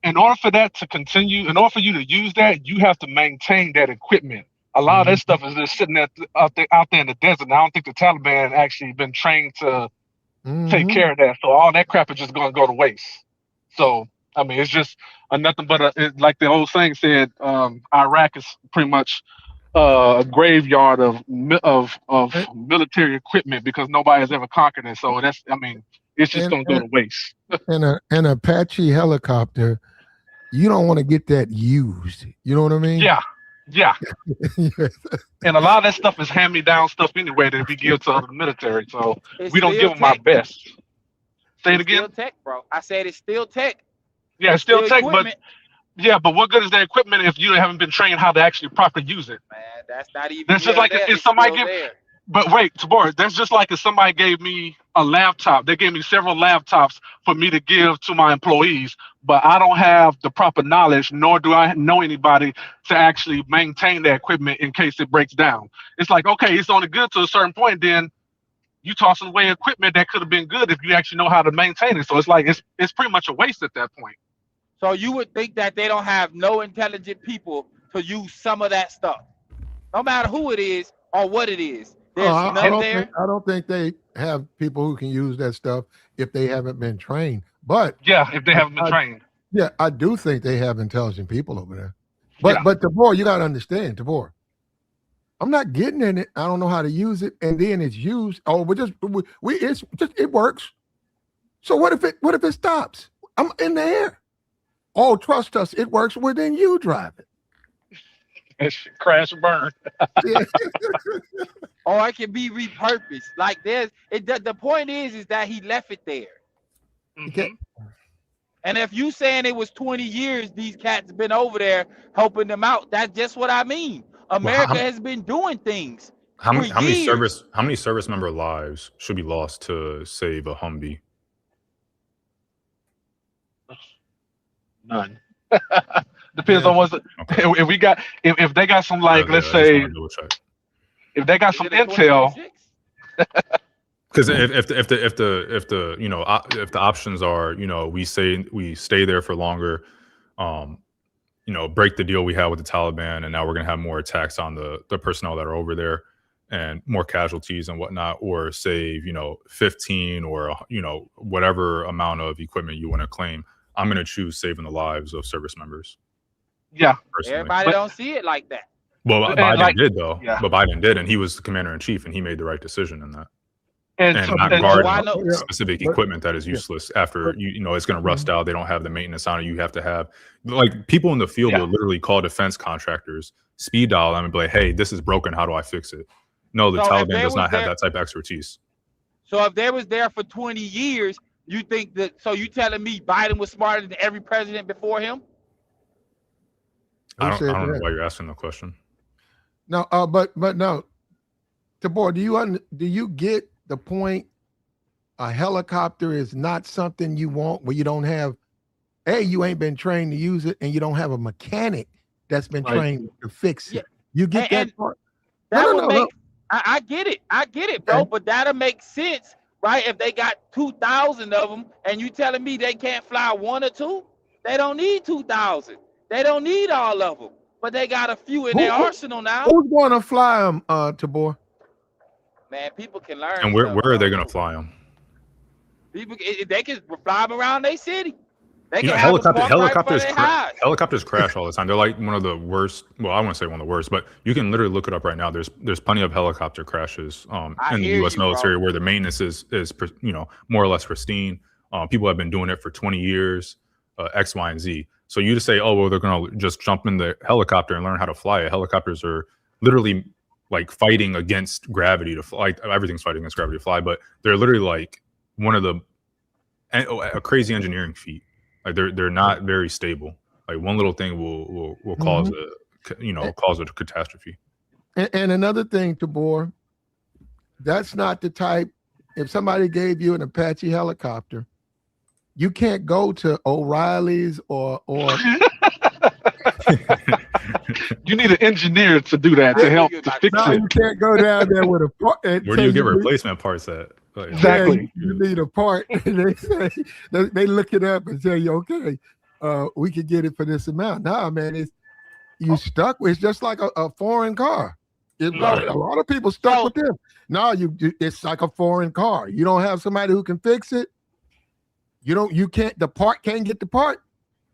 In order for that to continue, in order for you to use that, you have to maintain that equipment. A lot of that Mhm. stuff is just sitting out there in the desert. And I don't think the Taliban actually been trained to take Mhm. care of that. So all that crap is just going to go to waste. So I mean, it's just nothing but like the old saying said. Iraq is pretty much a graveyard of And, military equipment because nobody has ever conquered it. So that's, I mean, it's just and, going to go to waste. an Apache helicopter, you don't want to get that used. You know what I mean? Yeah, yeah. And a lot of that stuff is hand me down stuff anyway that we give to the military. So It's we don't give still them our tech. best. Say it It's again. still tech, bro. I said it's still tech. Yeah, it's It's still still tech, but equipment. yeah, but what good is that equipment if you haven't been trained how to actually properly use it? Man, that's not even That's just here or like there. if It's somebody still give. there. But wait, Tabor, that's just like if somebody gave me a laptop. They gave me several laptops for me to give to my employees, but I don't have the proper knowledge, nor do I know anybody to actually maintain that equipment in case it breaks down. It's like, okay, it's only good to a certain point, then you tossing away equipment that could have been good if you actually know how to maintain it. So it's like it's pretty much a waste at that point. So you would think that they don't have no intelligent people to use some of that stuff, no matter who it is or what it is. Oh, There's I enough don't think there. they have people who can use that stuff if they haven't been trained. But Yeah, if they I, haven't been I trained. yeah, I do think they have intelligent people over there. Yeah. But Tabor, you gotta understand, Tabor. I'm not getting in it. I don't know how to use it, and then it's used. Oh, it's just it works. So what if it stops? I'm in the air. Oh, trust us, it works. Well, then you drive it. Crash and burn. Yeah. Or it can be repurposed. Like the point is that he left it there. Okay. And if you saying it was 20 years, these cats been over there helping them out. That's just what I mean. Well, America has been doing things how for many how many years. service member lives should be lost to save a Humvee? None. Depends Yeah. on what's Okay. if we got if they got some like let's I just say want to double check. if they got Is some it a intel. 2026? Because if the you know if the options are, you know, we stay there for longer, you know, break the deal we had with the Taliban, and now we're gonna have more attacks on the personnel that are over there and more casualties and whatnot, or save, you know, 15 or, you know, whatever amount of equipment you want to claim. I'm gonna choose saving the lives of service members Yeah, personally. Everybody but don't see it like that. Well, and Biden like did though. yeah, But Biden did, and he was the commander in chief, and he made the right decision in that. and And to, not and Well, to, guarding why no? Yeah. specific But equipment that is yeah. useless after But you know it's going to rust out. They don't have the maintenance on it. You have to have, like, people in the field yeah, will literally call defense contractors, speed dial them, and be like, "Hey, this is broken. How do I fix it?" No, the So if Taliban they does was not have there, that type of expertise. so if they was there for 20 years, you think that? So you telling me Biden was smarter than every president before him? I who don't said know that? why you're asking the question. No, but no, Tabor, do you get the point? A helicopter is not something you want where you don't have you ain't been trained to use it, and you don't have a mechanic that's been right. trained to fix Yeah, it. You get and that part? that No, would no, no, make. I get it. I get it, no. bro. Okay. But that'll make sense, right? If they got 2,000 of them, and you telling me they can't fly one or two? They don't need 2,000. They don't need all of them, but they got a few in their arsenal now. Who's going to fly them, Tabor? Man, people can learn. And where are they going to fly them? People, they can fly them around their city. They can helicopters crash all the time. They're like one of the worst. Well, I won't say one of the worst, but you can literally look it up right now. There's plenty of helicopter crashes in the U.S. military where the maintenance is more or less pristine. People have been doing it for 20 years, X, Y, and Z. So you just say, oh well, they're gonna just jump in the helicopter and learn how to fly it. Helicopters are literally like fighting against gravity to fly. Everything's fighting against gravity to fly, but they're literally like one of a crazy engineering feat. Like they're not very stable. Like one little thing will cause cause a catastrophe. And another thing, Tabor, that's not the type. If somebody gave you an Apache helicopter, you can't go to O'Reilly's or You need an engineer to do that to help to fix it. You can't go down there with a part. Where do you get replacement parts at? Like, exactly. You need a part. And they say they look it up and tell you, okay, we can get it for this amount. Nah, man, you stuck with. It's just like a foreign car. A lot of people stuck with them. No, it's like a foreign car. You don't have somebody who can fix it. You can't. The part can't get the part.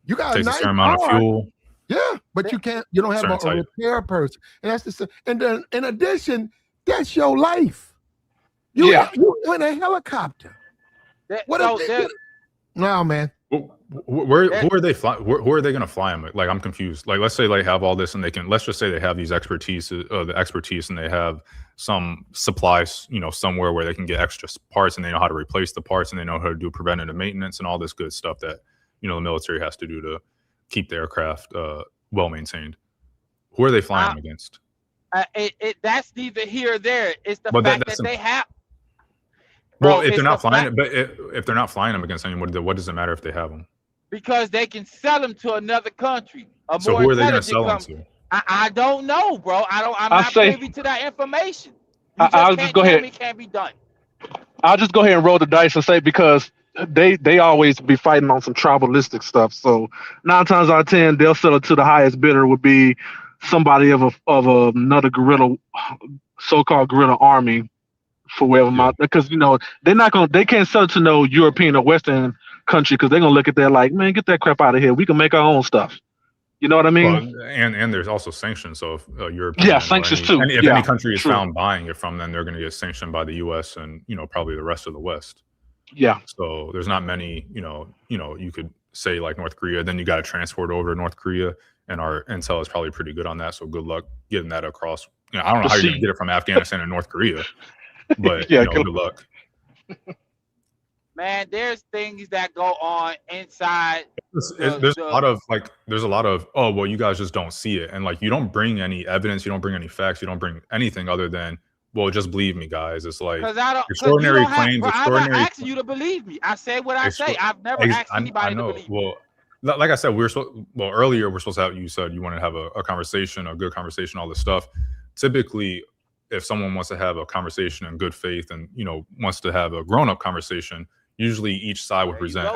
You got takes a nice certain amount of fuel. Yeah, but you can't. You don't have a repair person, and that's the. And then in addition, that's your life. You in a helicopter. No, man. Who are they flying? Who are they going to fly them? Like, I'm confused. Like, let's say they have all this, and let's just say they have these the expertise, and they have some supplies, somewhere where they can get extra parts, and they know how to replace the parts, and they know how to do preventative maintenance and all this good stuff that the military has to do to keep the aircraft well maintained. Who are they flying them against? That's neither here or there. It's the fact that they have. Well, if they're not flying it, but if they're not flying them against anyone, what does it matter if they have them? Because they can sell them to another country. So who are they going to sell them to? I don't know, bro. I'm not privy to that information. I'll just go ahead. It can't be done. I'll just go ahead and roll the dice and say because they always be fighting on some tribalistic stuff. So 9 times out of 10, they'll sell it to the highest bidder would be somebody of another guerrilla, so-called guerrilla army. For wherever because they can't sell it to no European or Western country because they're gonna look at that like, man, get that crap out of here. We can make our own stuff. You know what I mean? Well, and there's also sanctions. So if European, sanctions too. And if any country is found buying it from them, they're going to get sanctioned by the U.S. and probably the rest of the West. Yeah. So there's not many. You could say like North Korea. Then you got to transport over to North Korea, and our intel is probably pretty good on that. So good luck getting that across. I don't know how you're going to get it from Afghanistan and North Korea. But good luck. Man, there's things that go on inside. There's a lot of oh well, you guys just don't see it, and like you don't bring any evidence, you don't bring any facts, you don't bring anything other than well, just believe me, guys. It's like extraordinary claims. I'm not asking you to believe me. I say what I say. I've never asked anybody to believe me. Well, like I said, earlier we're supposed to have. You said you want to have a conversation, a good conversation, all this stuff. Typically, if someone wants to have a conversation in good faith and wants to have a grown-up conversation, usually each side would present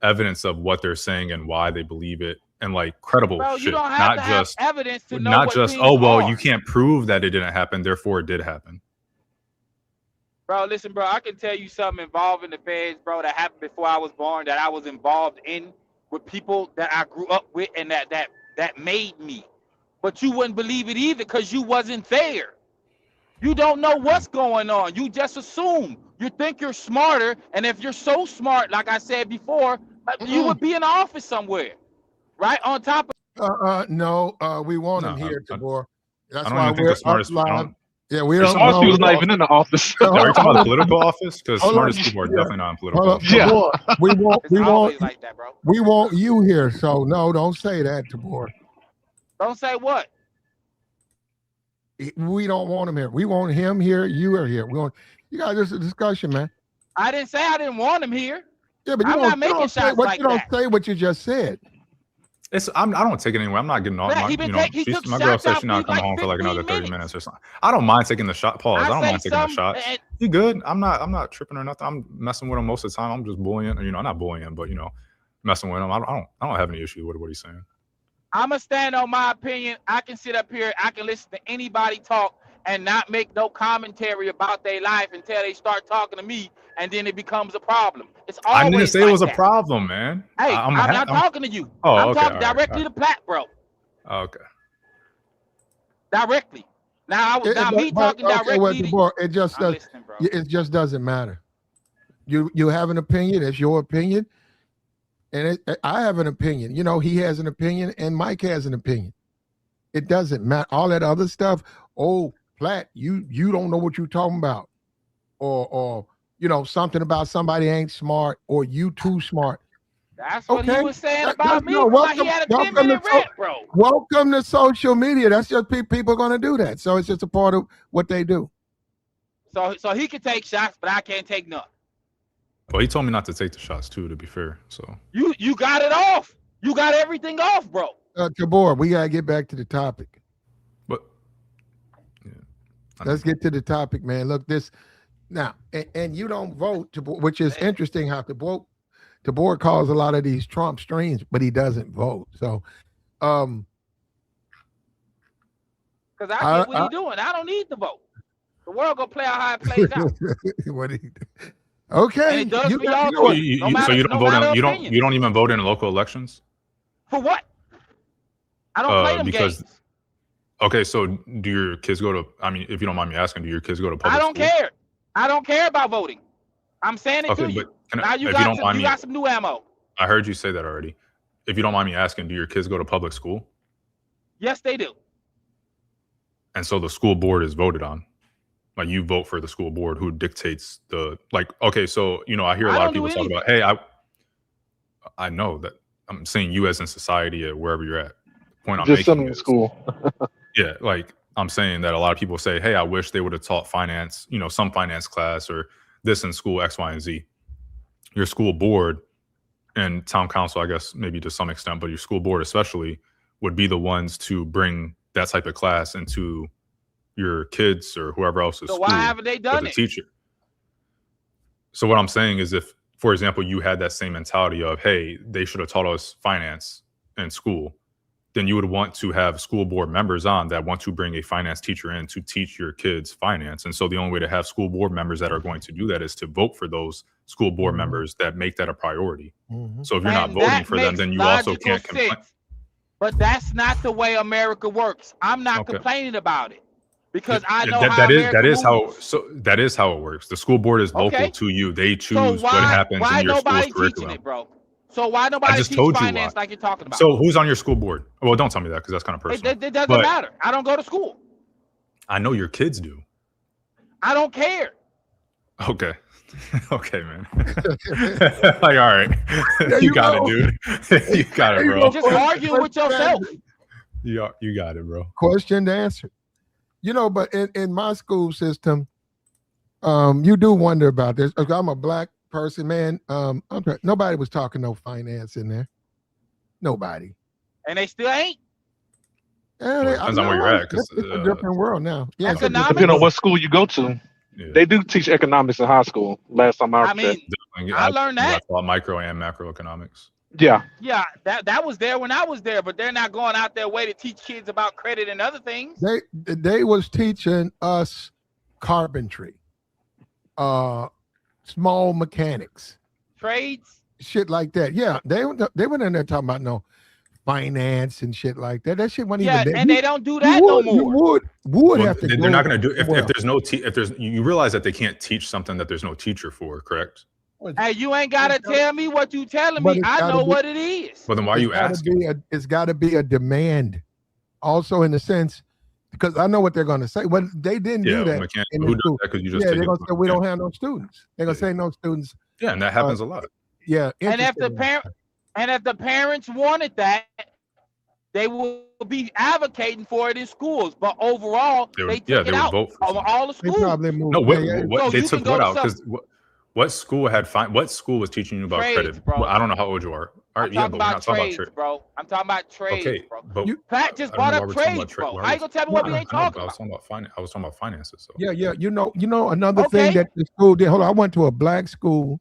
evidence of what they're saying and why they believe it, and like credible shit, not just evidence to know not just you can't prove that it didn't happen, therefore it did happen. Bro, listen, bro, I can tell you something involving the feds, bro, that happened before I was born, that I was involved in with people that I grew up with, and that made me. But you wouldn't believe it either because you wasn't there. You don't know what's going on. You just assume. You think you're smarter, and if you're so smart, like I said before, you would be in the office somewhere, right? On top of no, we want him here, Tabor. That's why we're up live. Yeah, we don't know. He was not even in the office. Are you talking about the political office? Because smartest people are definitely not in political office. Yeah, we want like that, bro. We want you here, so no, don't say that, Tabor. Don't say what? We don't want him here. We want him here. You are here. You guys, this is a discussion, man. I didn't say I didn't want him here. Yeah, but you don't say what you just said. I don't take it anywhere. I'm not getting off. My girl said she's not coming home for like another 30 minutes or something. I don't mind taking the shot. Pause. I don't mind taking the shot. You good? I'm not tripping or nothing. I'm messing with him most of the time. I'm just bullying. I'm not bullying, but messing with him. I don't have any issue with what he's saying. I'm gonna stand on my opinion. I can sit up here, I can listen to anybody talk and not make no commentary about their life until they start talking to me, and then it becomes a problem. It's always I didn't say like it was that. a problem, man. Hey, I'm not talking to you. Oh, I'm okay, talking all right, directly to Platt, bro. Oh, okay. Directly. Now, me talking directly to you. It just I'm does. listening, bro. It just doesn't matter. You have an opinion. It's your opinion, and I have an opinion. You know, he has an opinion, and Mike has an opinion. It doesn't matter. All that other stuff. Oh, Platt, you don't know what you're talking about, or you know, something about somebody ain't smart, or you too smart. That's what he was saying about me. No, Like he had a 10-minute rant, bro. Welcome to social media. That's just people are going to do that. So it's just a part of what they do. So he can take shots, but I can't take none. Well, he told me not to take the shots too, to be fair. So you got it off. You got everything off, bro. Tabor, we gotta get back to the topic. But yeah, let's get to the topic, man. Look, this now, and you don't vote, which is interesting. How Tabor calls a lot of these Trump streams, but he doesn't vote. So, because I get what he's doing. I don't need to vote. The world gonna play out how it plays out. What he do? Okay. And it does you for y'all so too. you No don't vote in, opinion. you don't even vote in local elections? For what? I don't play them because games. Okay, so do your kids go to, I mean, if you don't mind me asking, do your kids go to public I don't school? care. I don't care about voting. I'm saying it to you. Now you got some new ammo. I heard you say that already. If you don't mind me asking, do your kids go to public school? Yes, they do. And so the school board is voted on. Like you vote for the school board who dictates the, like, okay, so, you know, I hear a lot of people talk about, hey, I know that I'm saying you as in society or wherever you're at. The point I'm just making in school. Yeah, like I'm saying that a lot of people say, hey, I wish they would have taught finance, you know, some finance class or this in school, X, Y, and Z. Your school board and town council, I guess, maybe to some extent, but your school board especially would be the ones to bring that type of class into your kids or whoever else's school. So why haven't they done it? Teacher. So what I'm saying is if, for example, you had that same mentality of, hey, they should have taught us finance in school, then you would want to have school board members on that want to bring a finance teacher in to teach your kids finance. And so the only way to have school board members that are going to do that is to vote for those school board members that make that a priority. So if you're not voting for them, then you also can't complain. But that's not the way America works. I'm not complaining about it. Because I know that is how it works. The school board is local to you. They choose what happens in your school's curriculum. It, bro? So why nobody teach finance like you're talking about? So who's on your school board? Well, don't tell me that because that's kind of personal. It doesn't matter. I don't go to school. I know your kids do. I don't care. Okay. Okay, man. Like, all right. You got it, dude. You got it, bro. You're just arguing with yourself. You got it, bro. Question to answer. You know, but in my school system, you do wonder about this. I'm a black person, man. Nobody was talking no finance in there. Nobody. And they still ain't? Depends on where you're at. It's a different world now. Yeah, depending on what school you go to. Yeah. They do teach economics in high school. Last time I checked. I learned that. Micro and macroeconomics. Yeah. Yeah, that was there when I was there, but they're not going out their way to teach kids about credit and other things. They was teaching us carpentry, small mechanics, trades, shit like that. Yeah, they went in there talking about no finance and shit like that. That shit wasn't even there. And they don't do that no more. You would have to. They're not going to do if there's no you realize that they can't teach something that there's no teacher for, correct? Hey, you ain't gotta tell me what you telling me. I know what it is. But then why are you asking? It's got to be a demand, also in the sense, because I know what they're going to say. Well, they didn't do that. Who does that? Because you just they're going to say we don't have no students. They're going to say no students. Yeah, and that happens a lot. Yeah, and if the parents wanted that, they will be advocating for it in schools. But overall, they took it out vote for all the schools. They probably moved. They took what out? Because what school what school was teaching you about credit? Bro. Well, I don't know how old you are. All right, but we're not talking about trades, bro. I'm talking about trades, okay, bro. Pat just brought up trades, bro. How you gonna tell me what we ain't talking about? I was talking about finances. So. Yeah. You know another thing that the school did. Hold on, I went to a black school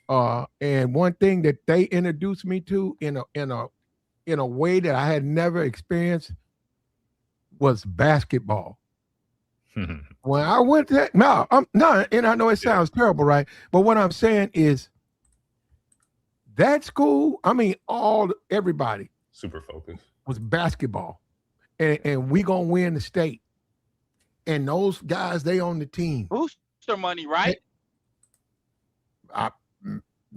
And one thing that they introduced me to in a way that I had never experienced was basketball. When I went to and I know it sounds terrible, right? But what I'm saying is that school, I mean, everybody super focused was basketball, and we gonna win the state. And those guys, they on the team. Booster money, right? I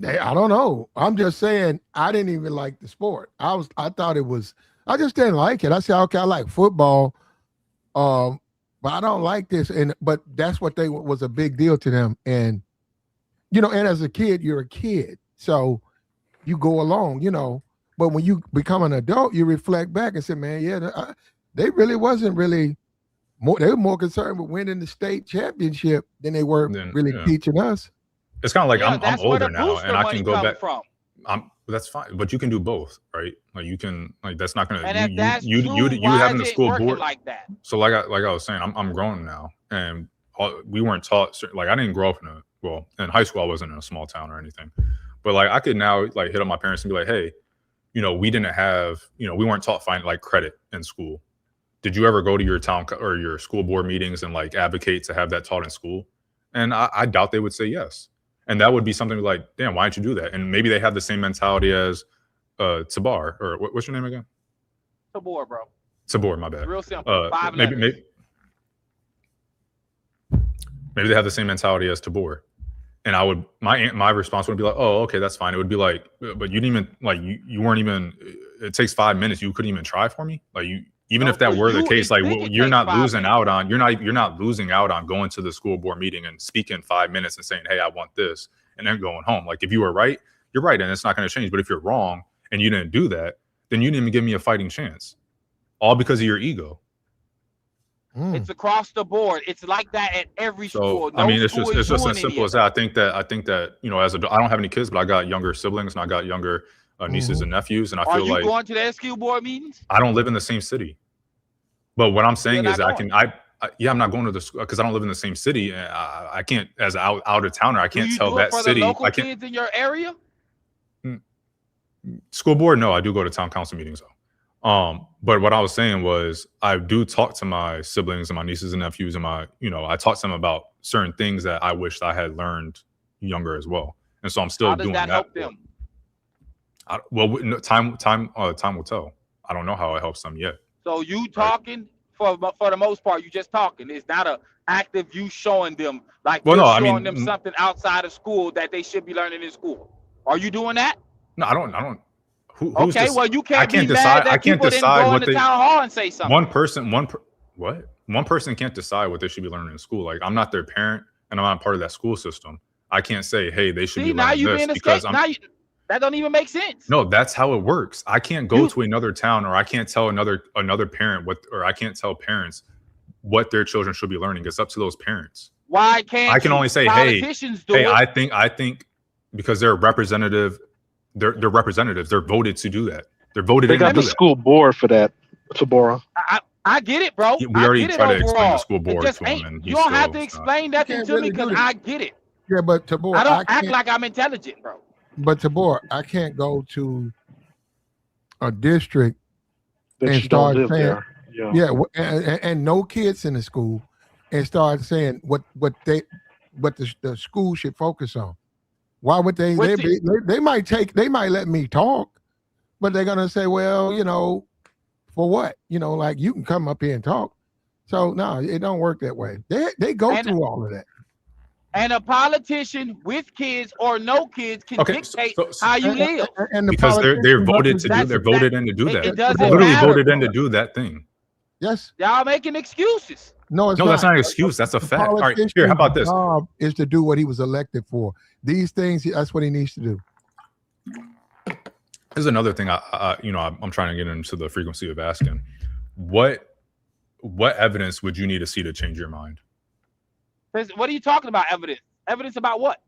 don't know. I'm just saying I didn't even like the sport. I just didn't like it. I said, okay, I like football. But I don't like this. But that's what was a big deal to them. And, and as a kid, you're a kid. So you go along, but when you become an adult, you reflect back and say, man, they really wasn't really they were more concerned with winning the state championship than they were teaching us. It's kind of like I'm older now and I can go back. From. That's fine, but you can do both, right? Like you can, like that's not gonna. And that's you having a school board like that. So like I was saying, I'm grown now, and we weren't taught. Like I didn't grow up in high school. I wasn't in a small town or anything, but like I could now like hit up my parents and be like, hey, we didn't have, we weren't taught like credit in school. Did you ever go to your town or your school board meetings and like advocate to have that taught in school? And I doubt they would say yes. And that would be something like, damn, why didn't you do that? And maybe they have the same mentality as Tabar, or what's your name again? Tabor, bro. Tabor, my bad. It's real simple. Maybe they have the same mentality as Tabor. And I would, my response would be like, oh, okay, that's fine. It would be like, but you didn't even, like, you weren't even, it takes 5 minutes. You couldn't even try for me. Like even if that were the case, like you're not losing out on, you're not losing out on going to the school board meeting and speaking 5 minutes and saying, hey, I want this, and then going home. Like if you were right, you're right, and it's not going to change. But if you're wrong and you didn't do that, then you didn't even give me a fighting chance, all because of your ego. It's across the board. It's like that at every school. I mean, it's just as simple as that. I think that as I don't have any kids, but I got younger siblings and I got younger nieces and nephews, and I feel like. Are you going to their school board meetings? I don't live in the same city. But what I'm saying is I'm not going to the school because I don't live in the same city. And I can't, as an out of towner, I can't tell that city. The local kids in your area? School board, no, I do go to town council meetings though. But what I was saying was I do talk to my siblings and my nieces and nephews and I talk to them about certain things that I wished I had learned younger as well. And so I'm still doing that. How does that help them? Time will tell. I don't know how it helps them yet. So you talking for the most part, you just talking. It's not an active you showing them showing them something outside of school that they should be learning in school. Are you doing that? No, I don't. Well, you can't be mad that people didn't go into town hall and say something. One person can't decide what they should be learning in school. Like I'm not their parent and I'm not part of that school system. I can't say, hey, they should be learning this because that don't even make sense. No, that's how it works. I can't go to another town, or I can't tell another parent or I can't tell parents what their children should be learning. It's up to those parents. Why can't I can only say, hey, I think because they're representative, they're representatives. They're voted to do that. They're voted. They got the school board for that, Tabora. I get it, bro. We already tried to explain the school board to him, and you don't have to explain that to me because I get it. Yeah, but Tabor, I don't act like I'm intelligent, bro. But Tabor, I can't go to a district and start saying, and no kids in the school, and start saying what the school should focus on. Why would they? They might let me talk, but they're gonna say, well, for what? Like you can come up here and talk. So no, it don't work that way. They go through all of that. And a politician with kids or no kids can dictate how you live. Because they're voted to do. They're voted in to do that. They're literally voted in to do that thing. Yes. Y'all making excuses. No, that's not an excuse. That's a fact. All right, here. How about this? Job is to do what he was elected for. These things. That's what he needs to do. There's another thing. I'm trying to get into the frequency of asking. What evidence would you need to see to change your mind? What are you talking about? Evidence about what?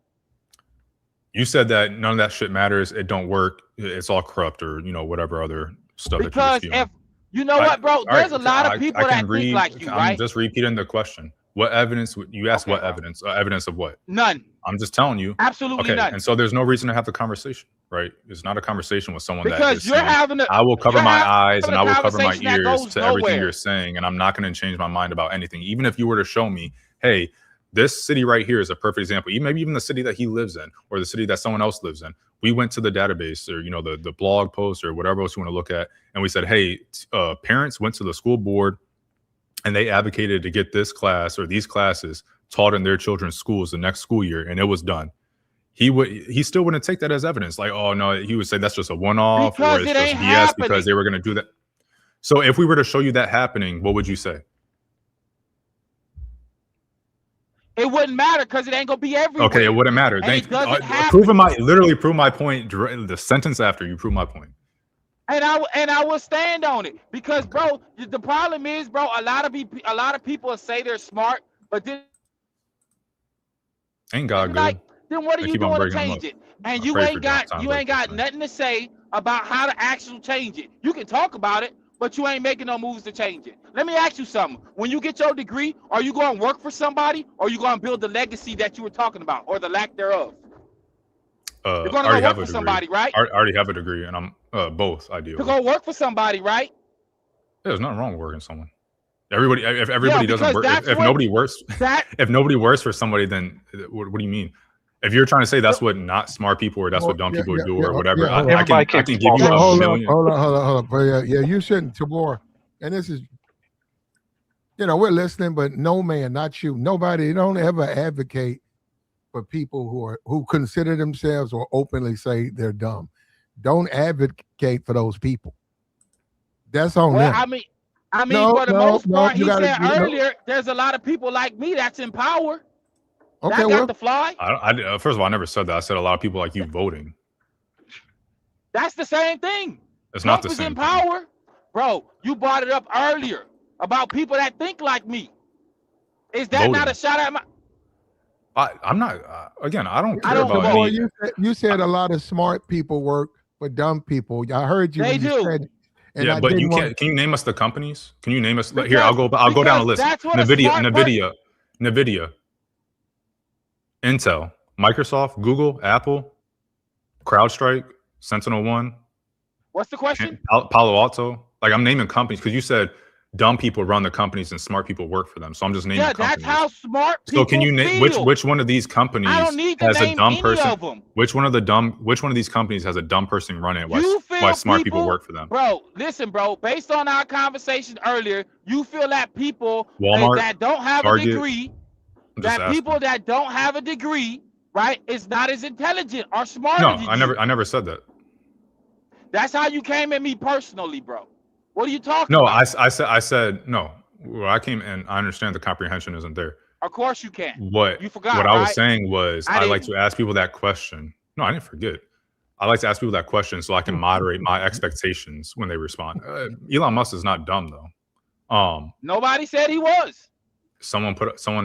You said that none of that shit matters. It don't work. It's all corrupt, or whatever other stuff. Because if you know what, bro, there's a lot of people that think like you, right? I'm just repeating the question. What evidence? You asked Okay, what bro. evidence? Evidence of what? None. I'm just telling you. Absolutely Okay, none. and so there's no reason to have the conversation, right? It's not a conversation with someone that Because is saying, I will cover you're my having eyes and a I will cover my conversation that ears goes to everything you're nowhere. saying, and I'm not going to change my mind about anything. Even if you were to show me, hey, this city right here is a perfect example. Maybe even the city that he lives in, or the city that someone else lives in. We went to the database, or the blog post, or whatever else you want to look at, and we said, hey, parents went to the school board, and they advocated to get this class or these classes taught in their children's schools the next school year, and it was done. He still wouldn't take that as evidence. Like, oh no, he would say that's just a one-off, or Because it's it just ain't BS happening. because they were going to do that. So if we were to show you that happening, what would you say? It wouldn't matter because it ain't gonna be everywhere. Okay, it wouldn't matter. Thank you. Literally prove my point. The sentence after you prove my point. And I will stand on it because, bro, the problem is, bro, a lot of people say they're smart, but then Ain't God like, good? then what are you doing to change it? And you ain't got nothing to say about how to actually change it. You can talk about it, but you ain't making no moves to change it. Let me ask you something. When you get your degree, are you going to work for somebody, or are you going to build the legacy that you were talking about, or the lack thereof? You're going to go work for somebody, right? I already have a degree, and I'm both, ideally. To go work for somebody, right? There's nothing wrong with working for someone. If everybody doesn't work, if nobody works for somebody, then what do you mean? If you're trying to say that's what not smart people or that's what dumb people do or whatever, I can give you a million. Hold on. Yeah, you shouldn't, Tabor. And this is, we're listening, but no man, not you, nobody, don't ever advocate for people who consider themselves or openly say they're dumb. Don't advocate for those people. That's on them. I mean, for the most part, he said earlier, there's a lot of people like me that's in power. Okay, that got the fly. First of all, I never said that. I said a lot of people like you voting. That's the same thing. It's not the same in power. Bro, you brought it up earlier about people that think like me. Is that not a shot at my... I'm not, again, I don't care about any... You said a lot of smart people work for dumb people. I heard you. They do. Said, yeah, but you can't. Can you name us the companies? Can you name us? Here, I'll go down the list. NVIDIA, Intel, Microsoft, Google, Apple, CrowdStrike, SentinelOne. What's the question? Palo Alto. Like, I'm naming companies because you said dumb people run the companies and smart people work for them. So I'm just naming companies. That's how smart people So can you name which one of these companies has a dumb person? Which one of these companies has a dumb person running it? Why smart people work for them? Bro, listen, bro. Based on our conversation earlier, you feel that people Walmart, that don't have Target, a degree, people that don't have a degree, right, is not as intelligent or smart. No, I never said that. That's how you came at me personally, bro. What are you talking about? No, I said no. Well, I came and I understand the comprehension isn't there. Of course you can. You forgot. What I was saying was I like to ask people that question. No, I didn't forget. I like to ask people that question so I can moderate my expectations when they respond. Elon Musk is not dumb though. Nobody said he was. Someone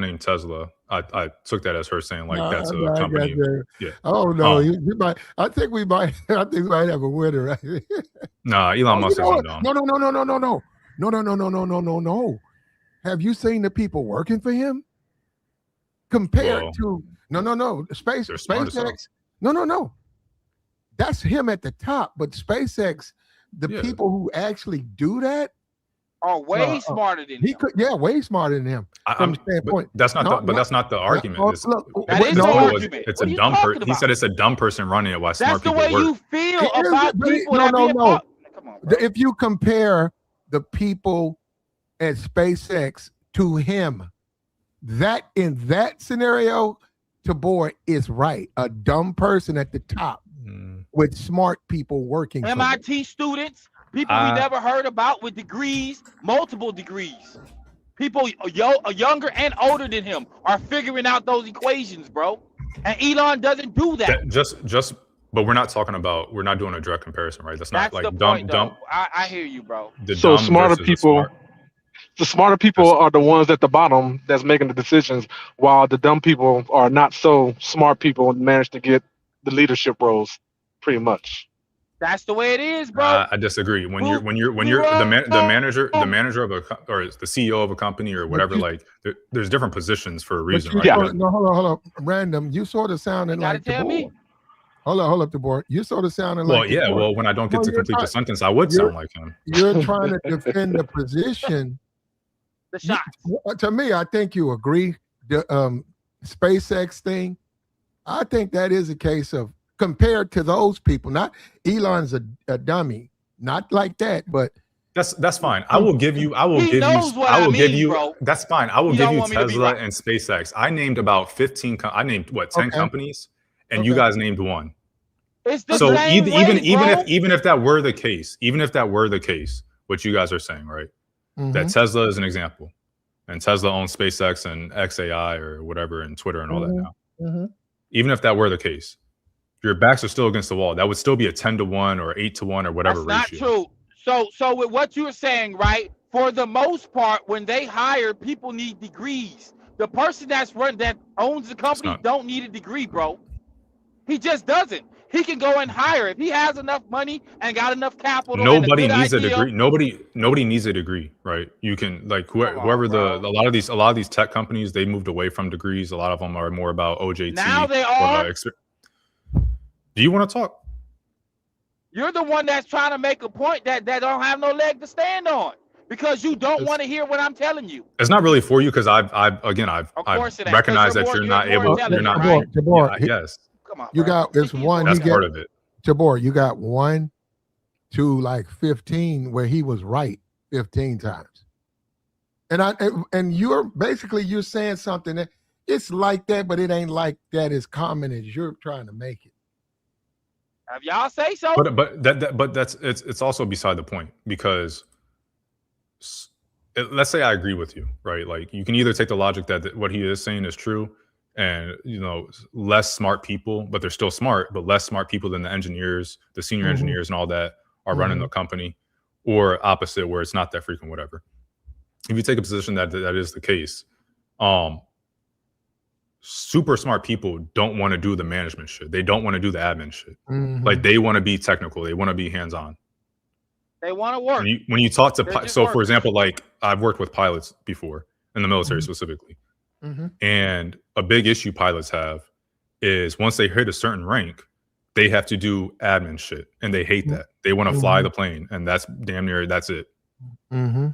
named Tesla. I took that as her saying like that's a company. Yeah. Oh no, you might. I think we might have a winner. Right? Nah, Elon Musk isn't dumb. No. Have you seen the people working for him? Compared to SpaceX. No. That's him at the top, but SpaceX, the people who actually do that are way smarter than him. Way smarter than him. From standpoint. That's not that's not the argument. It's a dumb person. He said it's a dumb person running it while smart people work. That's the way you feel about people that no. Come on, bro. If you compare the people at SpaceX to him, that in that scenario, Tabor is right. A dumb person at the top with smart people working. MIT students, people we never heard about with degrees, multiple degrees. People younger and older than him are figuring out those equations, bro. And Elon doesn't do that. But we're not doing a direct comparison, right? That's not like the dumb. Point, I hear you, bro. So smarter people, the smarter people are the ones at the bottom that's making the decisions, while the dumb people are not so smart people and manage to get the leadership roles, pretty much. That's the way it is, bro. I disagree. When Prove you're me the wrong. manager of or the CEO of a company or But whatever, you, like there's different positions for a but reason, you right? Yeah. sort of, no, hold on. Random. You sort of sounded You gotta like tell DeBoer. me. Hold up, DeBoer. You sort of sounded Well, like yeah. DeBoer. Well, when I don't get No, to complete the sentence, I would you're sound like him. you're trying to defend the position. The You, shots. to me, I think you agree. The SpaceX thing, I think that is a case of compared to those people. Not Elon's a dummy, not like that, but That's fine. I will give you. He knows what I mean, bro. That's fine. I will He give don't you want me to be Tesla right. and SpaceX. I named about 15. I named what 10 Okay. companies, and you Okay. guys named one. It's the So same even if that were the case, what you guys are saying, right? That Tesla is an example, and Tesla owns SpaceX and XAI or whatever, and Twitter and all that now. Even if that were the case, your backs are still against the wall. That would still be a 10-1 or 8-1 or whatever That's ratio. not true. So with what you're saying, right? For the most part, when they hire, people need degrees. The person that owns the company don't need a degree, bro. He just doesn't. He can go and hire if he has enough money and got enough capital. Nobody and a good needs idea. a degree. Nobody needs a degree, right? You can like whoever on, a lot of these tech companies, they moved away from degrees. A lot of them are more about OJT. Now they are. Do you want to talk? You're the one that's trying to make a point that don't have no leg to stand on because you don't want to hear what I'm telling you. It's not really for you because I've recognized that you're not able. You're not. Tabor, Yes. Come on. You got it's one. That's part of it. Tabor, you got 1 to like 15 where he was right 15 times. And you're saying something that it's like that, but it ain't like that as common as you're trying to make it. Have y'all say so? But it's also beside the point because let's say I agree with you, right? Like you can either take the logic that what he is saying is true, and less smart people, but they're still smart, but less smart people than the engineers, the senior engineers, and all that are running the company, or opposite where it's not that frequent, whatever. If you take a position that is the case, super smart people don't want to do the management shit. They don't want to do the admin shit. Like they want to be technical. They want to be hands-on. They want to work. When you talk to, for example, like I've worked with pilots before in the military specifically. And a big issue pilots have is once they hit a certain rank, they have to do admin shit. And they hate that. They want to fly the plane. And that's damn near, that's it.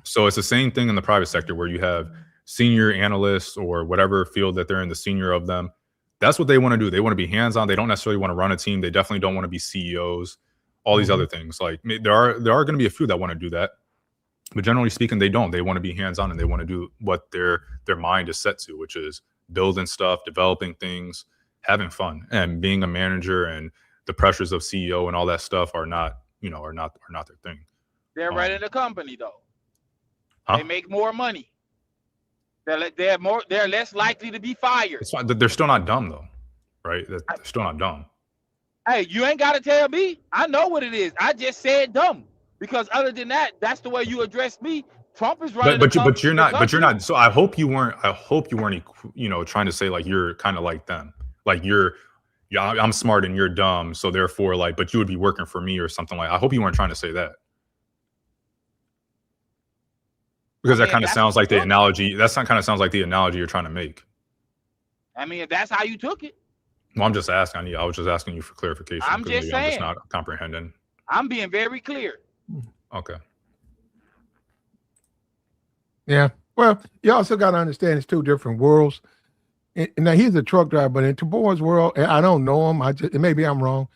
So it's the same thing in the private sector where you have senior analysts or whatever field that they're in, the senior of them. That's what they want to do. They want to be hands-on. They don't necessarily want to run a team. They definitely don't want to be CEOs, all these other things. Like there are going to be a few that want to do that. But generally speaking, they don't. They want to be hands-on and they want to do what their mind is set to, which is building stuff, developing things, having fun. And being a manager and the pressures of CEO and all that stuff are not their thing. They're running the company though. Huh? They make more money. They're less likely to be fired. It's fine. They're still not dumb though, right? They're still not dumb. Hey, you ain't got to tell me. I know what it is. I just said dumb because other than that, that's the way you address me. Trump is running. But you're not. So I hope you weren't. Trying to say like you're kind of like them. Like I'm smart and you're dumb. So therefore, like, but you would be working for me or something like. I hope you weren't trying to say that. Because that kind of sounds like the analogy. Kind of sounds like the analogy you're trying to make. I mean, if that's how you took it. Well, I'm just asking. I was just asking you for clarification. I'm just saying. I'm just not comprehending. I'm being very clear. Okay. Yeah. Well, you also got to understand it's two different worlds. Now he's a truck driver, but in Tabor's world, I don't know him. Maybe I'm wrong.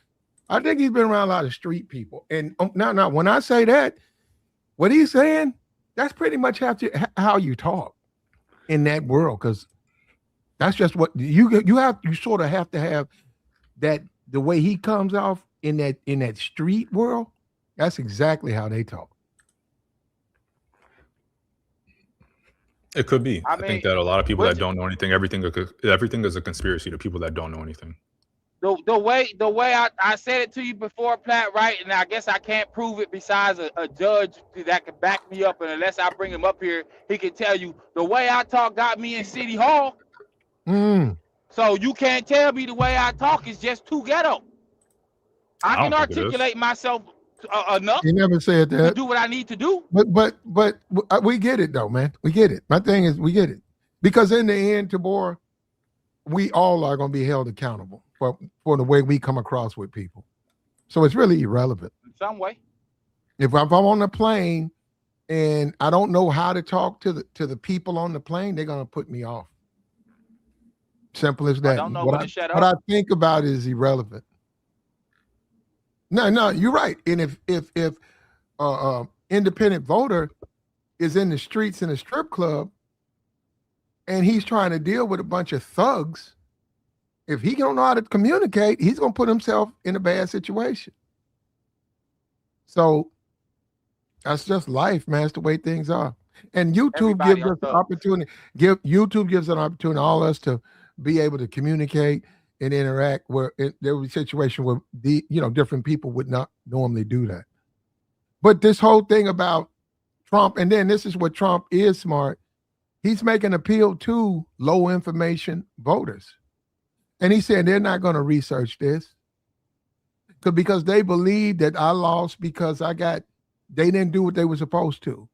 I think he's been around a lot of street people. And now when I say that, what he's saying, that's pretty much how you talk in that world, because that's just what you sort of have to have that the way he comes off in that street world. That's exactly how they talk. It could be. I think that a lot of people that don't know anything, everything is a conspiracy to people that don't know anything. The way I said it to you before, Platt, right? And I guess I can't prove it besides a judge that can back me up. And unless I bring him up here, he can tell you the way I talk got me in City Hall. So you can't tell me the way I talk is just too ghetto. I can don't think it is. articulate myself enough He never said to that. do what I need to do. But we get it though, man. We get it. My thing is we get it. Because in the end, Tabor, we all are going to be held accountable for the way we come across with people. So it's really irrelevant. In some way. If I'm on the plane and I don't know how to talk to the people on the plane, they're going to put me off. Simple as that. I don't know when to shut what I up. think about is irrelevant. No, you're right. And if independent voter is in the streets in a strip club and he's trying to deal with a bunch of thugs, if he don't know how to communicate, he's going to put himself in a bad situation. So that's just life, man. It's the way things are. And YouTube Everybody gives are us an thugs. opportunity. YouTube gives an opportunity all us to be able to communicate and interact. Where there was a situation where different people would not normally do that. But this whole thing about Trump, and then this is what Trump is smart. He's making appeal to low information voters. And he said they're not going to research this because they believe that I lost because they didn't do what they were supposed to.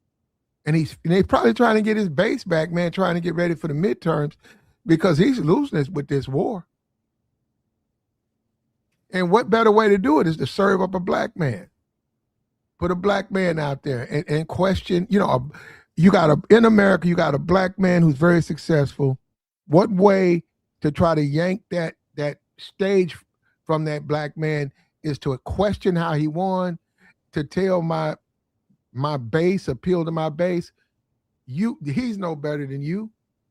And they're probably trying to get his base back, man, trying to get ready for the midterms because he's losing this with this war. And what better way to do it is to serve up a black man. Put a black man out there and question, in America, you got a black man who's very successful. What way to try to yank that stage from that black man is to question how he won, to tell my base, appeal to my base, he's no better than you.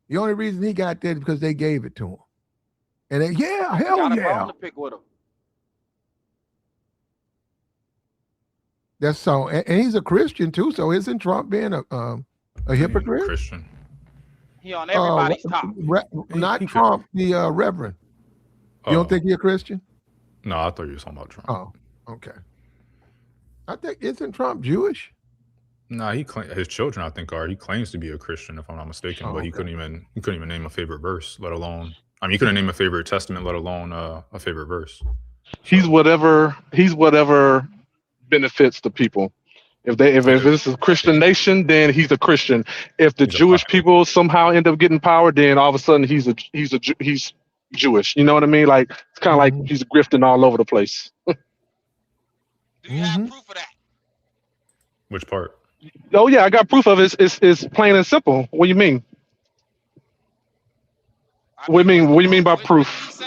The only reason he got that is because they gave it to him. And hell Got a yeah. bone to pick with him. That's so, and he's a Christian too. So isn't Trump being a hypocrite? Christian. He on everybody's top. Not Trump, the Reverend. You don't think he's a Christian? No, I thought you were talking about Trump. Oh, okay. I think isn't Trump Jewish? No, his children I think are. He claims to be a Christian, if I'm not mistaken, but he couldn't even name a favorite verse, let alone. I mean, he couldn't name a favorite testament, let alone a favorite verse. He's whatever benefits the people. If this is a Christian nation, then he's a Christian. If the Jewish people somehow end up getting power, then all of a sudden he's Jewish. You know what I mean? Like it's kind of like he's grifting all over the place. Do you have proof of that? Which part? Oh yeah, I got proof of it. It's plain and simple. What do you mean? What do you mean by proof?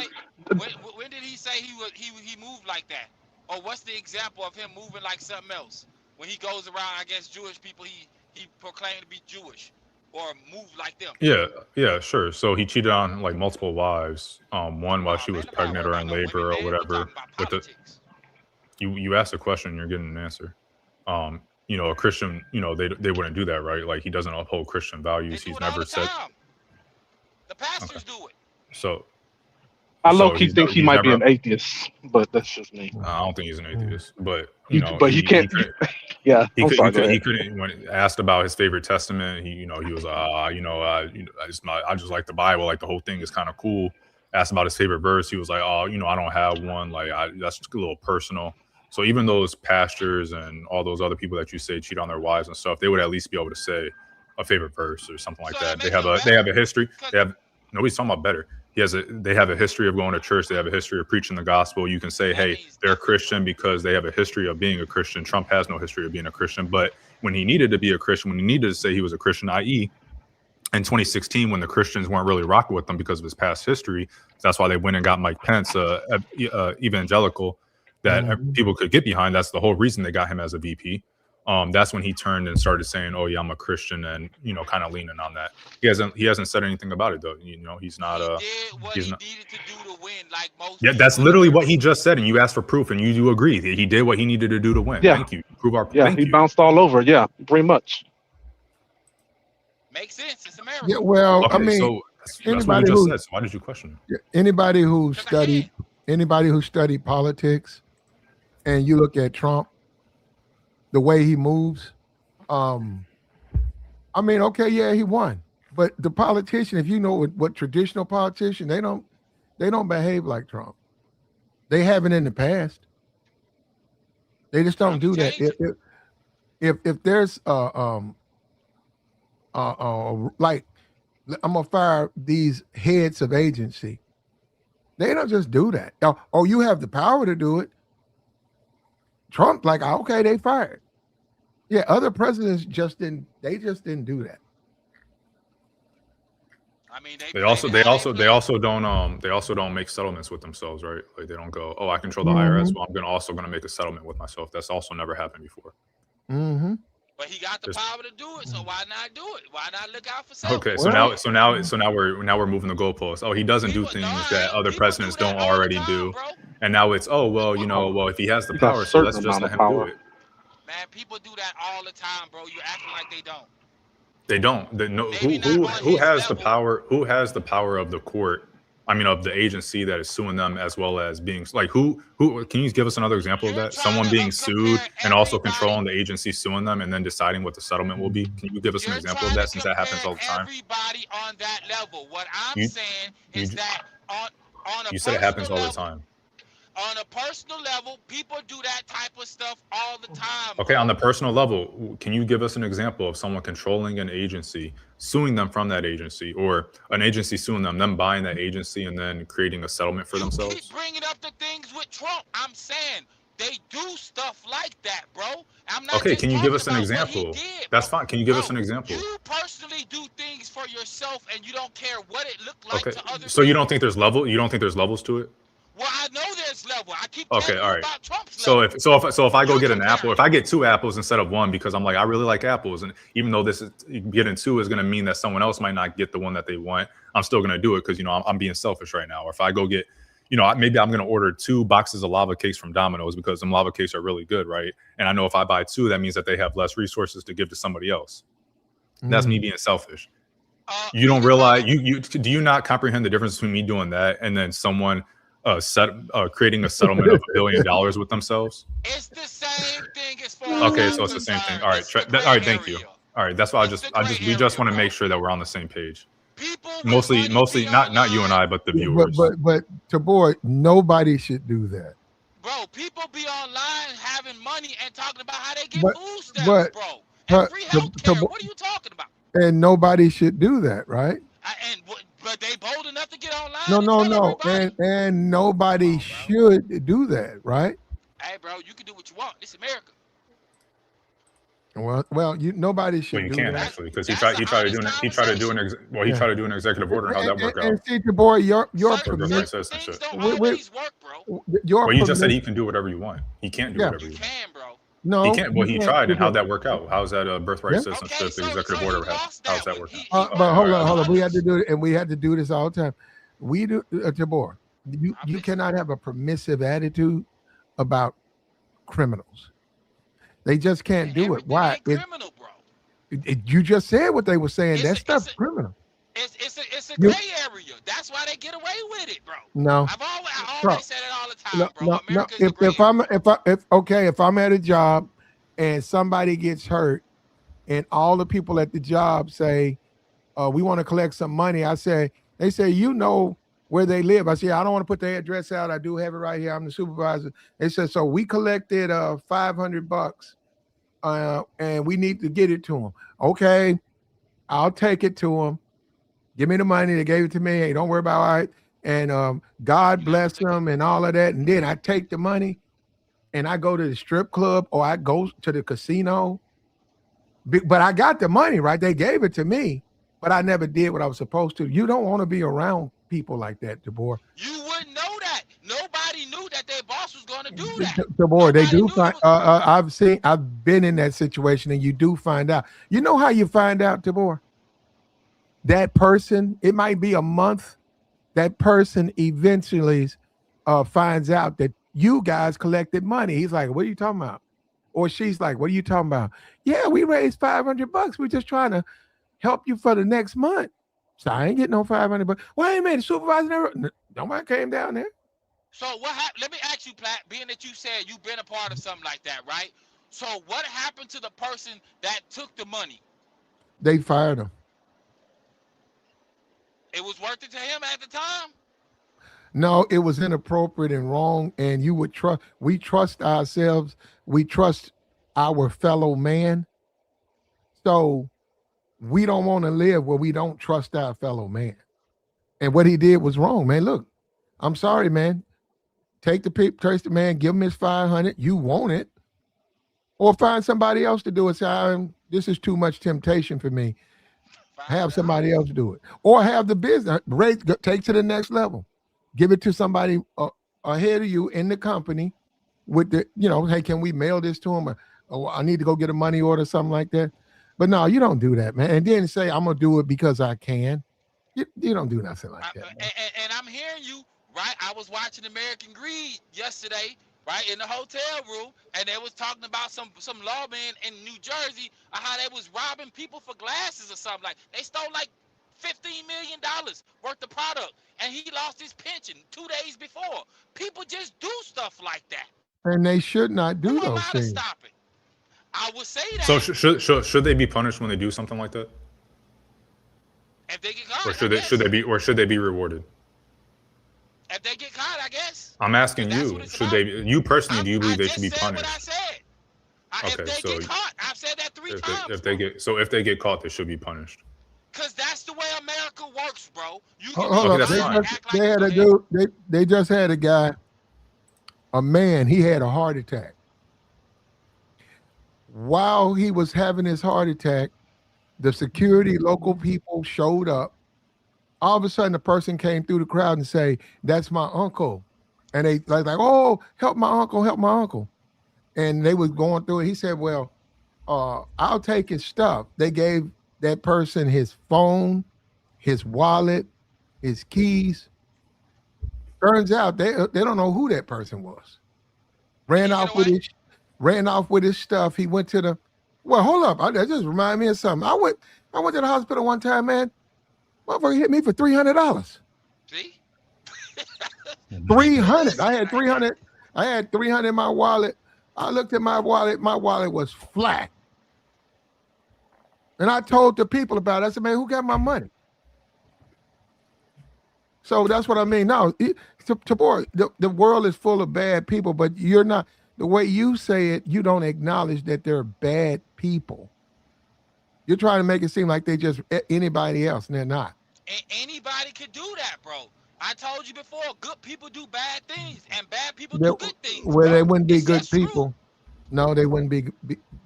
When did he say he moved like that? Or what's the example of him moving like something else? When he goes around against Jewish people, he proclaimed to be Jewish or move like them. Yeah, sure. So he cheated on like multiple wives. One while she was pregnant or in labor or whatever. You asked a question, you're getting an answer. A Christian, they wouldn't do that, right? Like he doesn't uphold Christian values. He's never said. The pastors do it. So I low-key think he might be an atheist, but that's just me. I don't think he's an athist, but he can't. Yeah, he couldn't. When asked about his favorite testament, he was I just like the Bible. Like the whole thing is kind of cool. Asked about his favorite verse, he was like, I don't have one. Like that's just a little personal. So even those pastors and all those other people that you say cheat on their wives and stuff, they would at least be able to say a favorite verse or something like that. They have a history. Nobody's talking about better. They have a history of going to church. They have a history of preaching the gospel. You can say, hey, they're Christian because they have a history of being a Christian. Trump has no history of being a Christian. But when he needed to be a Christian, when he needed to say he was a Christian, i.e., in 2016, when the Christians weren't really rocking with him because of his past history, that's why they went and got Mike Pence, evangelical, that people could get behind. That's the whole reason they got him as a VP. That's when he turned and started saying, "Oh yeah, I'm a Christian," and kind of leaning on that. He hasn't said anything about it though. He's not. He needed to do to win, like most. Yeah, that's literally what he just said, and you asked for proof, and you do agree he did what he needed to do to win. Yeah. Thank you. Prove our. Yeah, he bounced all over. Yeah, pretty much. Makes sense. It's America. Yeah, well, okay, I mean, so that's what you just said. So why did you question it? Anybody who studied politics, and you look at Trump, the way he moves, I mean, okay, yeah, he won, but the politician, if you know what traditional politicians, they don't behave like Trump. They haven't in the past. They just don't Time to do that. change it. If there's like I'm gonna fire these heads of agency. They don't just do that. Oh, you have the power to do it. Trump, like, okay, they fired. Yeah, other presidents just didn't. They just didn't do that. I mean, they They played also it they how they also they played. also don't make settlements with themselves, right? Like they don't go, oh, I control the IRS. Mm-hmm. Well, I'm also gonna make a settlement with myself. That's also never happened before. Mm-hmm. But he got the Just power to do it, so why not do it? Why not look out for okay. self? So Well, now we're moving the goalposts. Oh, he doesn't do People, no, things I that ain't. other People do presidents that don't all the already time, do. bro. And now it's, oh well, Power. well, if he has the He got a power, so let's certain just amount let of him do power. it. Man, people do that all the time, bro. You acting like they don't. They don't. No, Maybe not on who his has the level. power? Who has the power of the court? I mean, of the agency that is suing them, as well as being like who? Can you give us another example of You're that? trying Someone to being sued compare and also everybody. controlling the agency suing them, and then deciding what the settlement will be. Can you give us an You're example of trying to that? Since that happens compare all the time. everybody on that level. What I'm You saying you is that on a you said it happens personal all the level, time. people do that type of stuff all the time, Okay, on bro. the personal level, can you give us an example of someone controlling an agency, suing them from that agency, or an agency suing them buying that agency, and then creating a settlement for You keep themselves? bringing up the things with Trump. I'm saying they do stuff like that, bro. I'm not Okay, just can you give talking us an about what he example? did, bro. That's fine. Can you give us Bro, an example? you personally do things for yourself and you don't care what it looked like Okay, to other so you don't people. think there's level? You don't think there's levels to it? Well, I know there's level. I keep Okay, telling all you right. about Trump's So level. if I go You're get an apple, comparing if it. I get two apples instead of one because I'm like I really like apples, and even though this is getting two is going to mean that someone else might not get the one that they want, I'm still going to do it because I'm being selfish right now. Or if I go get, maybe I'm going to order 2 boxes of lava cakes from Domino's because some lava cakes are really good, right? And I know if I buy 2, that means that they have less resources to give to somebody else. That's me being selfish. You don't Anybody, realize you do you not comprehend the difference between me doing that and then someone creating a settlement of $1 billion with themselves? it's the same thing as far as Okay, I'm so it's the same thing. concerned. All right, It's the all gray right. Thank you. area. All right, that's why It's the gray we just area, want to make bro. sure that we're on the same page. People with Mostly, money be not you and online. I, but the but viewers. but Tabor, nobody should do that. Bro, people be online having money and talking about how they get But food stamps, but bro. And but free health care. What are you talking about? and nobody should do that, right? But they bold enough to get online No, and no, tell no, everybody. and Come nobody on, bro. should do that, right? Hey, bro, you can do what you want. This America. Well, nobody Well, should you do can that. actually because That's an he tried to do honest an conversation. he Yeah, tried to do an executive order. How'd that work and out see, Tabor, your Certain, for permission, birthright certain things citizenship? don't we, always work, bro. your Well, you just said permission, he can do whatever you want. He can't do yeah, whatever You you want. can, bro. He no, can't. Well, you he can't. tried, and how'd that work out? How's that a birthright Yeah, Okay, citizenship so executive he order? lost How's that that one. work out? He but worked with the hold on. We had to others. do it, and we had to do this all the time. We do, Tabor. I'm You listening. cannot have a permissive attitude about criminals. They just can't do it. Everything Why? ain't criminal, bro. You just said what they were saying. It's That a, it's stuff's a, criminal. it's a You gray area. That's why they get away with it, bro. no, I no, always say that all the no, time, bro. no, no. America is a gray area. If I'm at a job and somebody gets hurt and all the people at the job say, we want to collect some money. They say, where they live. I say, I don't want to put their address out. I do have it right here. I'm the supervisor. They said, so we collected $500 and we need to get it to them. Okay, I'll take it to them. Give me the money. They gave it to me. Hey, don't worry about it. And God You never bless took it. them and all of that. And then I take the money and I go to the strip club or I go to the casino. But I got the money, right? They gave it to me, but I never did what I was supposed to. You don't want to be around people like that, DeBoer. You wouldn't know that. Nobody knew that their boss was going to do that. DeBoer, they Nobody do knew it find. was. I've been in that situation, and you do find out. You know how you find out, DeBoer? That person, it might be a month. That person eventually finds out that you guys collected money. He's like, "What are you talking about?" Or she's like, "What are you talking about?" Yeah, we raised $500. We're just trying to help you for the next month. So I ain't getting no $500. Well, I ain't made a supervisor never. Nobody came down there. So what happened? Let me ask you, Platt, being that you said you've been a part of something like that, right? So what happened to the person that took the money? They fired him. It was worth it to him at the time? No, it was inappropriate and wrong. And you would trust. We trust ourselves. We trust our fellow man. So we don't want to live where we don't trust our fellow man. And what he did was wrong, man. Look, I'm sorry, man. Take the trace the man, give him his 500. You want it, or find somebody else to do it. Say, this is too much temptation for me. Have somebody else do it, or have the business rate take to the next level. Give it to somebody ahead of you in the company with the, hey, can we mail this to him? Or I need to go get a money order, something like that. But no, you don't do that, man. And then say I'm gonna do it because I can. You don't do nothing like that. And I'm hearing you, right? I was watching American Greed yesterday, right, in the hotel room, and they was talking about some lawman in New Jersey, how they was robbing people for glasses or something. Like they stole like $15 million worth of product, and he lost his pension 2 days before. People just do stuff like that. And they should not Who do am those I to things. stop it? I would say So that should they be punished when they do something like that, if they get or caught, I should guess. they be rewarded? If they get caught, I guess. I'm Because asking that's what you. it's Should about. they? You personally, do you I believe they should just be said what I punished? said. If Okay, they so get caught, I've said that three times, if bro. they get caught, they should be punished. Because that's the way America works, bro. You can Hold be Okay, up, that's they blind, fine. just act like they you. had Go a ahead. dude. They just had a guy, a man. He had a heart attack. While he was having his heart attack, the security, local people showed up. All of a sudden, a person came through the crowd and say, "That's my uncle," and they like, "Oh, help my uncle, help my uncle." And they was going through it. He said, "Well, I'll take his stuff." They gave that person his phone, his wallet, his keys. Turns out they don't know who that person was. Did Ran he get off with away? his ran off with his stuff. He went to the well. Hold up, that just reminded me of something. I went to the hospital one time, man. Motherfucker hit me for $300. See? 300. I Bullshit had like that. 300. I had 300 in my wallet. I looked at my wallet. My wallet was flat. And I told the people about it. I said, man, who got my money? So that's what I mean. No, Tabor, the world is full of bad people, but you're not, the way you say it, you don't acknowledge that they're bad people. You're trying to make it seem like they just anybody else, and they're not. Anybody could do that, bro. I told you before, good people do bad things, and bad people They're, do good things, where they bro. wouldn't be It's good just true. people. No, they wouldn't be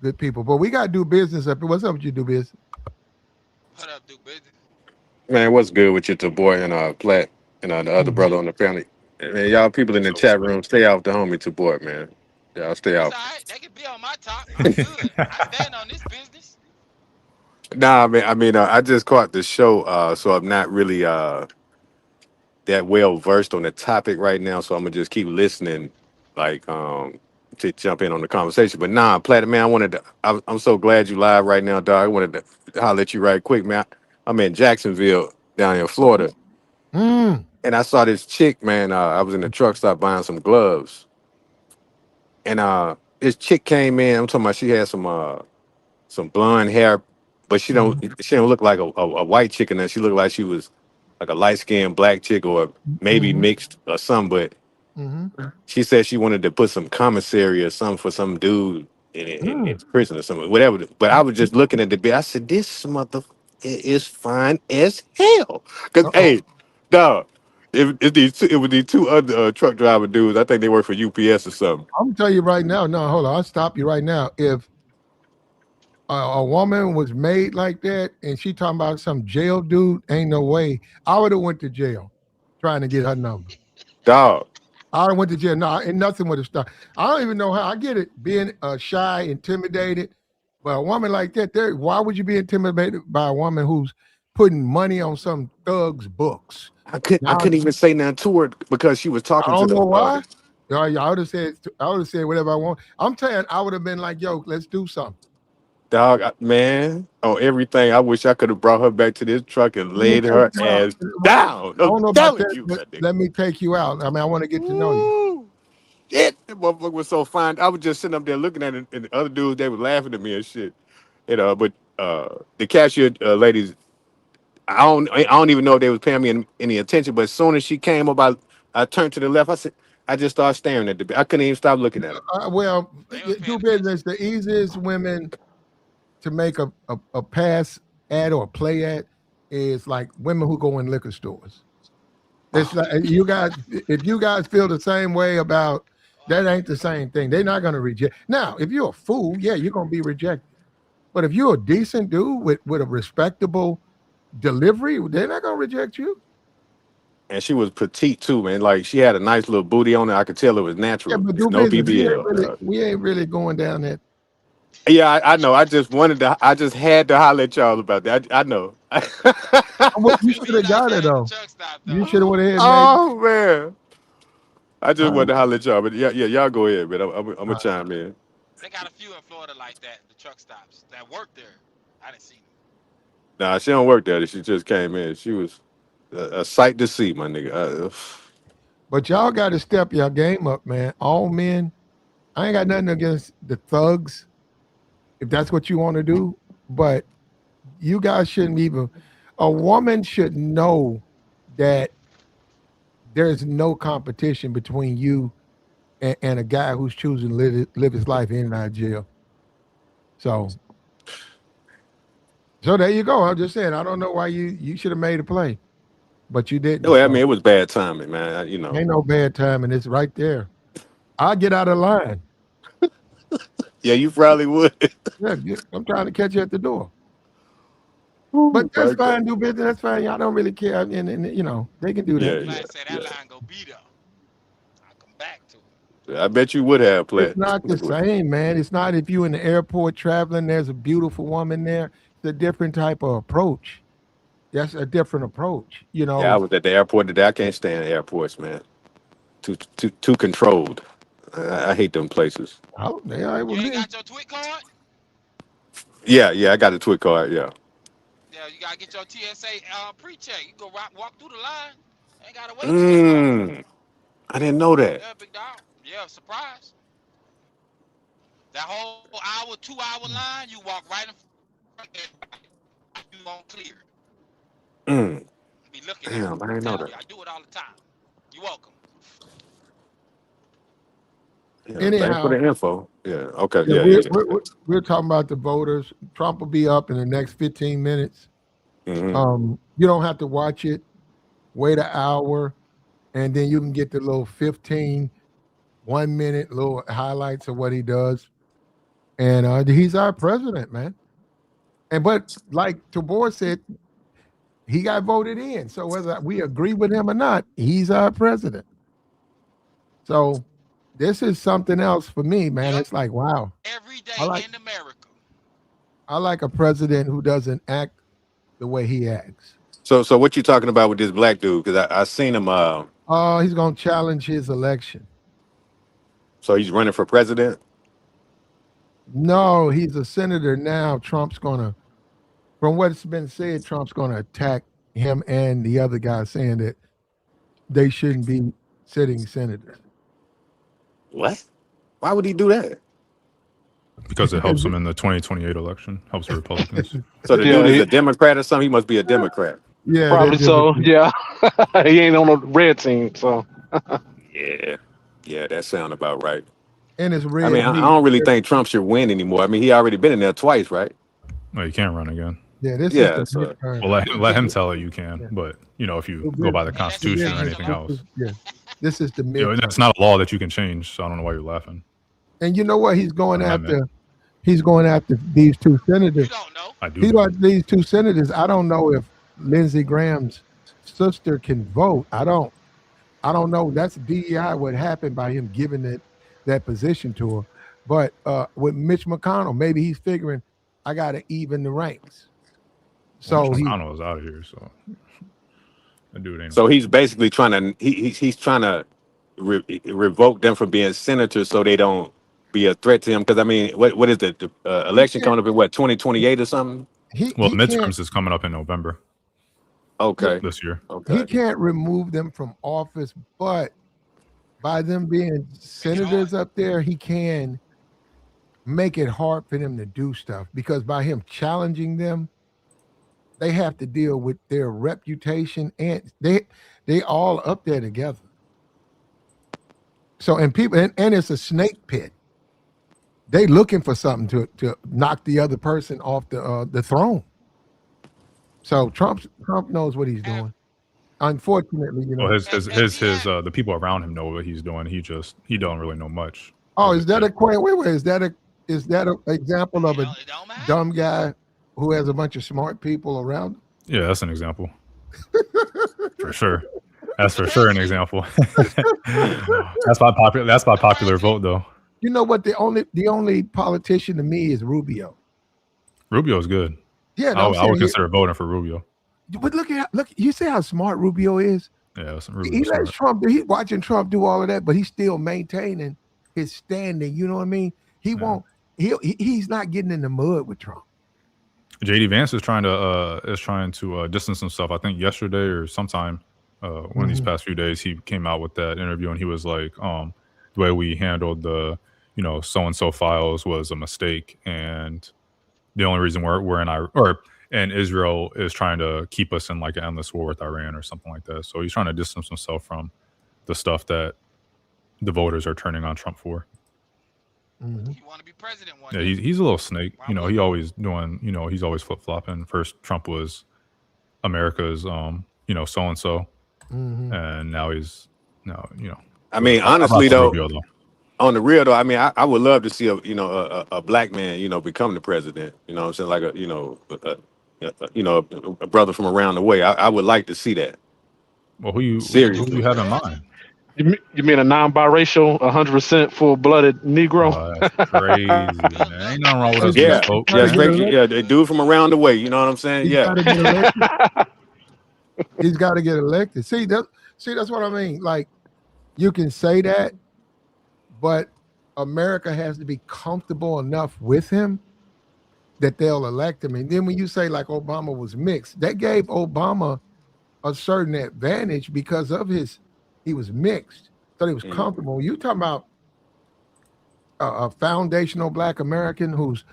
good people. But we got to do business up here. What's up with you, do business? What up, do business? Man, what's good with you, to boy and Plat and the other Mhm. brother on the family? Man, y'all people in the So what's chat good? room, stay off the homie to boy, man. Y'all stay It's off. all right. They can be on my top. I'm good. I stand on this business. Nah, man. I mean, I just caught the show, so I'm not really that well versed on the topic right now. So I'm gonna just keep listening, like to jump in on the conversation. But nah, Platinum man, I wanted to. I'm so glad you live right now, dog. I wanted to holler at you right quick, man. I'm in Jacksonville, down in Florida. Mm. And I saw this chick, man. I was in the truck stop buying some gloves, and this chick came in. I'm talking about she had some blonde hair, but Mhm. she don't look like a white chick, and she looked like she was like a light skinned black chick or maybe Mhm. mixed or something. But Mhm. she said she wanted to put some commissary or something for some dude in Mm. prison or something, whatever. But I was just looking at the bit. I said, this mother is fine as hell. Cause Uh-oh. hey, dog, it was these two other truck driver dudes. I think they work for UPS or something. I'm gonna tell you right now. No, hold on. I'll stop you right now. If a woman was made like that and she talking about some jail dude, ain't no way. I would have went to jail trying to get her number. Dog, I went to jail. No, and nothing would have stopped. I don't even know how. I get it, being shy, intimidated, but a woman like that, there. Why would you be intimidated by a woman who's putting money on some thug's books? I Now, couldn't even say nothing to her because she was I talking to don't know the why. I would have said, whatever I want. I'm telling. I would have been like, yo, let's do something. dog, man, on everything. I wish I could have brought her back to this truck and Let me laid take her you out. ass down. I I'm don't know about telling that, you, but that nigga. let me take you out. I mean, I want to get to know you. Woo. It that motherfucker was so fine. I was just sitting up there looking at it, and the other dudes they were laughing at me and shit. But the cashier ladies, I don't even know if they was paying me any attention. But as soon as she came about I turned to the left. I said, I just started staring at the. I couldn't even stop looking at him. Well, They was do paying attention. business. The easiest women to make a pass ad or a play ad is like women who go in liquor stores. It's like you guys, if you guys feel the same way about that, ain't the same thing. They're not going to reject. Now, if you're a fool, yeah, you're going to be rejected. But if you're a decent dude with a respectable delivery, they're not going to reject you. And she was petite too, man. Like she had a nice little booty on her. I could tell it was Yeah, natural. but do No business. BBL. We ain't really going down that. Yeah, I know. I just wanted to. I just had to holler at y'all about that. I know. You It should be have like got that it at the though. truck stop, You though. should have went ahead and made. Oh man, I just All wanted right, to holler at y'all. But yeah, y'all go ahead, man. I'm all gonna chime in. They got a few in Florida like that, the truck stops that work there. I didn't see them. Nah, she don't work there. She just came in. She was a sight to see, my nigga. but y'all got to step your game up, man. All men. I ain't got nothing against the thugs if that's what you want to do, but you guys shouldn't even. A woman should know that there's no competition between you and a guy who's choosing to live his life in and out of jail. So, so there you go. I'm just saying. I don't know why you should have made a play, but you didn't. No, I mean So it was bad timing, man. You know. ain't no bad time, and it's right there. I'll get out of line. Yeah, you probably would. Yeah, I'm trying to catch you at the door. But Ooh, that's my fine. God. Do business. That's fine. Y'all don't really care, and you know they can do Yeah, that. That yeah, man said that yeah. line go beat up. I come back to it. I bet you would have It's played. not the same, man. It's not if you in the airport traveling. There's a beautiful woman there. It's a different type of approach. That's a different approach. You Yeah, I know. was at the airport today. I can't stand airports, man. Too controlled. I hate them places. Oh, they all right You with ain't me. got your tweet card? Yeah, yeah. I got a twit card. Yeah. Yeah, you gotta get your TSA pre-check. You go walk through the line. Ain't gotta wait too long. Mm, I didn't know that. Yeah, big dog. Yeah, surprise. That whole hour, 2 hour line, you walk right in front of everybody. You on clear. Mm, Be looking at damn, them. I I'm didn't know telling that. you, I do it all the time. You welcome. Yeah, thanks for Anyhow, the info. Yeah. Okay. yeah, Yeah. we're, Yeah. we're we're we're talking about the voters. Trump will be up in the next 15 minutes. Hmm. You don't have to watch it. Wait an hour, and then you can get the little 15 1 minute little highlights of what he does. And he's our president, man. And but like Tabor said, he got voted in. So whether we agree with him or not, he's our president. So this is something else for me, man. Yep. It's like, wow. Every I day like in America. I like a president who doesn't act the way he acts. So what you talking about with this black dude? Because I seen him. He's gonna challenge his election. So he's running for president. No, he's a senator now. Trump's gonna, from what's been said, Trump's gonna attack him and the other guy, saying that they shouldn't be sitting senators. What? Why would he do that? because it helps them in the 2028 election, helps the Republicans. So the Yeah, dude is a Democrat or something. He must be a Democrat. Yeah, they're probably so. different. Yeah, he ain't on the red team, so Yeah. Yeah, that sound about right. And it's I mean, red I meat. don't really think Trump should win anymore. I mean, he already been in there twice, right? No, you can't run again. Yeah, this is Yeah. the So midterm. Well, let him tell it you can, Yeah. but if you Do go by the business. Hey, that's Do his Constitution or business. last anything election. else, Yeah, this is the midterm. that's not a law that you can change. So I don't know why you're laughing. And you know what? He's going Amendment. after. He's going after these two senators. You don't know. I do He know. got these two senators. I don't know if Lindsey Graham's sister can vote. I don't. I don't know. That's DEI. What happened by him giving that position to her. But with Mitch McConnell, maybe he's figuring I got to even the ranks. Well, So Mitch he McConnell is out of here, so that dude ain't. so he's basically trying to he's trying to revoke them from being senators so they don't be a threat to him. Because I mean, what is the he election can't. coming up in what 2028 or something? Well, He can't. midterms is coming up in November Yeah, Okay. this year. he Okay. can't remove them from office, but by them being Make it hard. senators up there, he can make it hard for them to do stuff because by him challenging them, they have to deal with their reputation and they all up there together. So and people and it's a snake pit. They looking for something to knock the other person off the throne. So Trump knows what he's doing. Unfortunately, Well, the people around him know what he's doing. He don't really know much. Oh, is that a wait? Is that an example of a dumb guy who has a bunch of smart people around him? Yeah, that's an example. For sure. That's for sure an example. That's my popular vote, though. You know what? The only politician to me is Rubio. Rubio's good. Yeah, I would consider voting for Rubio. But look, you see how smart Rubio is. Yeah, he lets Trump. He's watching Trump do all of that, but he's still maintaining his standing. You know what I mean? He won't. He's not getting in the mud with Trump. JD Vance is trying to distance himself. I think yesterday or sometime one of these past few days, he came out with that interview and he was like, the way we handled the so and so files was a mistake, and the only reason we're in Israel is trying to keep us in like an endless war with Iran or something like that. So he's trying to distance himself from the stuff that the voters are turning on Trump for. You want to be president one day. day. He's a little snake. He always doing, he's always flip-flopping. First Trump was America's so-and-so. And now he's I mean, honestly though, on the real though, I mean, I would love to see a black man, become the president. You know what I'm saying? Like a brother from around the way. I would like to see that. Well, who you have in mind? You mean a non-biracial, 100% full-blooded Negro? Oh, that's crazy, man. Ain't nothing wrong with us. The dude from around the way. You know what I'm saying? He's got to get elected. See, that's what I mean. Like, you can say that, but America has to be comfortable enough with him that they'll elect him. And then when you say like Obama was mixed, that gave Obama a certain advantage because of he was mixed. So he was comfortable. You talking about a foundational black American who's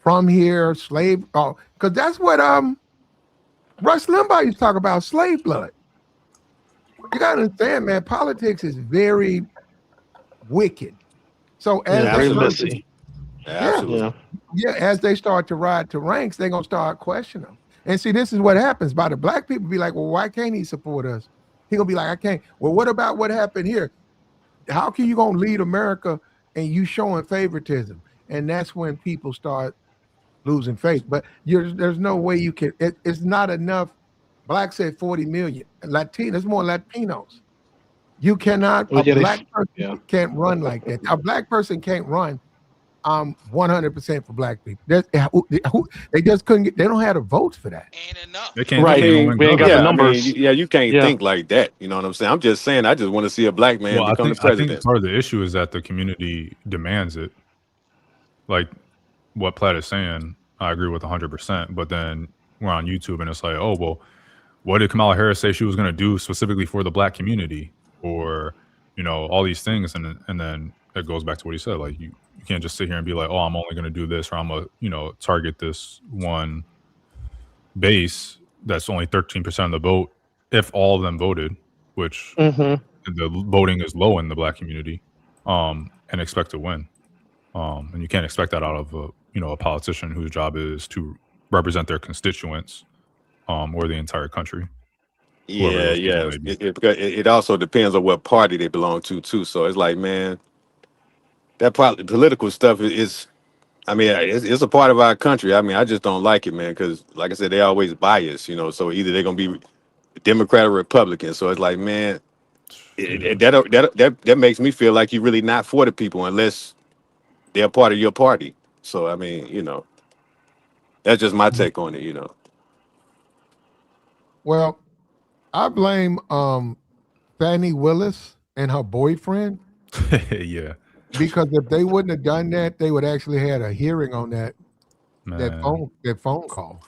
from here, slave, because that's what Rush Limbaugh used to talk about, slave blood. You gotta understand, man, politics is very wicked. So as as they start to ride to ranks, they're gonna start questioning them. And see, this is what happens. By the black people be like, well, why can't he support us? He gonna be like, I can't. Well, what about what happened here? How can you gonna lead America and you showing favoritism? And that's when people start losing faith. But there's no way you can. It's not enough. Black said 40 million. There's more Latinos. You cannot. A black person can't run like that. A black person can't run. 100% for black people. They just couldn't get. They don't have the votes for that. Ain't enough. They can't. Right. They ain't got the numbers. You can't think like that. You know what I'm saying? I'm just saying. I just want to see a black man become the president. I think part of the issue is that the community demands it. Like what Platt is saying, I agree with 100%. But then we're on YouTube and it's like, oh well, what did Kamala Harris say she was going to do specifically for the black community, or all these things, and then it goes back to what he said. Like you can't just sit here and be like, oh, I'm only going to do this, or I'm going to target this one base that's only 13% of the vote if all of them voted, which the voting is low in the black community, and expect to win. And you can't expect that out of a politician whose job is to represent their constituents, or the entire country. It also depends on what party they belong to too. So it's like, man, that political stuff is, I mean, it's a part of our country. I mean, I just don't like it, man, because like I said, they always bias, so either they're gonna be Democrat or Republican. So it's like, man, that makes me feel like you're really not for the people unless they're part of your party. So I mean, that's just my take on it, Well, I blame Fannie Willis and her boyfriend. Yeah. Because if they wouldn't have done that, they would actually had a hearing on that phone call.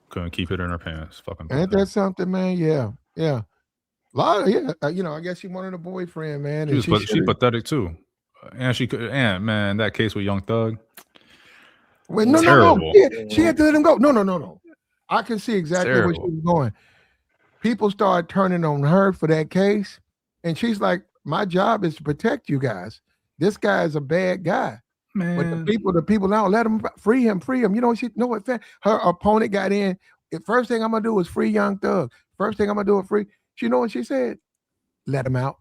Couldn't keep it in her pants. Fucking. Ain't that something, man? Yeah. A lot of I guess she wanted a boyfriend, man. She's pathetic too, and she could. And man, that case with Young Thug. Well, no. She had to let him go. No. I can see exactly where she was going. People started turning on her for that case, and she's like, My job is to protect you guys. This guy is a bad guy. But Man, the people now let him free him, free him. You know, she know what her opponent got in. The first thing I'm gonna do is free Young Thug. First thing I'm gonna do is free. You know what she said? Let him out.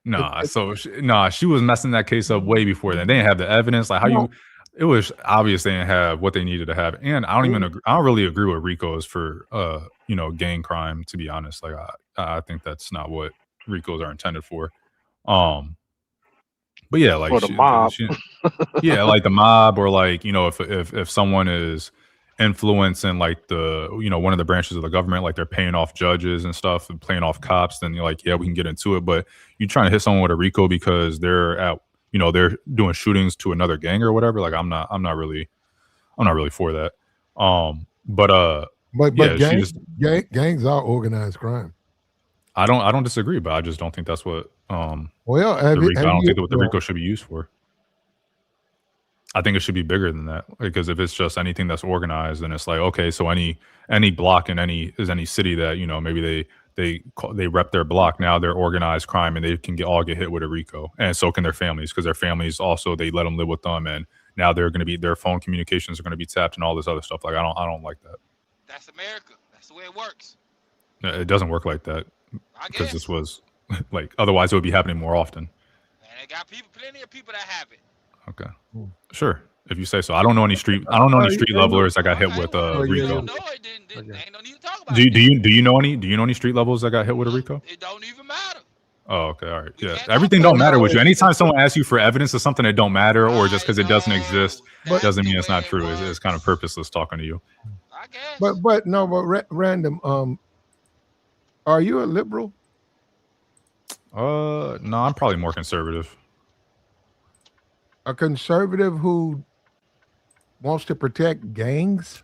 nah. So she was messing that case up way before then. They didn't have the evidence. Like how No, you, it was obvious they didn't have what they needed to have. And I don't even agree. I don't really agree with RICO's for gang crime. To be honest, like I think that's not what RICO's are intended for. But yeah, like For the mob. yeah, like the mob, or like if someone is influencing like the one of the branches of the government, like they're paying off judges and stuff and paying off cops, then you're like, yeah, we can get into it. But you trying to hit someone with a RICO because they're doing shootings to another gang or whatever. Like I'm not really for that. But yeah, gangs are organized crime. I don't disagree, but I just don't think that's what Well, I don't think that's what the RICO should be used for. I think it should be bigger than that, because if it's just anything that's organized, then it's like, okay, so any block in any city that maybe they rep their block, now they're organized crime and they can all get hit with a RICO, and so can their families, because their families also, they let them live with them, and now they're going to be, their phone communications are going to be tapped and all this other stuff. Like I don't like that. That's America. That's the way it works. It doesn't work like that, because this guess. was like, otherwise it would be happening more often. And they got plenty of people that have it. Okay, sure. If you say so. I don't know any street levelers that got hit with RICO. No, it didn't. Ain't no need to talk about Do it. you know any street levelers that got hit with a RICO? It don't even matter. Oh, okay, all right. Yeah, everything don't matter with you. Anytime someone asks you for evidence of something that don't matter, or just because it doesn't exist, doesn't mean it's not true. It's kind of purposeless talking to you. I guess. But random. Are you a liberal? No, I'm probably more conservative. A conservative who wants to protect gangs?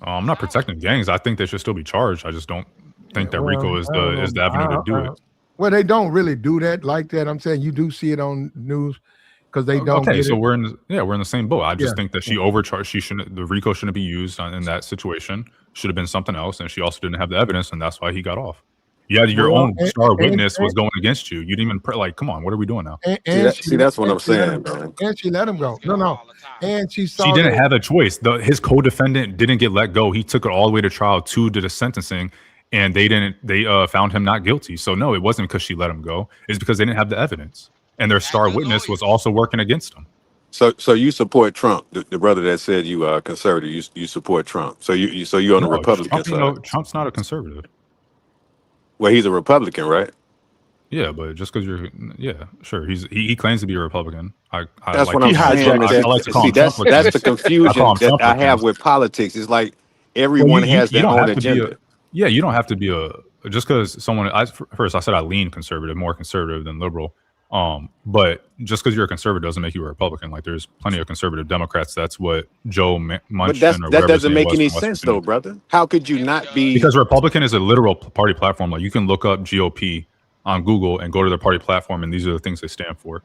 I'm not protecting gangs. I think they should still be charged. I just don't think that RICO is the avenue to do it. Well, they don't really do that like that. I'm saying you do see it on news because they don't. Okay, so we're in the same boat. I just think that she overcharged. The RICO shouldn't be used in that situation. Should have been something else, and she also didn't have the evidence, and that's why he got off. You had your own star witness was going against you. You didn't even come on. What are we doing now? See, that's what I'm saying, man. And she let him go. No. And she didn't have a choice. His co-defendant didn't get let go. He took it all the way to trial, to the sentencing, and they found him not guilty. So no, it wasn't because she let him go. It's because they didn't have the evidence, and their star witness was also working against them. So you support Trump, the brother that said you are conservative. You support Trump. So you're on the Republican side. Trump's not a conservative. Well, he's a Republican, right? Yeah, but just because sure. He claims to be a Republican. That's what I'm saying. That's the confusion that I have with politics. It's like everyone has their own agenda. You don't have to be just because someone. First, I said I lean conservative, more conservative than liberal. But just because you're a conservative doesn't make you a Republican. Like there's plenty of conservative Democrats. That's what Joe Manchin. But that doesn't make any sense, though, brother. How could you not be? Because Republican is a literal party platform. Like you can look up GOP on Google and go to their party platform, and these are the things they stand for.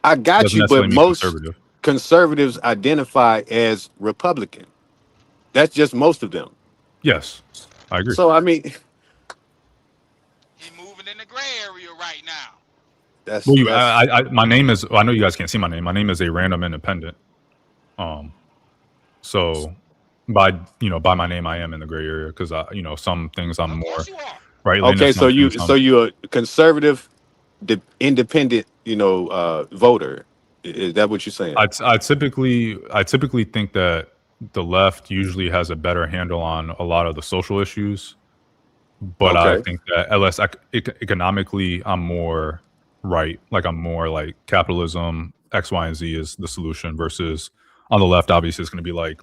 I got you, but most conservatives identify as Republican. That's just most of them. Yes, I agree. So I mean, he's moving in the gray area right now. My name is. I know you guys can't see my name. My name is a random independent. So by my name, I am in the gray area because some things I'm more right. Okay, so you're a conservative, independent, voter. Is that what you're saying? I typically think that the left usually has a better handle on a lot of the social issues, but I think that unless economically, I'm more right. Like I'm more like capitalism, X, Y, and Z is the solution, versus on the left, obviously it's going to be like,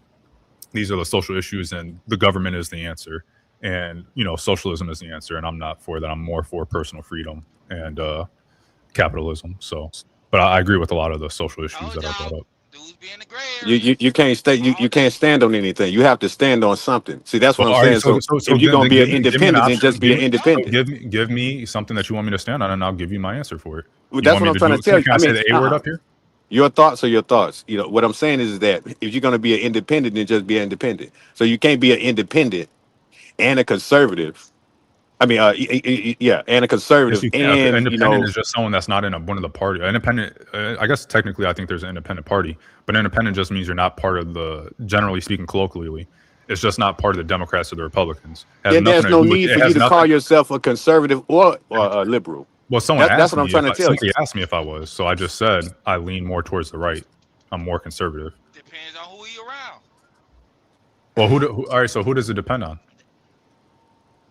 these are the social issues and the government is the answer. And, socialism is the answer. And I'm not for that. I'm more for personal freedom and capitalism. So, but I agree with a lot of the social issues that I brought up. You can't stay. You can't stand on anything. You have to stand on something. See, that's what I'm saying. So if you're gonna be an independent, then just be an independent. Give me something that you want me to stand on, and I'll give you my answer for it. Well, that's what I'm trying to tell you. Can I say the A word up here? Your thoughts are your thoughts. What I'm saying is that if you're gonna be an independent, then just be an independent. So you can't be an independent and a conservative I mean, yeah, and a Yes, conservative, you can. and Independent is just someone that's not in one of the party. Independent, I guess technically, I think there's an independent party, but independent just means you're not part of the. Generally speaking, colloquially, it's just not part of the Democrats or the Republicans. It has then nothing there's to no do with. need It for you has to call nothing. yourself a conservative or a liberal. Well, someone That's asked what I'm me if trying to tell you. somebody asked me if I was, so I just said I lean more towards the right. I'm more conservative. Depends on who you around. Well, all right. So who does it depend on?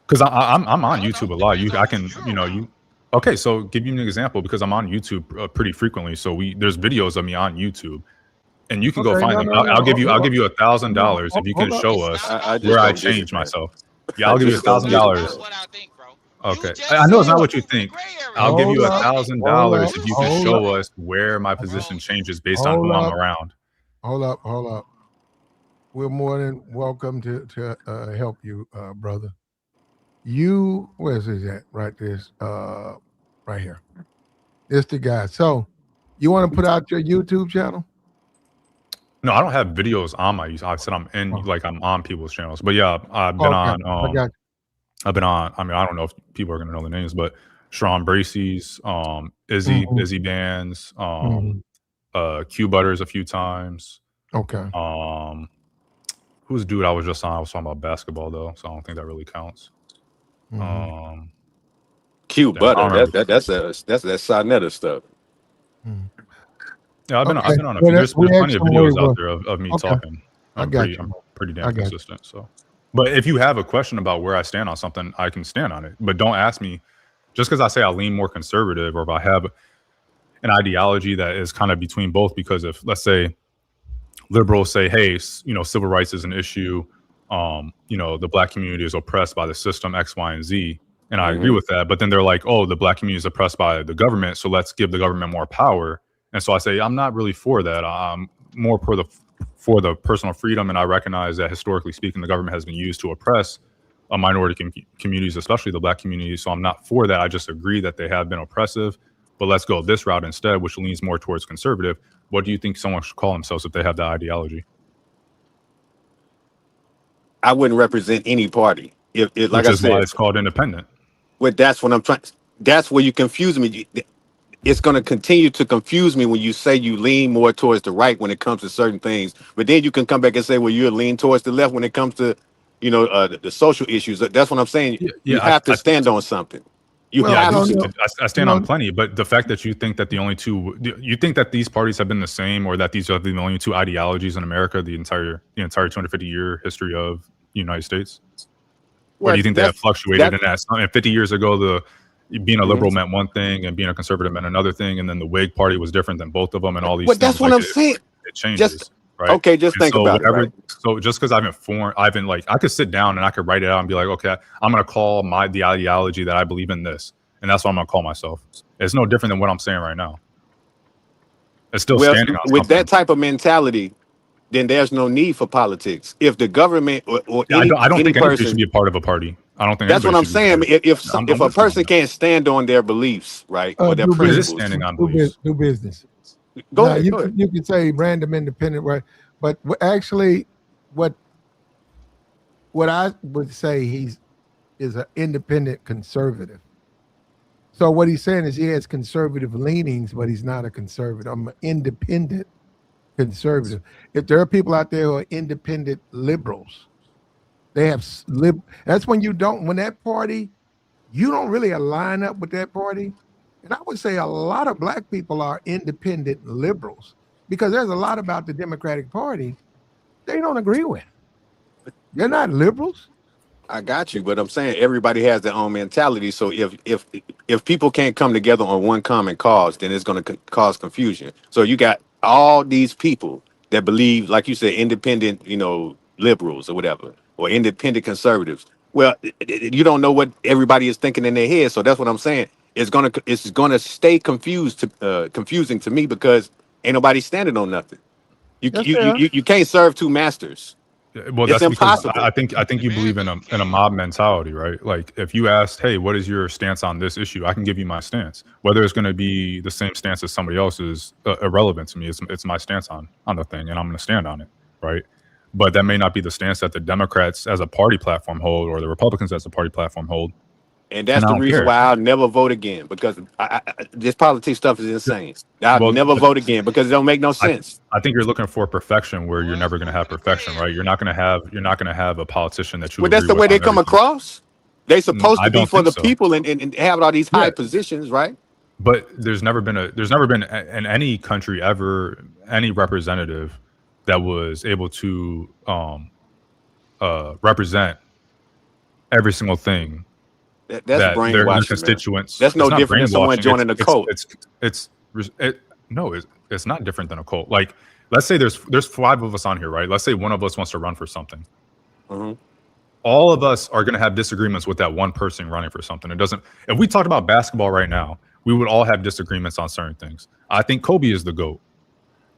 Because I'm I on don't know. YouTube a lot. Depends on I who can you're around. Okay, so give you an example because I'm on YouTube pretty frequently. So there's videos of me on YouTube, and you can go Okay, find no, them. no, no. I'll give you No, $1,000 if you can hold up. show It's us not I about just where what I you don't get it, changed think. man. myself. Yeah, I I'll give you a just It's don't thousand get not it, about dollars. bro. what I think, bro. You Okay, just I know it's said not you what you move in the think. gray area. I'll So give what Hold you you a up. saying? thousand Hold dollars up. if You you can just Hold said, up. show us where my bro. position changes based on Hold who I'm up. around. Hold up. We're more than welcome to help you, brother. Where's this at? Right this, right here. It's the guy. So, you want to put out your YouTube channel? No, I don't have videos on my. I said Oh, I'm on people's channels, but yeah, okay, I got I've been on. I mean, I don't know if people are gonna know the names, but Sean Bracey's, you. Izzy Dan's, Mhm. Q Butters a few times. Okay. Um, who's dude I was just on? I was talking about basketball though, so I don't think that really counts. Mhm. Um, Q damn, I butter. don't remember. That's that Sarnetta stuff. Mhm. Yeah, Okay. I've been on a Well, few. There's we plenty asked of him where he videos out was. there of me Okay, talking. I got I'm you. pretty damn I got you. consistent. So, but if you have a question about where I stand on something, I can stand on it. But don't ask me just because I say I lean more conservative or if I have an ideology that is kind of between both. Because if let's say liberals say, hey, civil rights is an issue, the black community is oppressed by the system X, Y, and Z, and I agree Hmm. with that. But then they're like, oh, the black community is oppressed by the government, so let's give the government more power. And so I say, I'm not really for that. I'm more for the personal freedom, and I recognize that historically speaking, the government has been used to oppress minority communities, especially the black community. So I'm not for that. I just agree that they have been oppressive. But let's go this route instead, which leans more towards conservative. What do you think someone should call themselves if they have that ideology? I wouldn't represent any party. If like Which I is why said, it's called independent. well, that's what I'm trying. That's where you confuse me. It's going to continue to confuse me when you say you lean more towards the right when it comes to certain things, but then you can come back and say, well, you're lean towards the left when it comes to, the social issues. That's what I'm saying. Yeah, You yeah, have to stand on something. You yeah, Well, I do. have no, to. no, I stand on no. plenty, but the fact that you think that the only two, you think that these parties have been the same, or that these are the only two ideologies in America, the entire 250-year history of the United States, or do Well, you think they have that's fluctuated that. in that? And 50 years ago, being a Mhm. liberal meant one thing, and being a conservative meant another thing, and then the Whig Party was different than both of them, and all these Well, that's things. what Like I'm saying. it Just changes, right? okay. Just And think so about it, whatever. right? So just because I've been like, I could sit down and I could write it out and be like, okay, I'm gonna call the ideology that I believe in this, and that's what I'm gonna call myself. It's no different than what I'm saying right now. It's still Well, standing on with that something. type of mentality, then there's no need for politics. If the government or Yeah, I don't any think anybody should person, be a part of a party. I don't think that's what anybody I'm should be a saying. part of it. If I'm a with you on person that. can't stand on their beliefs, right, or their Do But it is business. principles, standing on Do, beliefs. do business. go Now ahead, go ahead. you can say random independent, right? But actually, what what I would say is an independent conservative. So what he's saying is he has conservative leanings, but he's not a conservative. I'm an independent conservative. If there are people out there who are independent liberals, they have That's when you don't. When that party, you don't really align up with that party. And I would say a lot of black people are independent liberals because there's a lot about the Democratic Party they don't agree with. They're not liberals. I got you, but I'm saying everybody has their own mentality. So if people can't come together on one common cause, then it's going to cause confusion. So you got all these people that believe, like you said, independent, liberals or whatever, or independent conservatives. Well, you don't know what everybody is thinking in their head. So that's what I'm saying. It's gonna stay confusing to me because ain't nobody standing on nothing. You That's you fair. you can't serve two masters. Well, It's that's because impossible. I think you believe Numerically, in you a can. mob mentality, right? Like if you asked, hey, what is your stance on this issue? I can give you my stance. Whether it's going to be the same stance as somebody else is irrelevant to me. It's my stance on the thing, and I'm going to stand on it, right? But that may not be the stance that the Democrats as a party platform hold, or the Republicans as a party platform hold. And that's and I the don't reason care. why I'll never vote again, because this politics stuff is insane. I'll Well, never vote again because it don't make no sense. I think you're looking for perfection where you're never going to have perfection, right? You're not going to have a politician that you Well, that's agree the with way they on come everything. across. They supposed I to be don't for think the so. people and have all these high Yeah. positions, right? But there's never been in any country ever any representative that was able to represent every single thing That's that their brainwashing, man. constituents. That's no It's not different than someone brainwashing. joining a cult. It's not different than a cult. Like, let's say there's 5 of us on here, right? Let's say one of us wants to run for something. Mhm. All of us are going to have disagreements with that one person running for something. It doesn't. If we talked about basketball right now, we would all have disagreements on certain things. I think Kobe is the GOAT.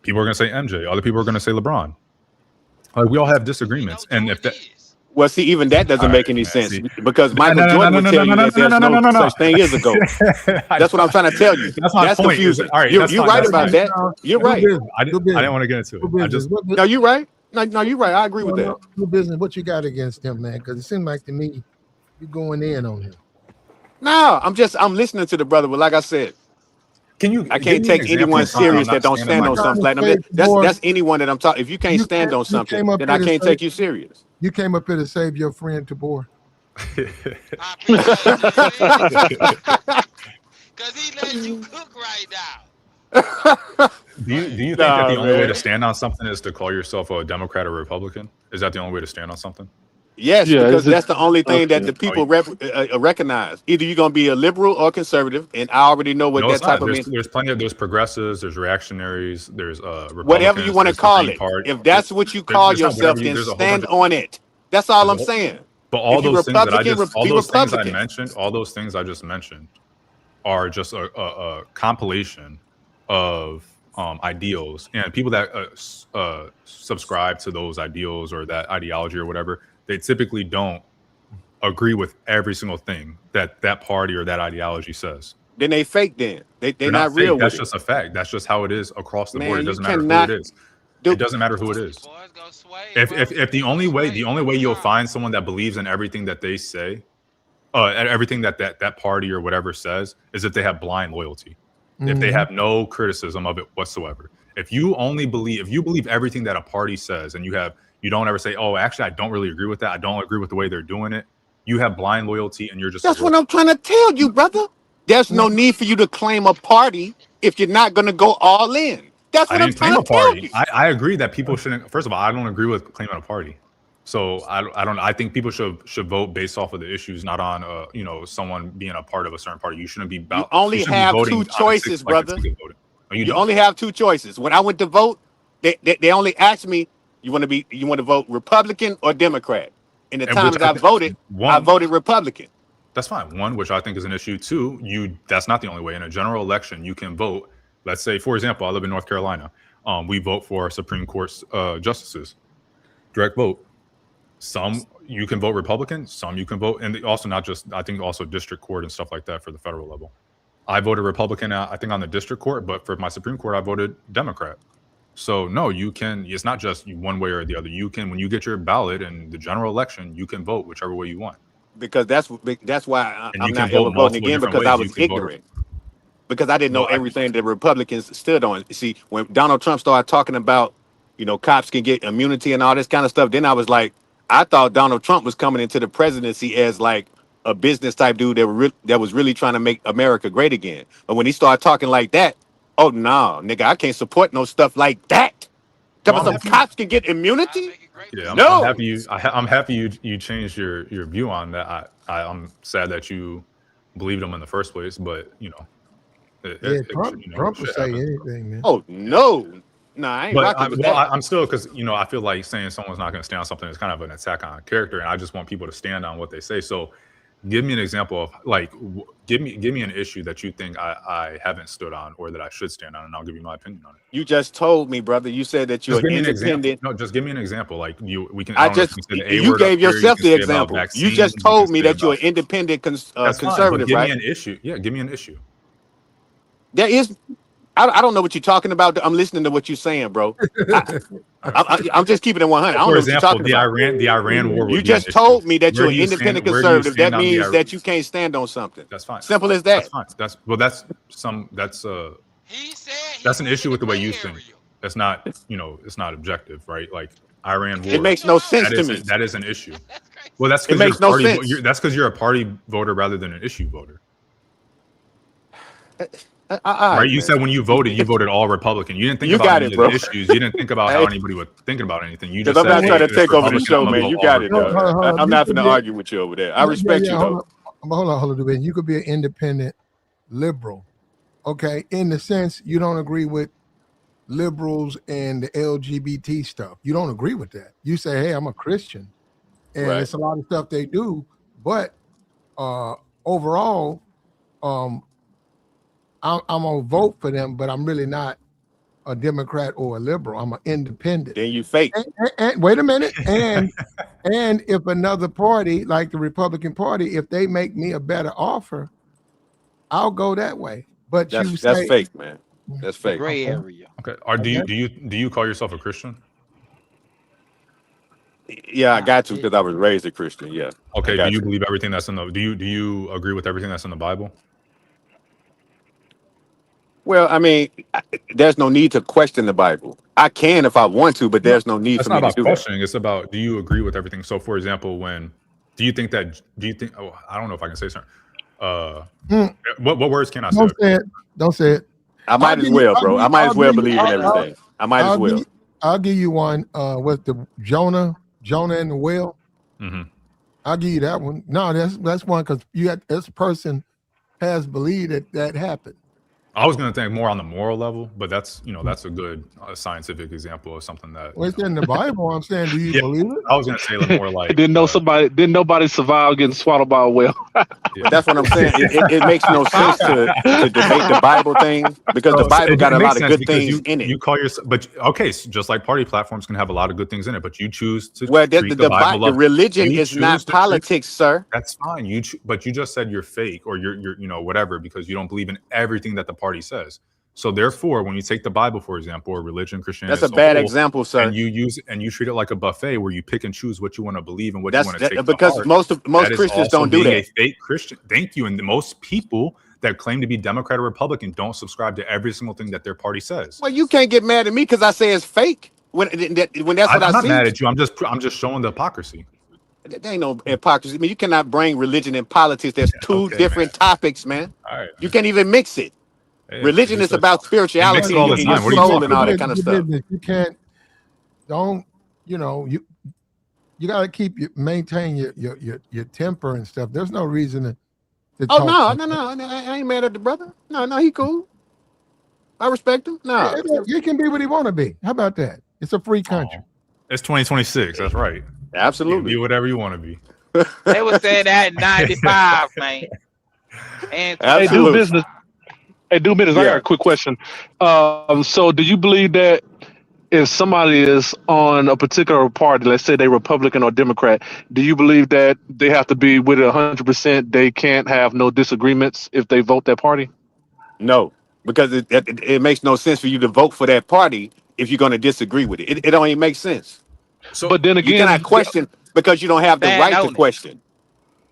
People are going to say MJ. Other people are going to say LeBron. Like, we all have disagreements, and if that. Well, see, even that doesn't make any sense, see. because Michael Jordan would tell you that there's no such thing as a GOAT. That's what I'm trying to tell you. That's my point. confusing. All right, You're that's fine, right that's about fine. that. You're right. I didn't want to get into it. I just No, you're right. No, you're right. I agree with that. Your business. What you got against him, man? Because it seems like to me you're going in on him. No, I'm listening to the brother, but like I said, I can't take anyone serious that don't stand on something. Like, that's anyone that I'm talking. If you can't stand on something, then I can't take you serious. You came up here to save your friend Tabor. Because he let you cook right now. Do you think that the only way to stand on something is to call yourself a Democrat or Republican? Is that the only way to stand on something? Yes, because that's the only thing that the people recognize. Either you're going to be a liberal or conservative, and I already know what that type of means. There's plenty of, there's progressives, there's reactionaries, there's Republicans. Whatever you want to call it. If that's what you call yourself, then stand on it. That's all I'm saying. But all those things all those things I just mentioned are just a compilation of ideals, and people that subscribe to those ideals or that ideology or whatever, they typically don't agree with every single thing that party or that ideology says. Then they fake. Then they're not real. That's just a fact. That's just how it is across the board. It doesn't matter who it is. It doesn't matter who it is. If the only way you'll find someone that believes in everything that they say, everything that party or whatever says, is if they have blind loyalty. Mm-hmm. If they have no criticism of it whatsoever. If you believe everything that a party says, and you don't ever say, oh, actually, I don't really agree with that. I don't agree with the way they're doing it. You have blind loyalty, and you're just. That's what I'm trying to tell you, brother. There's no need for you to claim a party if you're not going to go all in. That's what I'm trying to tell you. I agree that people shouldn't. First of all, I don't agree with claiming a party. So I think people should vote based off of the issues, not on someone being a part of a certain party. You shouldn't be. You only have 2 choices, brother. You only have 2 choices. When I went to vote, they only asked me, you want to vote Republican or Democrat? And the times I voted Republican. That's fine. 1, which I think is an issue. 2, that's not the only way. In a general election, you can vote. Let's say, for example, I live in North Carolina. We vote for Supreme Court justices. Direct vote. Some you can vote Republican, some you can vote, and also not just, I think also district court and stuff like that for the federal level. I voted Republican, I think, on the district court, but for my Supreme Court, I voted Democrat. So no, you can. It's not just one way or the other. You can, when you get your ballot in the general election, you can vote whichever way you want. Because that's why I'm not ever voting again, because I was ignorant. Because I didn't know everything that Republicans stood on. See, when Donald Trump started talking about, cops can get immunity and all this kind of stuff, then I was like, I thought Donald Trump was coming into the presidency as like a business type dude that was really trying to make America great again. But when he started talking like that, oh no, nigga, I can't support no stuff like that. Some cops can get immunity. Yeah, no. I'm happy you changed your view on that. I'm sad that you believed him in the first place, but Trump will say anything, man. Oh no. No, I ain't rocking with that. I'm still, because I feel like saying someone's not going to stand on something is kind of an attack on character, and I just want people to stand on what they say. So, give me an example of give me an issue that you think I haven't stood on or that I should stand on, and I'll give you my opinion on it. You just told me, brother. You said that you're independent. No, just give me an example. Like you gave yourself the example. You just told me that you're an independent conservative, right? Give me an issue. Yeah, give me an issue. There is. I don't know what you're talking about. I'm listening to what you're saying, bro. I'm just keeping it 100. I don't For know what you're example, talking about. the Iran war You would be an just issue. told me that Where you're do an you stand? independent Where do you conservative. That stand on the means Iran? that you can't stand on something. That's fine. Simple as That's that. fine. That's He said he that's an was in issue the with the way gray you area. think. That's not, it's not objective, right? Like Iran It war, makes no sense that to is me. an issue. That's crazy. Well, that's It because you're makes no party. sense. That's because you're a party voter rather than an issue voter, All right? right, You man. said when you voted all Republican. You didn't think You about got any it, of the bro. issues. You didn't think about how Hey, anybody was thinking about anything. You because just I'm said, not trying hey, to if it's take over the Republican, I'm show, gonna man. vote You all got it, Hold though. on, Republican. hold on. I'm You not could going to be argue with you over there. I yeah, respect you, yeah. Hold though. on, hold on, dude. You could be an independent liberal, okay? In the sense you don't agree with liberals and the LGBT stuff. You don't agree with that. You say, "Hey, I'm a Christian," and Right. it's a lot of stuff they do, but overall, um, I'm gonna vote for them, but I'm really not a Democrat or a liberal. I'm an independent. Then you fake. And wait a minute, and if another party like the Republican Party, if they make me a better offer, I'll go that way. But you That's say, fake, man. That's The fake. gray okay, area. Okay. Or okay. do you call yourself a Christian? Yeah, I Ah, got to it, because I was raised a Christian. Yeah, I Okay. Do got you to. believe everything that's in the? Do you agree with everything that's in the Bible? Well, I mean, there's no need to question the Bible. I can if I want to, but No, there's no need that's for not me to about do that. questioning. It's about, do you agree with everything? So, for example, do you think? Oh, I don't know if I can say something. Hmm, What words can I say? don't say it. Don't say it. I I'll might as give you. well, I'll bro. give I you. might I'll as well give you. believe in everything. I might as I'll give well. you. I'll give you one with the Jonah and the whale. Hmm. I'll give you that one. No, that's one because you got this person has believed that happened. I was going to think more on the moral level, but that's a good scientific example of something that Well, it's in the Bible. I'm saying, do you Yeah, believe it? I was going to say more like Didn't nobody survive getting swallowed by a whale. But that's what I'm saying. It makes no sense to debate the Bible thing because the So Bible got it a makes lot of sense good because things in it. you call yourself, but okay, so just like party platforms can have a lot of good things in it, but you choose to Well, treat the Bible the of religion you is choose not to treat. politics, sir. That's fine. But you just said you're fake or you're whatever because you don't believe in everything that the party says. So therefore, when you take the Bible, for example, or religion, Christianity That's a as a bad whole, example, and sir. you treat it like a buffet where you pick and choose what you want to believe and what you want to take to Because heart, most that is Christians also don't do being a that. fake Christian. Thank you. And most people that claim to be Democrat or Republican don't subscribe to every single thing that their party says. Well, you can't get mad at me because I say it's fake when that's what I I'm not see. mad at you. I'm just showing the hypocrisy. There ain't no hypocrisy. I mean, you cannot bring religion and politics. There's two Okay, man. different topics, man. All right. You can't even mix it. Hey, Religion is about they mix spirituality it all the and your time. What are you soul talking and all about? that kind of stuff. You can't. Don't. You got to maintain your temper and stuff. There's no reason to Oh talk. no! I ain't mad at the brother. No, he cool. I respect him. No, He can be what he want to be. How about that? It's a free country. It's 2026. That's right. You can be absolutely. whatever you want to be. they was saying that in 95, man. And Hey, do 2000. business. Hey, do business. I got Yeah. a quick question. So do you believe that if somebody is on a particular party, let's say they Republican or Democrat, do you believe that they have to be with it 100%? They can't have no disagreements if they vote that party? No, because it makes no sense for you to vote for that party if you're going to disagree with it. It don't even make sense. So But then You cannot again, question because you don't have the bad right to notice. question.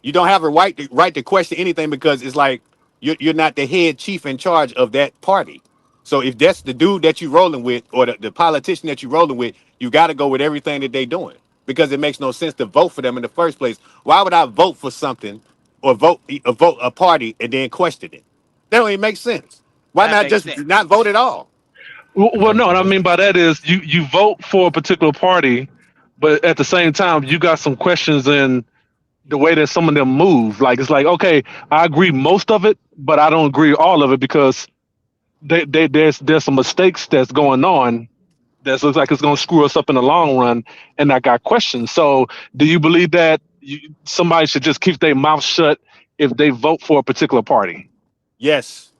You don't have a right to question anything because it's like you're not the head chief in charge of that party. So if that's the dude that you're rolling with or the politician that you're rolling with, you got to go with everything that they're doing because it makes no sense to vote for them in the first place. Why would I vote for something or vote a party and then question it? That don't even make sense. Why That not makes just sense. not vote at all? well, no, what I mean by that is you vote for a particular party, but at the same time, you got some questions in the way that some of them move. Like it's like, okay, I agree most of it, but I don't agree all of it because there's some mistakes that's going on that looks like it's going to screw us up in the long run, and I got questions. So, do you believe that somebody should just keep their mouth shut if they vote for a particular party? Yes.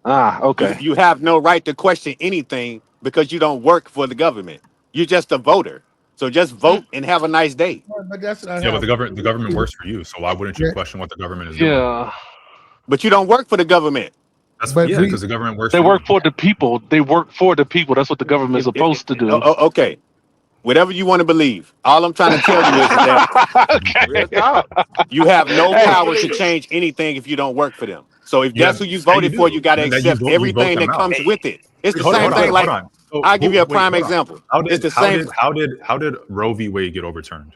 Ah, okay. You have no right to question anything because you don't work for the government. You're just a voter. So just vote and have a nice day. But that's not yeah, but how. the government works for you. So why wouldn't you question what the government is doing? Yeah. But you don't work for the government. But yeah, we, because the government works They for work you. for the people. They work for the people. That's what the government's supposed to do. Okay, whatever you want to believe. All I'm trying to tell you is that Real Okay. talk. you have no What Hey, you power to believe? change anything if you don't work for them. So if You that's have, who you yeah, you voted for, do. you got to That you accept vote everything them that out. comes with it. It's Wait, the hold on, same hold on, thing. hold Like, on. So I'll give you a wait, prime hold on. example. It's the How same. did Roe v. Wade get overturned?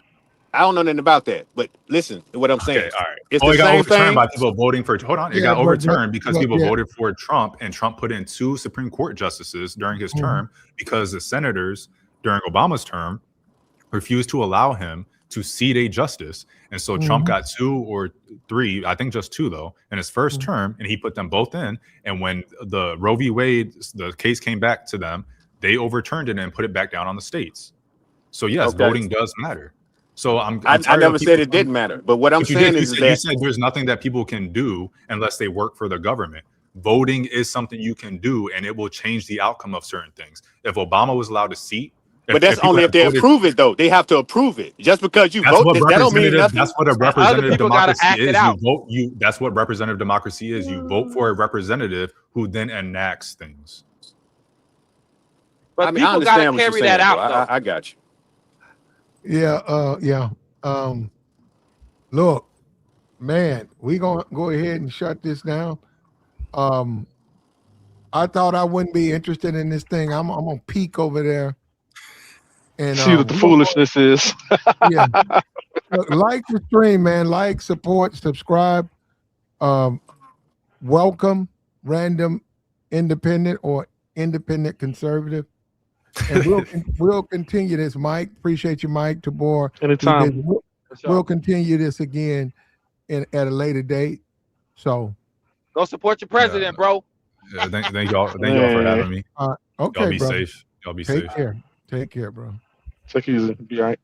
I don't know nothing about that, but listen to what I'm Okay, saying. all right. It's Oh, the it got same overturned thing. by people voting for. Hold on, it yeah, got overturned because but people yeah. voted for Trump, and Trump put in 2 Supreme Court justices during his term because the senators during Obama's term refused to allow him to seat a justice, and so Trump got 2 or 3, I think just 2 though, in his first term, and he put them both in. And when the Roe v. Wade, the case came back to them, they overturned it and put it back down on the states. So yes, Okay. voting does matter. So I'm I tired never of people said it didn't matter, but what I'm But you did. saying is You that said there's nothing that people can do unless they work for the government. Voting is something you can do, and it will change the outcome of certain things. If Obama was allowed to seat, but that's if people only had if they voted, approve it, though. They have to approve it. Just because you that's vote, what that don't mean representative. nothing. That's what a And other representative people got to democracy act it is. out. That's what representative democracy is. You vote for a representative who then enacts things. But I mean, I people got to understand what you're carry that saying, though. out, though. I got you. Yeah. Look, man, we gonna go ahead and shut this down. I thought I wouldn't be interested in this thing. I'm gonna peek over there, and see what the we're gonna go. foolishness is. Yeah, look, like the stream, man. Like, support, subscribe. Um, welcome, random, independent or independent conservative, and we'll continue this. Mike, appreciate you, Mike Tabor. Anytime. We'll continue this again at a later date. So, Go support your president, bro. Thank y'all. Thank y'all for having me. okay, Y'all be brother. safe. Y'all be Take safe. care. Take care, bro. Take it easy. Be all right.